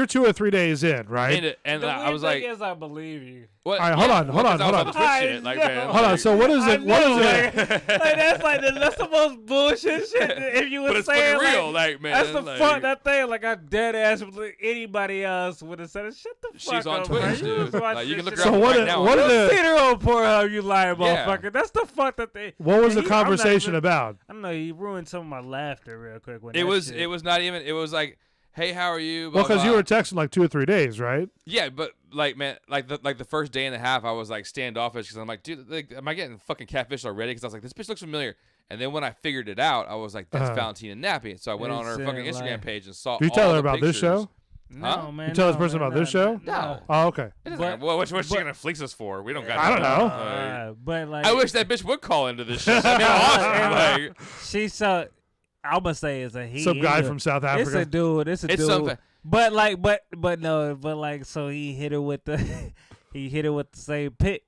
2 or 3 days in, right?
And
the
I was like,
is I believe you.
What?
All right, hold on.
Hold on.
So what is it? What is it?
Like, that's the most bullshit shit. If you would
But it's
say
fucking real, like, man.
That's the
like,
fuck that thing. Like I dead ass anybody else would have said it. Shut the fuck
She's on
up,
Twitch,
man.
dude. Like, you can look her
So
up
what?
right now.
What
You
are
seen
the?
her on Pornhub, you lying
Yeah.
motherfucker. That's the fuck that they.
What was the
I'm not
conversation
even-
about?
I don't know. You ruined some of my laughter real quick. When
It was not even. It was like, hey, how are you?
Well, because you
blah.
were texting like 2 or 3 days, right?
Yeah, but like, man, like the first day and a half, I was like standoffish because I'm like, dude, like, am I getting fucking catfish already? Because I was like, this bitch looks familiar. And then when I figured it out, I was like, that's Valentina Nappy. So I went on her fucking Instagram page and saw.
Do you
all
tell her
the
about this
pictures.
show?
No,
Huh?
man.
You tell this
no,
person
man,
about this
no,
show?
No.
Oh, okay.
What's she gonna fleece us for? We don't got.
I don't know.
But like,
I wish that bitch would call into this shit. I mean, awesome. Like,
she saw. I'm gonna say it's a he.
Some guy from South Africa.
It's a dude. It's a
It's
dude.
something.
But like, but no, but like, so he hit her with the, he hit her with the same pick,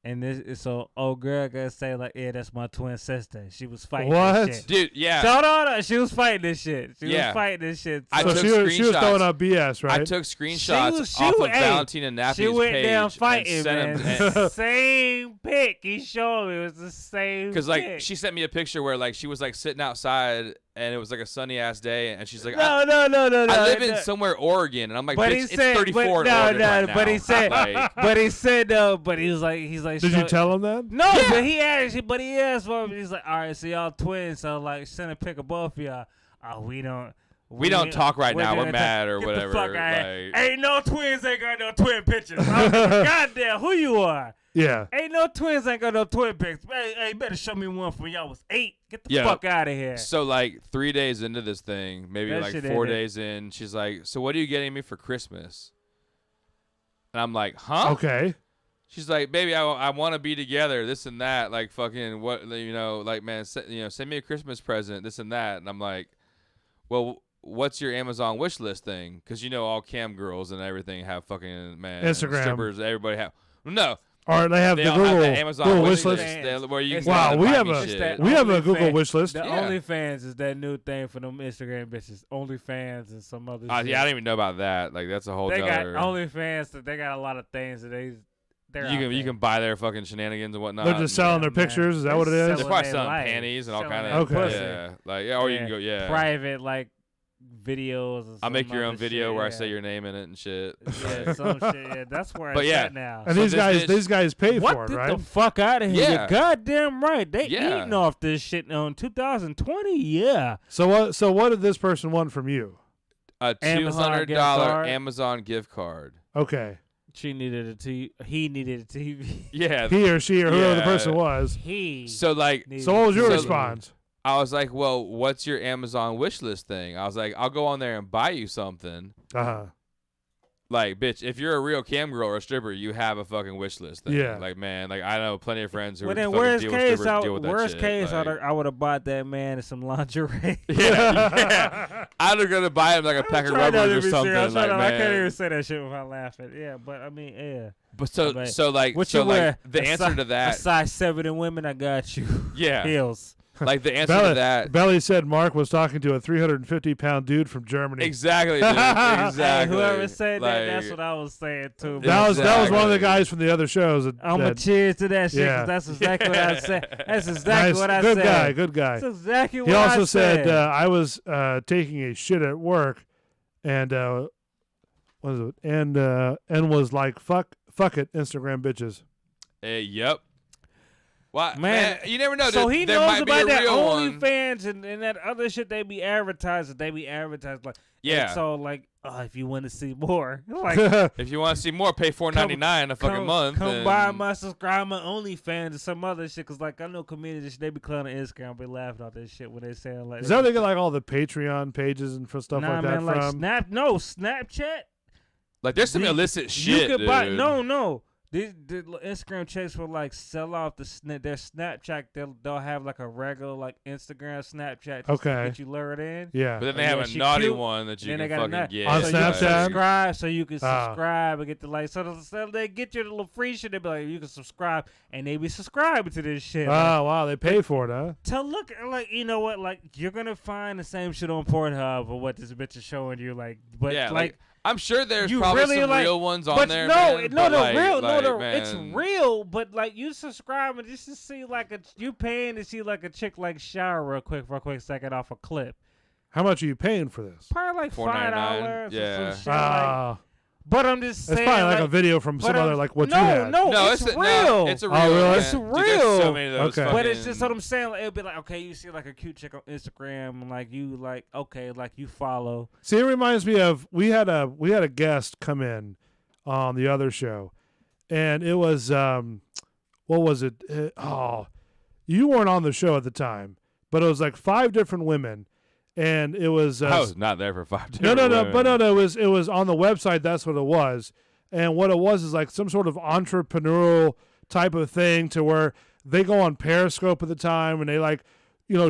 and this so old girl gotta say like, yeah, that's my twin sister. She was fighting
What?
this shit.
dude, yeah.
No, she was fighting this shit. She
Yeah.
was fighting this shit.
I
So
took
she was
screenshots.
throwing up BS, right?
I took screenshots
She
off
was-
of
hey,
Valentina Nappy's
she went
page
down
and
fighting,
sent
man.
him.
Same pick. He showed me it was the same.
Because like
pick.
she sent me a picture where like she was like sitting outside and it was like a sunny ass day and she's like,
no.
I live in somewhere Oregon and I'm like,
But
bitch,
he
it's
said,
34
but,
in Oregon right now.
but he said,
Like,
but he said, but he's like,
Did you tell him that?
No, but he asked for him. He's like, all right, so y'all twins, so like, send a pic of both of y'all. Oh, we don't
talk right now. We're
doing
mad or
Get
whatever.
The fuck out.
Like,
Ain't no twins, ain't got no twin pictures. Goddamn, who you are?
Yeah.
Ain't no twins, ain't got no twin pics. Hey, you better show me one from y'all was 8. Get the
Yeah.
fuck out of here.
So like 3 days into this thing, maybe
That
like
shit
4
ain't it.
days in, she's like, so what are you getting me for Christmas? And I'm like, huh?
Okay.
She's like, baby, I want to be together, this and that, like fucking what, like man, send me a Christmas present, this and that, and I'm like, well, what's your Amazon wish list thing? Because all cam girls and everything have fucking
Instagram.
strippers, everybody have no.
Or they have the
all
Google,
have the Amazon
Google
wish
wish
list.
list.
Where you can
Wow, we have a Google
OnlyFans-
wish list.
The OnlyFans is that new thing for them Instagram bitches. OnlyFans and some other. shit.
Yeah, I don't even know about that. Like that's a whole.
They got
other...
OnlyFans. That they got a lot of things that
you can buy their fucking shenanigans and whatnot.
They're just selling their pictures. Is that what it is?
They're probably selling panties and all kind of.
Okay.
Or you can go
private videos. And
I'll make your own
other
video
shit,
where I say your name in it and shit.
Yeah, some shit. Yeah, that's where
But
it's
yeah.
at now.
And these guys pay for it, right?
What the fuck out of here?
Yeah.
You're goddamn right. They
Yeah.
eating off this shit on 2020. Yeah.
So what did this person want from you?
A
Amazon
$200
gift card.
Amazon gift card.
Okay.
She needed a TV. He needed a TV.
Yeah.
He or she or whoever the
Yeah.
person was.
He.
So like.
So what was your response?
I was like, well, what's your Amazon wish list thing? I was like, I'll go on there and buy you something.
Uh-huh.
Like, bitch, if you're a real cam girl or a stripper, you have a fucking wish list thing.
Yeah.
Like, man, like I know plenty of friends who
Well, then
fucking
worst
deal with
case,
strippers, deal with that
worst
shit.
case,
like,
I would have bought that man some lingerie.
yeah. I'd have gonna buy him like a pack of
Try not to
rubbers or
be
something.
serious.
Like,
I can't
man.
even say that shit without laughing. Yeah, but I mean, yeah.
But so
what
so
you wear?
the
A
answer
si-
to that,
a size 7 in women, I got you.
Yeah.
Heels.
like the answer to that.
Belly said Mark was talking to a 350-pound dude from Germany.
Exactly, dude. Exactly.
Hey, whoever said that, that's
Like-
what I was saying too.
That was one of the
Exactly.
guys from the other shows.
I'm gonna cheers to that shit. 'Cause
Yeah.
that's exactly what I said. That's exactly
Nice.
what I
Good
said.
guy. Good guy.
That's exactly what
He also
I
said I was taking a shit at work, and what is it? And was like fuck it, Instagram bitches.
Yep. Why,
Man,
you never know.
So
there,
he
there
knows
might be
about
a
that
real one.
OnlyFans and that other shit they be advertising. They be advertising like
Yeah.
And so like if you want to see more, like
If you want to see more, pay $4.99 a fucking month.
Come
and-
buy my subscribe my OnlyFans and some other shit. Cause like I know comedians they be clowning Instagram, be laughing at this shit when they say like.
Is that where they get like all the Patreon pages and stuff
nah,
like
man,
that
like
from?
Snapchat.
Like there's some
The-
illicit shit,
You could buy
dude.
no. The Instagram checks will like sell off their Snapchat. They'll have like a regular like Instagram Snapchat. Just to
Okay.
get you lured in.
Yeah.
But then they
Yeah,
have a
she
naughty
cute.
one that you
Then they
can
got a
fucking
nut-
get.
On
so you can
Snapchat?
subscribe, so you can
Ah.
subscribe and get the like. So they get you the little free shit. They be like, you can subscribe, and they be subscribing to this shit.
Oh
Like,
wow, they pay for it, huh?
to look like you know what, like you're gonna find the same shit on Pornhub or what this bitch is showing you, like. But
Yeah,
like
I'm sure there's
you
probably
really
some
like,
real ones on
but
there.
No,
man,
no,
but
the
like,
real,
like,
no,
man,
it's real. But like you subscribing just to see like you paying to see like a chick like shower real quick for a quick second off a clip.
How much are you paying for this?
Probably like
$4.99,
$5
yeah.
or some shit. Like,
Ah,
but I'm just saying,
it's probably like a video from some
but
other
I'm-
like what
no,
you had.
No, it's real.
it's a real.
Oh, really?
It's
man. Dude, there's
real.
so many of those
Okay.
But it's just
fucking-
what I'm saying. Like, it'll be like, okay, you see like a cute chick on Instagram, and like you like, okay, like you follow.
See, it reminds me of we had a guest come in on the other show, and it was what was it? You weren't on the show at the time, but it was like 5 different women, and it was
I was not there for 5
no,
different
but
women.
it was on the website. That's what it was, and what it was is like some sort of entrepreneurial type of thing to where they go on Periscope at the time and they like.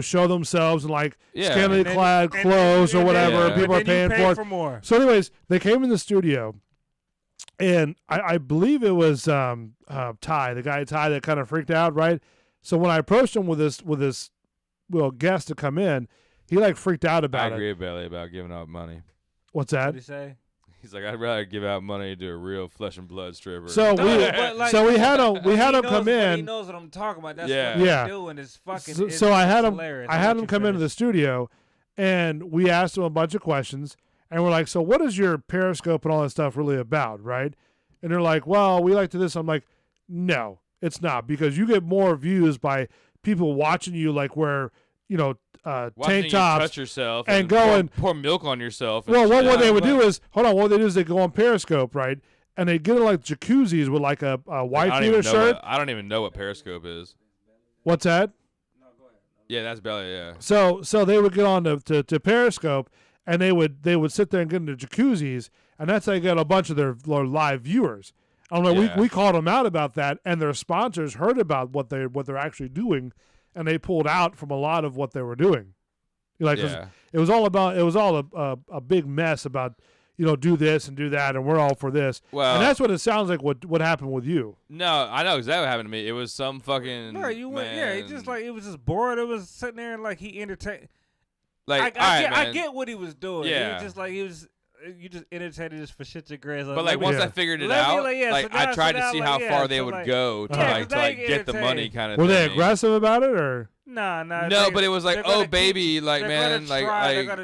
Show themselves in like
Yeah.
scantily
And then-
clad
and then-
clothes or
and then-
whatever.
Yeah.
People are
and then
paying
you pay
for it.
more.
So, anyways, they came in the studio, and I believe it was Ty, the guy Ty, that kind of freaked out, right? So when I approached him with this guest to come in, he like freaked out
I
about
agree
it.
with Bailey about giving out money.
What's
What
that?
do you say?
He's like, I'd rather give out money to a real flesh and blood stripper.
So
No,
we
but, like,
so we had him
he
come
knows- but He
in.
knows what I'm talking about. That's
Yeah.
what
Yeah.
he's doing. It's fucking.
So,
it's,
so I had
it's
him.
hilarious.
I
I'll
had
let
him
you
come into the
finish.
studio, and we asked him a bunch of questions, and we're like, "So what is your Periscope and all that stuff really about, right?" And they're like, "Well, we like to this." I'm like, "No, it's not, because you get more views by people watching you, like where
Watching
tank
you
tops
touch yourself
and
pour-
going.
pour milk on yourself. and
Well, what
shit.
they would do is what they do is they go on Periscope, right? And they get in like jacuzzis with like a white
I don't
beater
even know
shirt.
I don't even know what Periscope is.
What's that?
Yeah, that's Bailey. Yeah.
So they would get on to Periscope, and they would sit there and get into jacuzzis, and that's how they get a bunch of their live viewers. I don't know.
Yeah.
We called them out about that, and their sponsors heard about what they're actually doing, and they pulled out from a lot of what they were doing. Like 'cause
Yeah.
it was all a big mess about do this and do that, and we're all for this.
Well-
and that's what it sounds like. What happened with you?
No, I know exactly what happened to me. It was some fucking
No, you went.
man.
Yeah, it just like it was just bored. It was sitting there and like he entertained.
Like,
I get what he was doing.
Yeah.
It was just like he was. You just entertained just for shit your grass.
But like once I figured it out, I tried to see how far they would go to get the money kind of
Were
thing.
they aggressive about it or?
Nah.
No, but it was like, oh baby, like man, like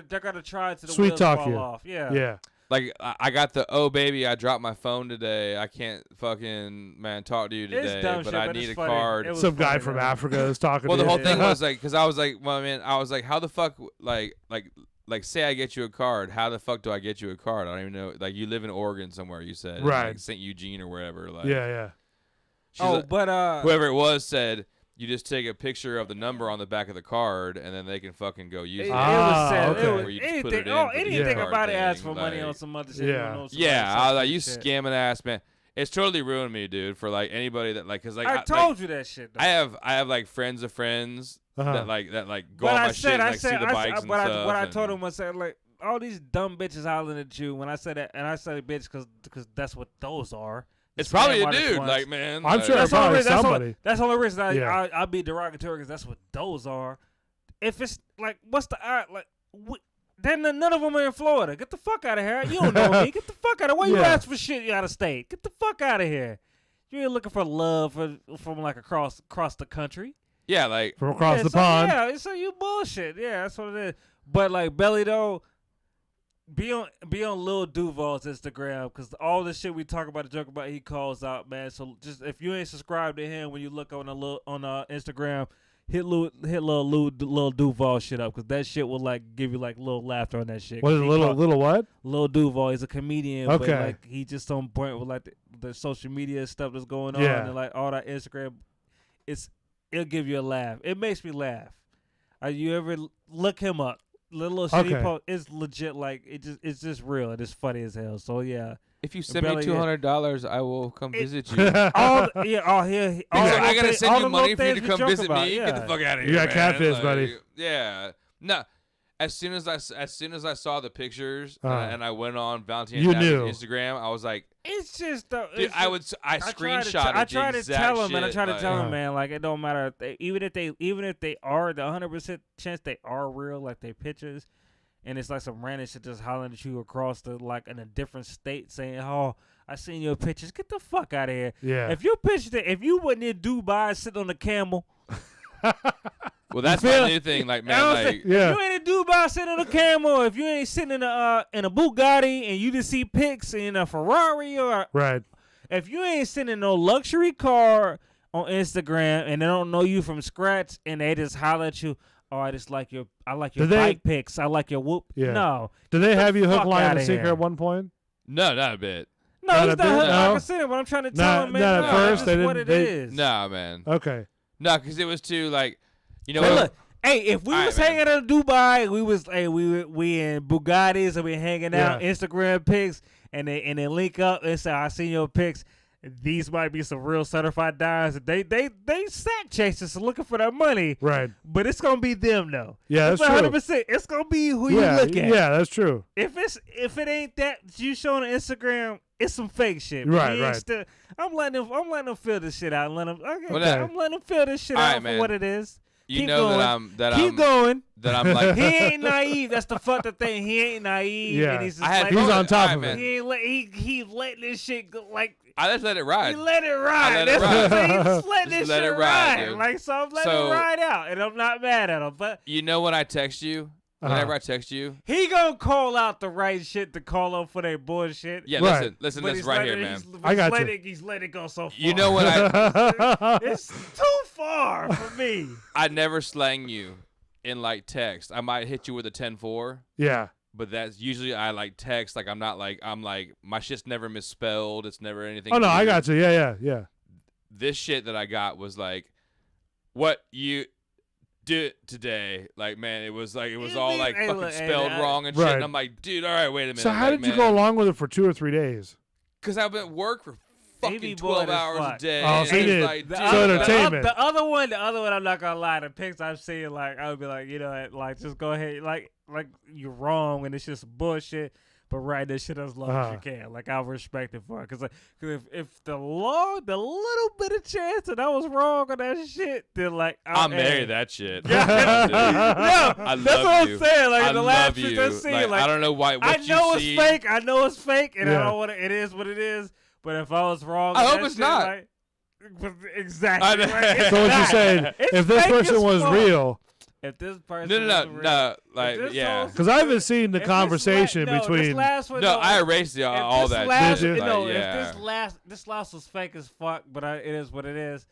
they're gonna try to the
sweet
wheels
talk
fall
you.
off. Yeah.
Yeah.
Like I got the oh baby, I dropped my phone today. I can't fucking talk to you today,
dumb
but
shit,
I
but
need
it's
a
funny.
card.
It was
Some guy
funny,
from
though.
Africa is talking.
Well,
to
the
you.
whole thing was like, because I was like, well, man, I was like, how the fuck, like, say I get you a card, how the fuck do I get you a card? I don't even know. Like, you live in Oregon somewhere, you said,
Right.
like St. Eugene or wherever. Like,
yeah.
she's like-
but
whoever it was said. You just take a picture of the number on the back of the card, and then they can fucking go use it.
It was sad.
okay.
It was
Or you just put
anything.
it in for the
Anything
card
about it
thing,
asked for money
like-
on some other shit.
Yeah.
You don't know somebody
Yeah, I was like, you
shit.
scamming ass man. It's totally ruined me, dude. For like anybody that like, cause like
I told you that shit. Though.
I have like friends of friends
Uh-huh.
that like go
But
on
I
my shit
said,
and like see the bikes and
what
stuff.
I told
and-
him was that like all these dumb bitches hollering at you when I said that, and I said bitch because that's what those are.
It's probably a
Scam artist
dude,
ones.
like man.
I'm
like-
sure
That's
probably
only
somebody.
that's the only reason
Yeah.
I'll be derogatory because that's what those are. If it's like, what's the like? Then none of them are in Florida. Get the fuck out of here. You don't know me. Get the fuck out of. Why you
Yeah.
ask for shit out of state? Get the fuck out of here. You ain't looking for love from like across the country.
Yeah, like
From across
Yeah,
the
so,
pond.
Yeah, so you bullshit. Yeah, that's what it is. But like Belly though, be on Lil Duval's Instagram because all the shit we talk about, the joke about, he calls out, man. So just if you ain't subscribed to him, when you look on Instagram, hit Lil Duval shit up because that shit will like give you like little laughter on that shit.
What is it, little what?
Lil Duval, he's a comedian, but
Okay.
like he just on point with like the social media stuff that's going on
Yeah.
and like all that Instagram. It'll give you a laugh. It makes me laugh. You ever look him up? Little shit he
Okay.
post, it's legit. Like it's just real and it's funny as hell. So yeah.
if you send me
Belly, yeah.
$200, I will come visit you.
I
gotta send you money for you to come visit me. Get the fuck out of here.
You got
man.
catfish,
Like,
buddy.
Yeah. No. As soon as I saw the pictures and I went on Valentine's
You
Day
knew.
Instagram, I was like,
It's just
dude, I screenshotted
I try to tell him, man. I try to tell him,
Uh-huh.
man. Like it don't matter even if they are the 100% chance they are real, like they pictures, and it's like some random shit just hollering at you across the like in a different state saying, "Oh, I seen your pictures. Get the fuck out of here."
Yeah.
If you wasn't in Dubai sitting on a camel.
well, that's
feel-
my new thing. Like,
I
man,
don't
like,
think- If you ain't in Dubai sitting on a camel, if you ain't sitting in a Bugatti and you just see pics in a Ferrari or
Right.
if you ain't sitting in no luxury car on Instagram and they don't know you from scratch and they just holler at you, oh, I like your
Did they-
bike pics, I like your whoop.
Yeah.
No.
Did they
Get the
have you hook,
fuck
line,
outta
and sinker
here.
at one point?
no, not a bit.
No,
Not
he's
a
not
bit?
hook, like I
No?
said, but I'm trying to tell
Not-
him, man.
not at
no,
first,
that's
they
what
didn't-
it
they-
is.
Nah, man.
Okay.
No, because it was too like, you know
Hey,
what?
look, hey, if we
All
was
right,
hanging out in Dubai, we in Bugattis and we hanging out
Yeah.
Instagram pics, and they link up and say, I seen your pics. These might be some real certified dimes. They sack chasers looking for that money,
Right.
but it's gonna be them though.
Yeah,
it's
that's true.
100%. It's gonna be who
Yeah,
you look at.
yeah, that's true.
If it ain't that you showing on Instagram, it's some fake shit.
Right,
He ain't
right.
Still, I'm letting them feel this shit out. I'm
Well, that-
letting them feel this shit
All
out
right,
for
man.
what it is.
You
Keep
know
going.
that
Keep going.
that I'm like,
He ain't naive. That's the fucked up thing. He ain't naive.
Yeah.
And he's just
I had
like,
He's
fun.
on top
All
of
right,
it.
man.
he ain't let he letting this shit go, like
I just let it ride.
he let it ride.
let it
That's what I'm
ride.
saying. He just letting
Just
this
let
shit
it ride,
ride.
dude.
Like so I'm letting
So-
it ride out, and I'm not mad at him. But
You know when I text you?
Uh-huh.
Whenever I text you?
he gonna call out the right shit to call up for that bullshit.
Yeah,
Right.
listen,
But
this
he's
right
letting-
here, man.
I got you.
He's letting it go so far.
You know when
It's too far for me.
I never slang you in like text. I might hit you with a 10-4,
Yeah.
but that's usually I like text. Like I'm like my shit's never misspelled. It's never anything.
Oh, no, I
weird.
got you. Yeah.
This shit that I got was like, what you did today. Like, man, it was all like
Hey,
fucking
look, hey,
spelled
man,
wrong and shit.
Right.
And I'm like, dude, all right, wait a minute.
So how
like,
did you
man,
go along with it for 2 or 3 days?
Because I've been at work for fucking 12 hours a day.
Oh, so he
And
did.
it's like,
So
dude,
entertainment.
The other one, I'm not gonna lie. The pics I've seen, like I would be like, like just go ahead, like you're wrong, and it's just bullshit. But write this shit as long as you can. Like I respect it for it, cause if the little bit of chance that I was wrong on that shit, then like
I'll marry that shit.
Yeah,
I
that's
love
what
you.
I'm saying. Like
I
the last
love
pic
you.
I seen,
Like, I don't know why. What
I know
you see,
it's fake. I know it's fake, and I
Yeah.
don't want it. It is what it is. But if I was wrong,
I
on
hope
that
it's
shit,
not.
Like, exactly. Right?
So what you're saying?
It's
If this
fake
person
as
was
fuck.
real,
If this person
no, like yeah.
because I haven't seen the conversation between.
No, I erased all that shit. Like, yeah.
If this last was fake as fuck, but it is what it is.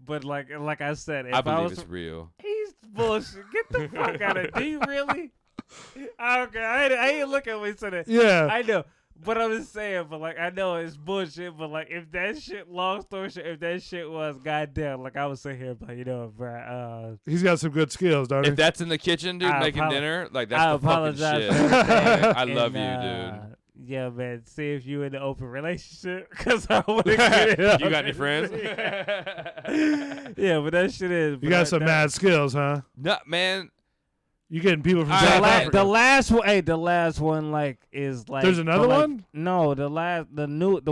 But like I said, if
I believe
was
it's real.
he's bullshit. Get the fuck out of it. Do you really? Okay, I ain't looking when he said it.
Yeah.
I know. But I'm just saying, but like I know it's bullshit, but like if that shit, long story short, if that shit was goddamn, like I was sitting here, like bro,
He's got some good skills, don't he?
If that's in the kitchen, dude, making dinner, like that's
I
the fucking
apologize
shit.
for everything.
I love
And,
you, dude.
Yeah, man. See if you in an open relationship, because I want to get it.
You got any friends?
Yeah, but that shit is.
You got some mad skills, huh?
No, man.
You getting people from South Africa.
The last one, like, is like.
There's another
but, like,
one?
No, the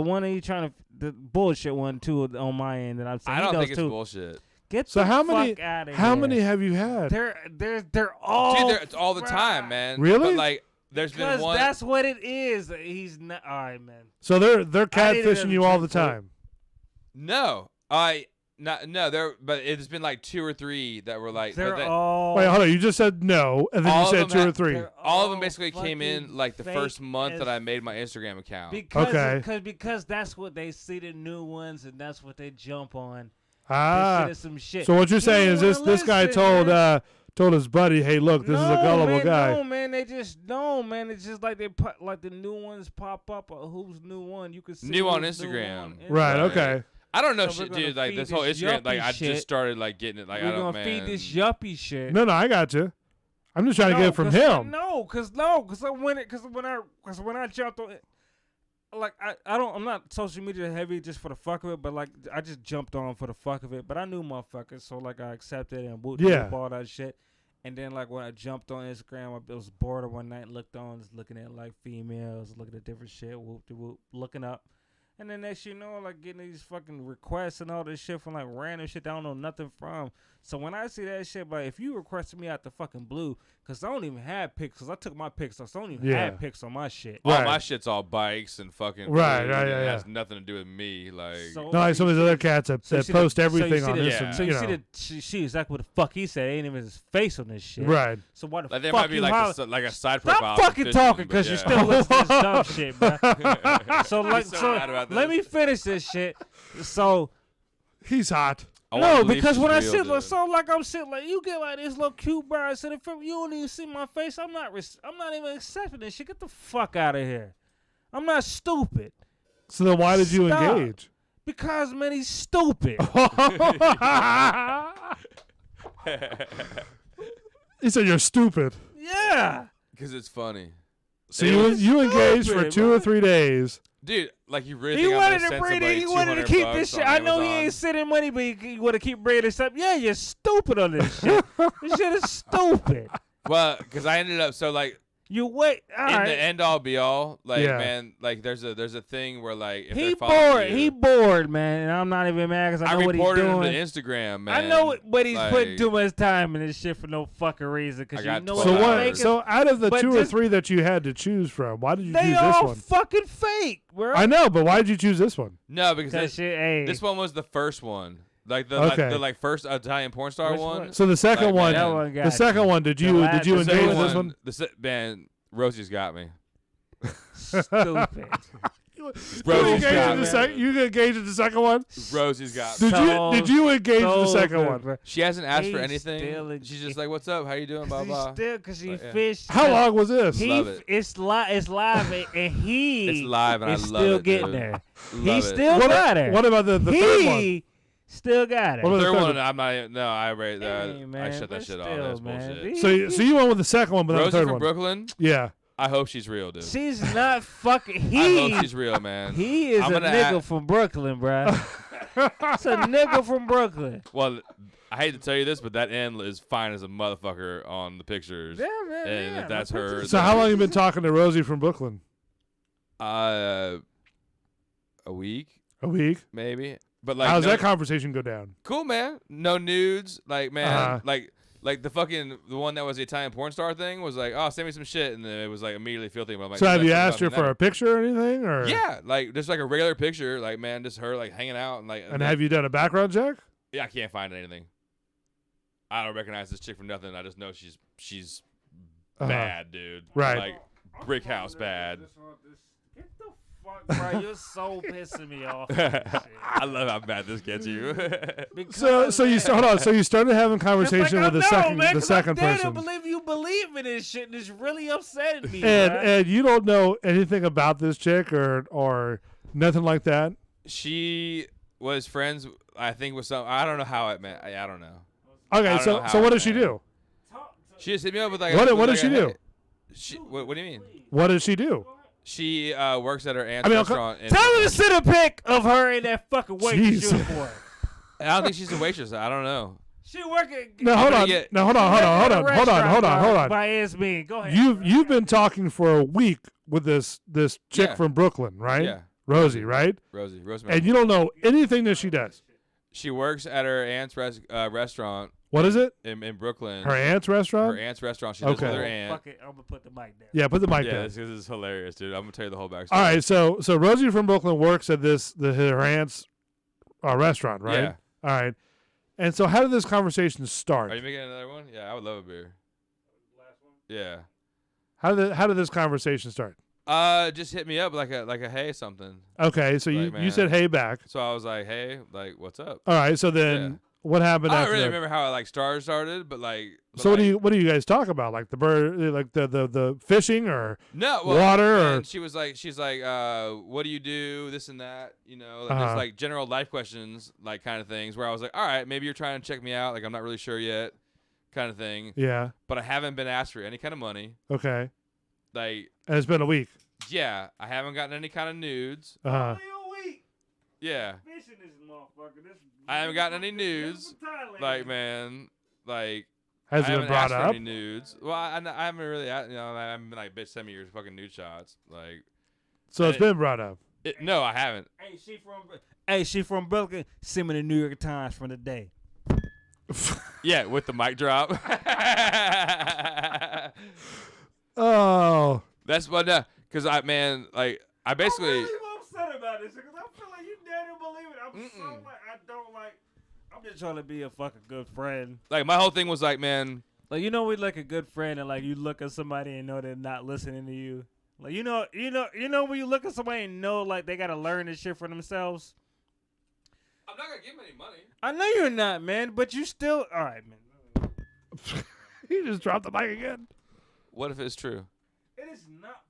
one that you trying to, the bullshit one too on my end that I'm saying.
I don't think it's
too.
bullshit.
Get
So
the
how
fuck
many?
out of
How
here.
many have you had?
They're all.
Dude, it's all the time, man.
Really?
But like, there's been
Because
one.
that's what it is. He's not. All right, man.
So they're
I needed
catfishing
a
you all the
drink, bro.
time.
No, there. But it's been like 2 or 3 that were like.
They're
but
all.
Wait, hold on. You just said no, and then you
all of
said
them
2 or
had-
3.
All of them basically came in
fucking
like the first
fake
month that
as
I made my Instagram account.
Because that's what they see, the new ones, and that's what they jump on.
Ah.
This shit is some shit.
So what you're
You
saying
don't
is this
wanna
guy
listen,
told
man.
told his buddy, hey, look, this is a gullible
man,
guy.
No, man, they just don't, man. It's just like they put, like the new ones pop up. Or who's new one? You can see
New on
who's new
Instagram.
on
Right, okay.
I don't know
So we're
shit,
gonna
dude. Like
feed
this whole
this
Instagram, like
yuppie
I
shit.
just started like getting it. Like
We're
I don't,
gonna
man.
feed this yuppie shit.
No, I got you. I'm just trying to get it from him.
Because when I jumped on it, like I'm not social media heavy just for the fuck of it, but like I just jumped on for the fuck of it. But I knew motherfuckers, so like I accepted and whoop all that shit. And then like when I jumped on Instagram, I was bored one night, looked on, just looking at like females, looking at different shit, whoop de whoop, looking up. And then next you know, like getting these fucking requests and all this shit from like random shit that I don't know nothing from. So when I see that shit, like if you requested me out the fucking blue, because I don't even have pics, because I took my pics, so I don't even have pics on my shit.
All my shit's all bikes and fucking
Right,
food,
right,
and
yeah,
It
yeah.
has nothing to do with me. Like
No, like some of these other cats that post everything on this.
So you see exactly what the fuck he said. Ain't even his face on this shit.
Right.
So why the
Like there
fuck
might be
you
like
holler-
like a side profile.
Stop fucking talking,
because
because you still listen to this dumb shit, bro. So like,
He's so mad about
let
this.
me finish this shit. So
he's hot.
no, because when I sit like so, like I'm sitting like you get like this little cute bird sitting from you don't even see my face. I'm not even accepting this shit. Get the fuck out of here. I'm not stupid.
So then why did you
Stop.
engage?
Because man, he's stupid.
He said you're stupid.
Yeah.
Because it's funny.
So you engaged for
stupid,
2 or 3 days.
Dude, like you really
He
think I'm
wanted
gonna
to
send
bring it.
somebody
He wanted to keep this
$200
shit.
on
I know he
Amazon?
ain't sending money, but he want to keep bringing this up. Yeah, you're stupid on this shit. This shit is stupid.
Well, because I ended up so
You wait. All
in
right.
the end all be all, like
Yeah.
man, like there's a thing where like if
He
they're following
bored.
you,
He bored, man. And I'm not even mad because I
I
know what he's
reported him
doing.
to Instagram, man.
I know what he's putting
Like,
too much time in this shit for no fucking reason. Because
I
you
got
know
12
So
what?
what?
hours.
So out of the
But
2 or
just-
3 that you had to choose from, why did you
They
choose this
all
one?
fucking fake, bro.
I know, but why did you choose this one?
No, because
That shit, hey.
this one was the first one, like the
Okay.
like first Italian porn star
Which
one.
one?
So the second
Like,
one,
man,
That one got
the second
you.
one, did
The
you
last-
did you
the
engage
second
with this one?
Man, Rosie's got me.
Stupid.
Rosie's
You engaged
got
in
me.
the
me.
engaged in the second one?
Rosie's got me.
Did you engage in the
So
second
good,
one?
bro.
She hasn't asked for
He's
anything.
still
She's just like, "What's up? How you doing?" Blah blah.
Because he
But, yeah.
fished.
How long was this?
Love it.
It's live, and he
It's live, and I
is
love
still
it,
getting
dude.
there.
Love
He
it.
still
What,
got her.
what about the third one?
He still got her.
What about
The
the
third
third
one,
one?
I'm not. Even, no, I rate that.
Hey,
I
man,
shut that
but
shit off.
still,
That's
man.
bullshit.
So you went with the second one, but not the
Rosie
third
from
one.
Brooklyn.
Yeah.
I hope she's real, dude.
She's not fucking.
I hope she's real, man.
He is a nigga from Brooklyn, bro. It's a nigga from Brooklyn.
Well, I hate to tell you this, but that end is fine as a motherfucker on the pictures.
Yeah, man.
And if that's her.
So how long you been talking to Rosie from Brooklyn?
A week.
A week,
maybe. But like,
how's that conversation go down?
Cool, man. No nudes. Like, man, like the one that was the Italian porn star thing was like, oh, send me some shit, and then it was like immediately filthy. But I'm like,
So have you asked her for a picture or anything, or?
Yeah, like just like a regular picture, like man, just her like hanging out and like.
And have you done a background check?
Yeah, I can't find anything. I don't recognize this chick from nothing. I just know she's bad, dude.
Right.
Like brick house bad.
Get the fuck, bro. You're so pissing me off.
I love how bad this gets you.
So you hold on. So you started having conversation with the second
I
person,
don't believe you believe in this shit, and it's really upsetting me.
and you don't know anything about this chick or nothing like that.
She was friends, I think, with some. I don't know how it meant. I don't know.
Okay, so what does she do?
She just hit me up with like.
What does she do?
What do you mean?
What does she do?
She works at her aunt's restaurant.
Tell her to send a pic of her in that fucking waitress uniform.
I don't think she's a waitress. I don't know.
She working.
No, hold on. Hold on.
By Esme, go ahead.
You've been talking for a week with this chick from Brooklyn, right?
Yeah.
Rosie, right?
Rosie.
And you don't know anything that she does.
She works at her aunt's restaurant.
What is it?
In Brooklyn.
Her aunt's restaurant?
Her aunt's restaurant. She lives with her aunt.
Fuck it. I'm gonna put the mic down.
Yeah, put the mic
yeah,
down.
this is hilarious, dude. I'm gonna tell you the whole backstory.
All right, so Rosie from Brooklyn works at her aunt's restaurant, right?
Yeah.
All right. And so how did this conversation start?
Are you making another one? Yeah, I would love a beer. Last one? Yeah.
How did this conversation start?
Just hit me up like a hey something.
Okay, so
Like,
you said hey back.
So I was like, hey, like what's up?
All right, so then what happened
I don't
after
really
that?
remember how it like started, but like.
So what do you guys talk about? Like the bird, like the fishing or
No,
water or?
And she's like, what do you do? This and that, you know, like,
Uh-huh.
just like general life questions, like kind of things. Where I was like, all right, maybe you're trying to check me out. Like I'm not really sure yet, kind of thing.
Yeah.
But I haven't been asked for any kind of money.
Okay.
Like.
And it's been a week.
Yeah, I haven't gotten any kind of nudes.
Uh-huh.
Yeah.
Fishing this motherfucker.
I haven't gotten any nudes. Like man, like.
Has
I
it been
haven't
brought
asked for
up?
any nudes. Well, I haven't really, I haven't been like, bitch, send me your fucking nude shots. Like.
So it's been brought up.
No, I haven't.
Hey, she from Brooklyn. Send me the New York Times from the day.
Yeah, with the mic drop.
Oh.
That's what, because I basically.
I'm really upset about this because I feel like you didn't believe it. I'm so like, I don't like. I'm just trying to be a fucking good friend.
Like my whole thing was like, man.
Like we like a good friend and like you look at somebody and know they're not listening to you. Like you know when you look at somebody and know like they gotta learn this shit for themselves.
I'm not gonna give them any money.
I know you're not, man, but you still all right, man.
He just dropped the mic again.
What if it's true?
It is not.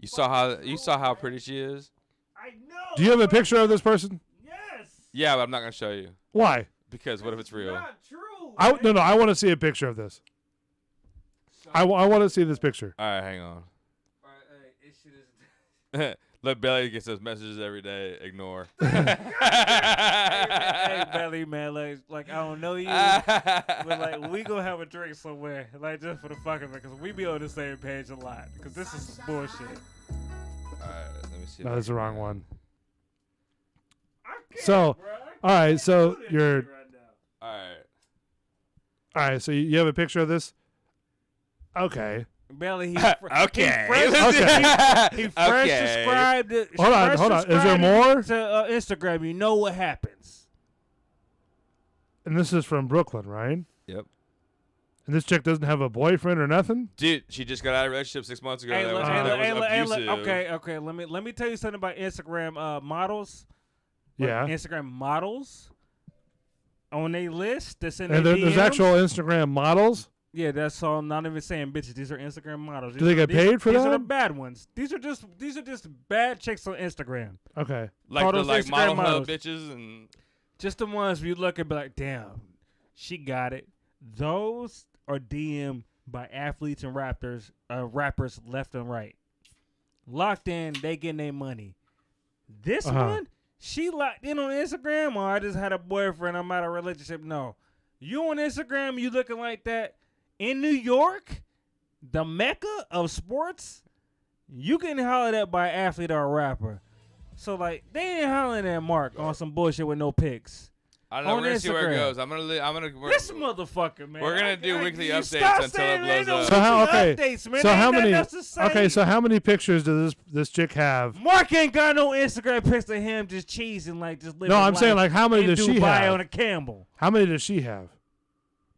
You saw how pretty she is.
I know.
Do you have a picture of this person?
Yes.
Yeah, but I'm not gonna show you.
Why?
Because what if it's real?
Not true.
No, I want to see a picture of this. I want to see this picture.
All right, hang on.
All right, it shit is.
Look, Belly gets those messages every day. Ignore.
Hey, Belly, man, like I don't know you, but like we gonna have a drink somewhere, like just for the fuck of it, because we be on the same page a lot. Because this is some bullshit.
All right, let me see.
No, that's the wrong one. So, all right, so you're.
All
right, so you have a picture of this? Okay.
Belly,
okay.
He fresh subscribed.
Hold on. Is there more?
To Instagram, you know what happens.
And this is from Brooklyn, right?
Yep.
And this chick doesn't have a boyfriend or nothing?
Dude, she just got out of a relationship 6 months ago. That was abusive.
Okay. Let me tell you something about Instagram models.
Yeah.
Instagram models. On a list that's in
and there's actual Instagram models?
Yeah, that's all. I'm not even saying bitches. These are Instagram models.
Do they get paid for
these
that?
These are the bad ones. These are just bad chicks on Instagram.
Okay.
Like the
Instagram
model
models.
hub bitches and
just the ones where you look and be like, damn, she got it. Those are DM'd by athletes and rappers left and right. locked in, they getting their money. This
Uh-huh.
one, she locked in on Instagram, or I just had a boyfriend, I'm out of a relationship. No. You on Instagram, you looking like that. In New York, the mecca of sports, you getting hollered at by an athlete or a rapper. So, like, they ain't hollering at Mark on some bullshit with no pics.
I don't know. We're gonna see where it goes.
This motherfucker, man.
We're gonna do weekly
you
updates
stop
until
saying
it
ain't
blows
no
up.
So how?
weekly
Okay.
updates, man.
So
Ain't
how
nothing
many?
else to say.
Okay. So how many pictures does this chick have?
Mark ain't got no Instagram pics of him just cheesing, like just living.
No, I'm saying
life
like how many
in
does she
Dubai
have?
on a Campbell.
How many does she have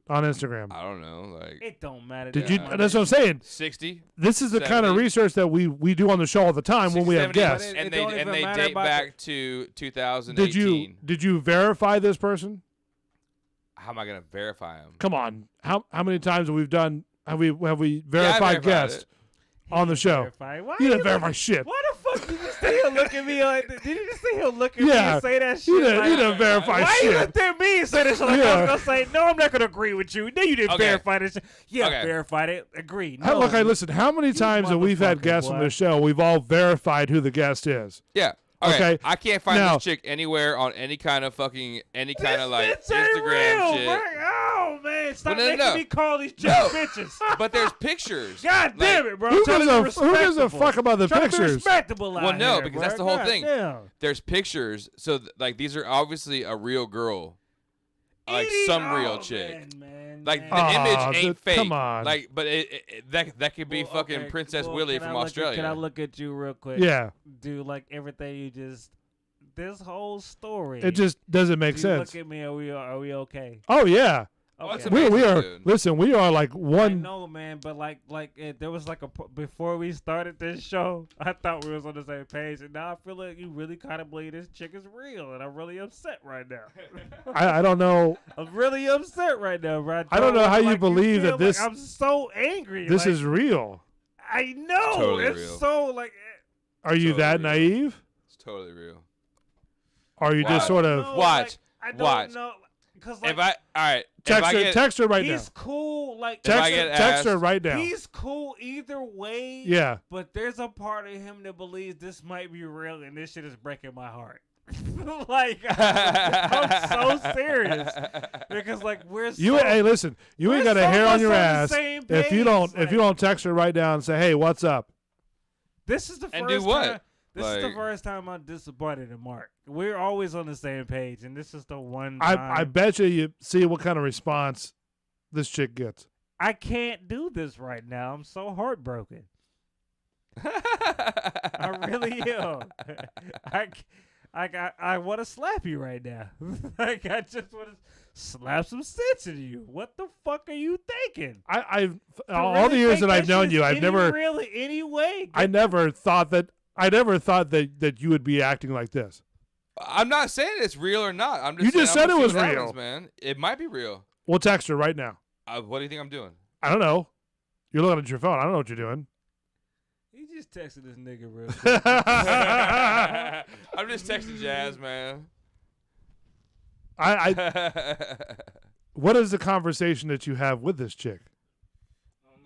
on Instagram?
I don't know. Like
It don't matter.
Did
that
you?
much.
That's what I'm saying.
60.
This is the kind of
70.
research that we do on the show all the time when we have
70,
guests.
and
It
they
don't even matter
date
about
back to 2018.
Did you verify this person?
How am I gonna verify him?
Come on. How many times have we verified
verified
guests
it.
on the show?
Why
You didn't
you
verify
look-
shit.
Why the fuck did you still look at me like that? Did you just still look at me
Yeah.
and say that shit?
You didn't-
like,
you didn't verify
why
shit.
you looked at me and said this shit like I
Yeah.
was gonna say, no, I'm not gonna agree with you. No, you didn't
Okay.
verify this shit. Yeah,
Okay.
verified it. Agreed.
How-
No,
Look, listen. How many times have we've had
motherfucker,
guests on
boy.
the show? We've all verified who the guest is.
Yeah.
Okay.
I can't find
Now-
this chick anywhere on any kind of like
This ain't
Instagram
real,
shit.
bro. Oh man, stop
Well, no,
making
no.
me call these chicks
No.
bitches.
But there's pictures.
God damn it, bro.
Who
Try to
gives
be
a
respectable.
fuck about the
Try to be
pictures?
respectable out
Well, no,
here,
because
bro.
that's the whole
God
thing.
damn.
There's pictures, so like these are obviously a real girl, like some real chick. Like the image ain't fake.
come on.
Like, but that could be
Well,
fucking
okay,
Princess
well,
Willie
can
from
I look
Australia.
Can I look at you real quick?
Yeah.
Dude, like everything you just, this whole story.
It just doesn't make
you
sense.
Look at me. Are we okay?
Oh yeah.
Okay.
We are. Listen, we are like
I
one.
know, man, but like there was like before we started this show, I thought we was on the same page, and now I feel like you really kind of believe this chick is real, and I'm really upset right now.
I don't know.
I'm really upset right now, bro.
I don't know how you
like,
believe
feel
that this.
Like I'm so angry.
This
like,
is real.
I know.
Totally
it's
real.
so like.
Are you that naive?
It's totally real.
Or are you just sort of
No,
Watch.
I don't
Watch.
know. Cause like,
If I all right, if
text
I
her?
get,
Text her right now.
he's cool. Like
If I
Text,
get
text her
asked-
right now.
he's cool either way.
Yeah.
But there's a part of him that believes this might be real, and this shit is breaking my heart. Like I'm so serious because like we're
You
so,
hey, listen. You ain't
we're
got a
so
hair on
much
your
the
ass
same
if you
page,
don't
like-
text her right now and say, "Hey, what's up?"
This is the
And
first
do what?
time. This is the
Like-
first time I'm disappointed in Mark. We're always on the same page, and this is the one time
I bet you see what kind of response this chick gets.
I can't do this right now. I'm so heartbroken. I really am. I want to slap you right now. Like I just want to slap some sense into you. What the fuck are you thinking?
I've
To
all
really
the years
think
that I've known
shit's
you, I've
any
never
really any way.
I never thought that you would be acting like this.
I'm not saying it's real or not. I'm just
You
saying
just
I'm
said
gonna
it
see
was
what
real.
happens, man. It might be real.
We'll text her right now.
What do you think I'm doing?
I don't know. You're looking at your phone. I don't know what you're doing.
He just texted this nigga real quick.
I'm just texting Jazz, man.
What is the conversation that you have with this chick?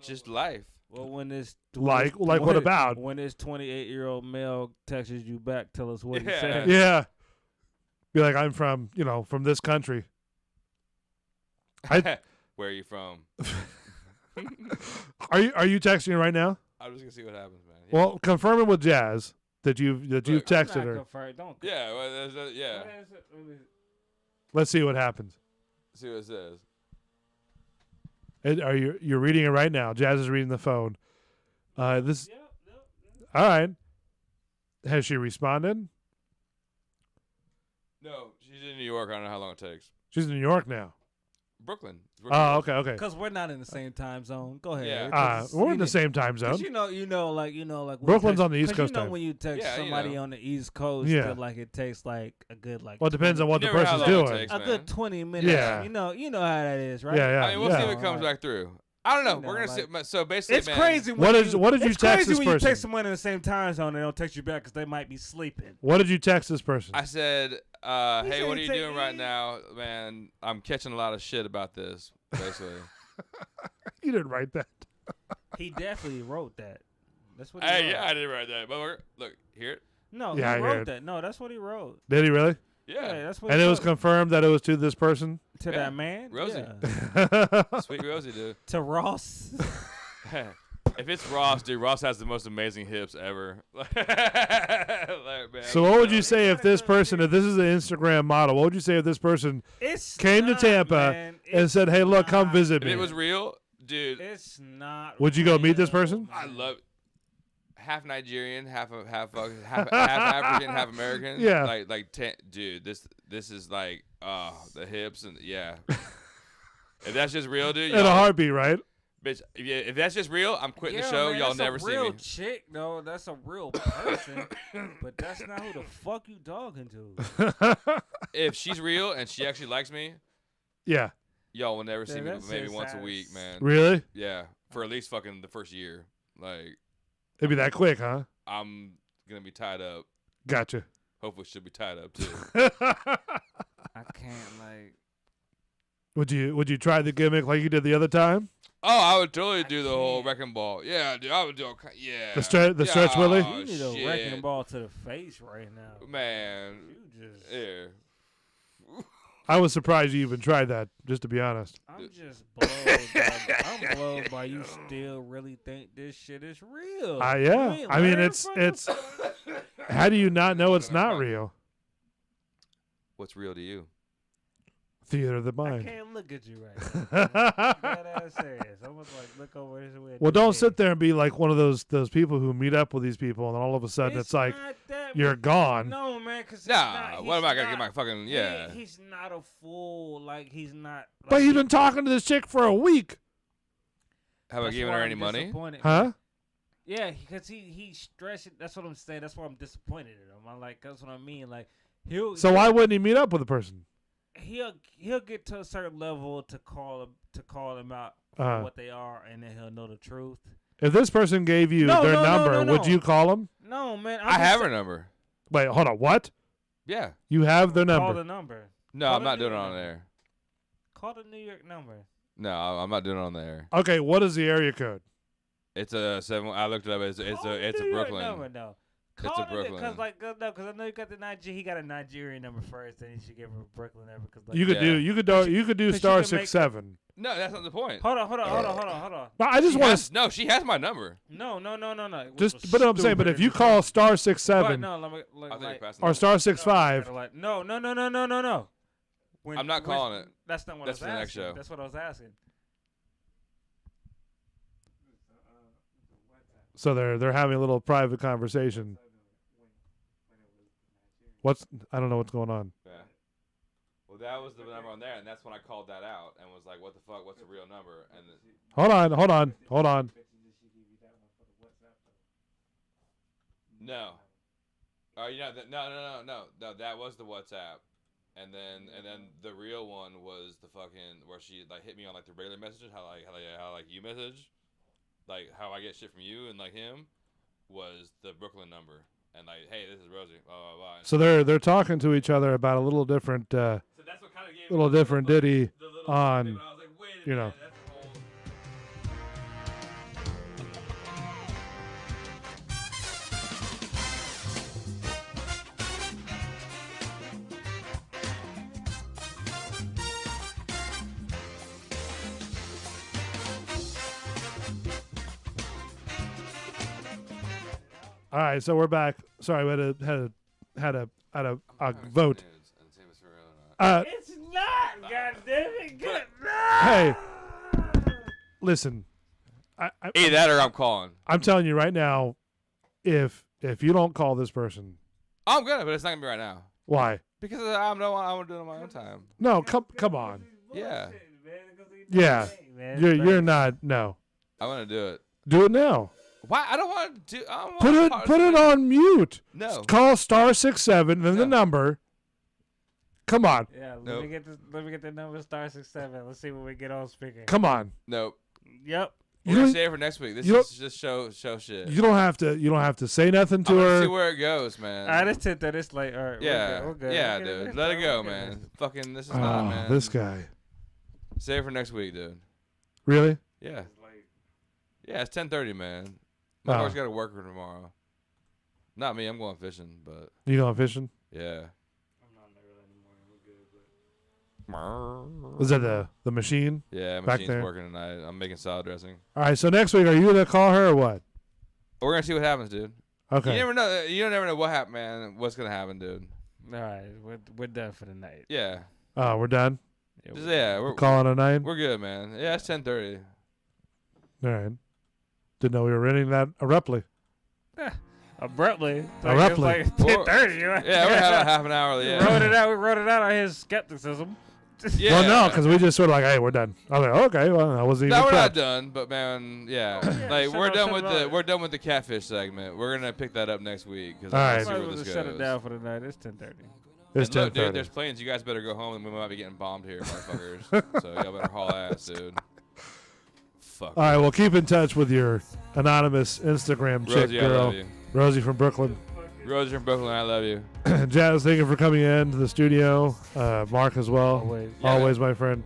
Just life.
Well, when this
Like what about?
when this 28-year-old male texts you back, tell us what he
Yeah.
said.
Yeah. Be like, I'm from this country.
Where are you from?
Are you texting her right now?
I'm just gonna see what happens, man. Yeah.
Well, confirm it with Jazz that you've texted her.
Yeah. Well, yeah.
Let's see what happens.
See what it says.
You're reading it right now. Jazz is reading the phone. All right. Has she responded?
No, she's in New York. I don't know how long it takes.
She's in New York now.
Brooklyn.
Oh, okay.
Because we're not in the same time zone. Go ahead.
Yeah.
We're in the same time zone.
Cause you know, like when
Brooklyn's
you text,
on the East
'cause
Coast
You know
time.
when you text
Yeah, you
somebody
know.
on the East Coast,
Yeah.
that, like it takes like a good like.
Well, it depends on what the
You never know how
person's
long it
doing.
takes.
a
man.
good 20 minutes.
Yeah.
You know how that is, right?
Yeah, yeah.
I mean, we'll see if it comes back through. I don't know.
You know,
We're gonna
like-
see. So basically,
It's
man,
crazy.
What did you
it's
text
crazy
this
when you
person?
text someone in the same time zone and they don't text you back because they might be sleeping.
What did you text this person?
I said,
He
"Hey,
said
what are
he
you
said
doing right
he-
now, man? I'm catching a lot of shit about this." Basically,
You didn't write that.
He definitely wrote that. That's what he
Hey,
wrote.
yeah, I didn't write that. But look, hear it.
No,
Yeah, I
he
heard
wrote
it.
that. No, that's what he wrote.
Did he really?
Yeah.
That's what
And
he
it was
wrote.
confirmed that it was to this person?
To that man?
Rosie.
Yeah.
Sweet Rosie, dude.
To Ross.
If it's Ross, dude, Ross has the most amazing hips ever. Like, man,
So what would you say if this person, if this is an Instagram model, what would you say if this person came to Tampa and said, hey, look, come visit
if
me?
it was real, dude.
It's not.
Would you go meet this person?
I love half Nigerian, half African, half American.
Yeah.
Dude, this is like the hips and yeah. If that's just real, dude.
In a heartbeat, right?
Bitch, if that's just real, I'm quitting the
Yeah,
show.
man,
Y'all
that's
never
a
see
real
me.
chick, though. That's a real person. But that's not who the fuck you talking to.
If she's real and she actually likes me,
Yeah.
y'all will never see
Yeah,
me
that's
but maybe
his
once a
ass.
week, man.
Really?
Yeah, for at least fucking the first year. Like,
It'd be that quick, huh?
I'm gonna be tied up.
Gotcha.
Hopefully, she'll be tied up too.
I can't, like.
Would you try the gimmick like you did the other time?
Oh, I would totally do the whole wrecking ball. Yeah, dude, I would do. Yeah.
The stretch Willie?
Oh,
You need a
shit.
wrecking ball to the face right now.
Man.
You just.
Yeah.
I was surprised you even tried that, just to be honest.
I'm just blown. I'm blown by you still really think this shit is real.
Yeah.
You ain't
I mean,
learned
it's
from
it's. How do you not know it's not real?
What's real to you?
Theater of the
I
mind.
can't look at you right now. That ass serious. I was like, look over his way.
Well, don't sit there and be like one of those people who meet up with these people, and then all of a sudden it's like
not that
you're gone.
No, man, because
Nah, what am I gonna get my fucking yeah?
He's not a fool. Like he's not. Like,
But he's been talking to this chick for a week.
Have I
that's
given
why
her
I'm
any money?
disappointed.
Huh?
Yeah, because he stressed it. That's what I'm saying. That's why I'm disappointed in him. I'm like, that's what I mean. Like
So why wouldn't he meet up with a person?
he'll get to a certain level to call them out for
Uh-huh.
what they are, and then he'll know the truth.
If this person gave you their number, would you call them?
No, man.
I have her number.
Wait, hold on. What?
Yeah.
You have their
Call
number.
the number.
No,
Call
I'm
the
not
New
doing it
York
on
number.
there.
Call the New York number.
No, I'm not doing it on there.
Okay, what is the area code?
It's a 7. I looked it up. It's
Call
a
the New York
Brooklyn.
number, though.
It's
Call
a Brooklyn.
Because I know you got the Niger. He got a Nigerian number first, then he should give her a Brooklyn number. Cause, like,
You could you could do
'cause
star
she can make-
6-7.
No, that's not the point.
Hold on.
No, I just want to.
No, she has my number.
No.
Just, but I'm saying, but if you call star 6-7
No, let me,
I think you're passing
or
that.
star 6-5,
No.
I'm not calling it.
That's not what
That's
I
for
was
the next
asking.
show.
That's what I was asking.
so they're having a little private conversation. I don't know what's going on.
Yeah. Well, that was the number on there, and that's when I called that out and was like, "What the fuck? What's the real number?" And
Hold on.
no. Oh, no. That was the WhatsApp, and then the real one was the fucking where she like hit me on like the regular messages, how you message, like how I get shit from you and like him, was the Brooklyn number. And like, hey, this is Rosie. Blah blah blah.
So they're talking to each other about a little different,
So that's what kind of gave
little
me
different
the
ditty
little
on,
thing, but I was like, wait a
you know.
minute, that's the whole.
All right, so we're back. Sorry, we had a vote.
It's not. God damn it. Good.
Hey, listen.
Either that or I'm calling.
I'm telling you right now, if you don't call this person,
I'm gonna, but it's not gonna be right now.
why?
Because I want to do it on my own time.
No, come on.
Yeah.
Yeah, you're not. No,
I want to do it.
do it now.
Why? I don't want to do. I don't
Put
want
it put it on mute.
No.
Call star 6-7 then the number. Come on.
Yeah, let
Nope.
me get the number star 6-7. Let's see what we get on speaker.
Come on.
Nope.
Yep.
We're
You
gonna
don't-
save it for next week. This
you don't-
is just show shit.
You don't have to say nothing to
I'm gonna
her.
see where it goes, man.
I just said that it's like, all right.
Yeah,
we're good.
yeah,
We're good.
dude.
We're
Let it
good.
go,
We're good.
man. Fucking, this is
Oh,
not, man.
this guy.
Save it for next week, dude.
Really?
Yeah. Yeah, it's 10:30, man. My
Oh.
horse got to work for tomorrow. Not me. I'm going fishing, but
You going fishing?
yeah.
Was that the machine?
Yeah,
back
machine's
there?
working tonight. I'm making salad dressing.
All right, so next week, are you gonna call her or what?
We're gonna see what happens, dude.
Okay.
You never know. You never know what happened, man. What's gonna happen, dude?
All right, we're done for the night.
Yeah.
Oh, we're done.
We're
Calling it a night.
We're good, man. Yeah, it's 10:30.
All right. Didn't know we were ending that abruptly.
Abruptly.
Abruptly.
It's like 10:30.
Yeah, we're having half an hour. Yeah.
We wrote it out on his skepticism.
Yeah.
Well, no, because we just sort of like, hey, we're done. I was like, okay, well, I wasn't even.
No, we're not
prepped.
done, but man, yeah, like we're done with the catfish segment. We're gonna pick that up next week because
All right.
see where this goes.
Shut it down for the night. It's 10:30.
It's
And look,
10:30.
dude, there's planes. You guys better go home, and we might be getting bombed here, motherfuckers. So y'all better haul ass, dude. Fuck.
All right, well, keep in touch with your anonymous Instagram chick
Rosie, I
girl,
love you.
Rosie from Brooklyn.
Rosie from Brooklyn, I love you.
Jazz, thank you for coming in to the studio. Mark as well.
Always.
Always, my friend.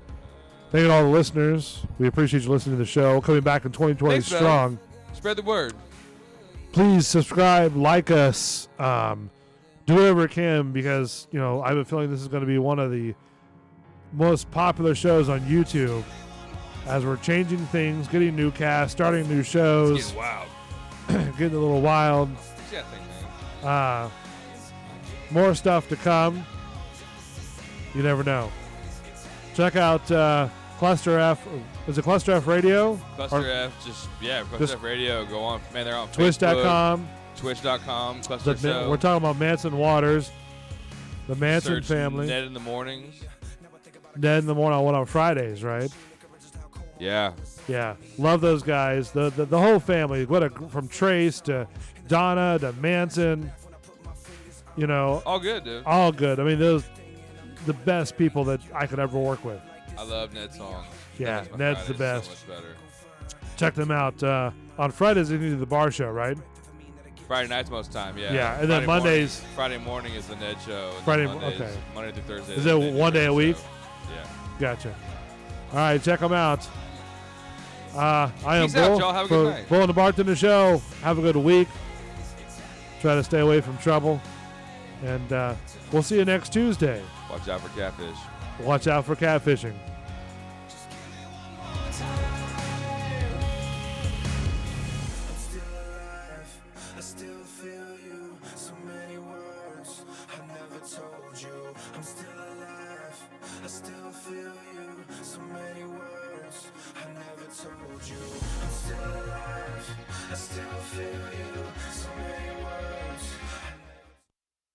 Thank you to all the listeners. We appreciate you listening to the show. Coming back in 2020
Thanks, man.
strong.
Spread the word.
Please subscribe, like us, do whatever you can because, you know, I have a feeling this is going to be one of the most popular shows on YouTube as we're changing things, getting new casts, starting new shows.
It's getting wild.
Getting a little wild.
See that thing, man.
More stuff to come. You never know. Check out Cluster F. Is it Cluster F Radio?
Cluster F, Cluster F Radio. Go on, man. They're on
Twitch.com.
Twitch.com. Cluster Show.
We're talking about Manson Waters, the Manson
Search
family.
Ned in the mornings.
Ned in the morning on Fridays, right?
Yeah.
Yeah, love those guys. The whole family. From Trace to Donna to Manson. You know,
All good, dude.
all good. I mean, those the best people that I could ever work with.
I love Ned's songs.
Yeah,
That makes my
Ned's the
Fridays
best.
So much better.
Check them out on Fridays. They do the bar show, right?
Friday nights most of the time, yeah.
Yeah, and then Mondays-
Friday morning is the Ned show. And
Friday-
then Mondays,
okay.
Monday through Thursday.
Is
the
it
Ned
one day a
show.
week?
Yeah.
Gotcha. All right, check them out. I am
Peace out,
Bull.
y'all. Have a good night.
Bull and the Bartender Show. Have a good week. Try to stay away from trouble. And we'll see you next Tuesday.
Watch out for catfish.
Watch out for catfishing.
I still feel you. So many words I never told you. I'm still alive. I still feel you. So many words I never told you. I'm still alive. I still feel you. So many words I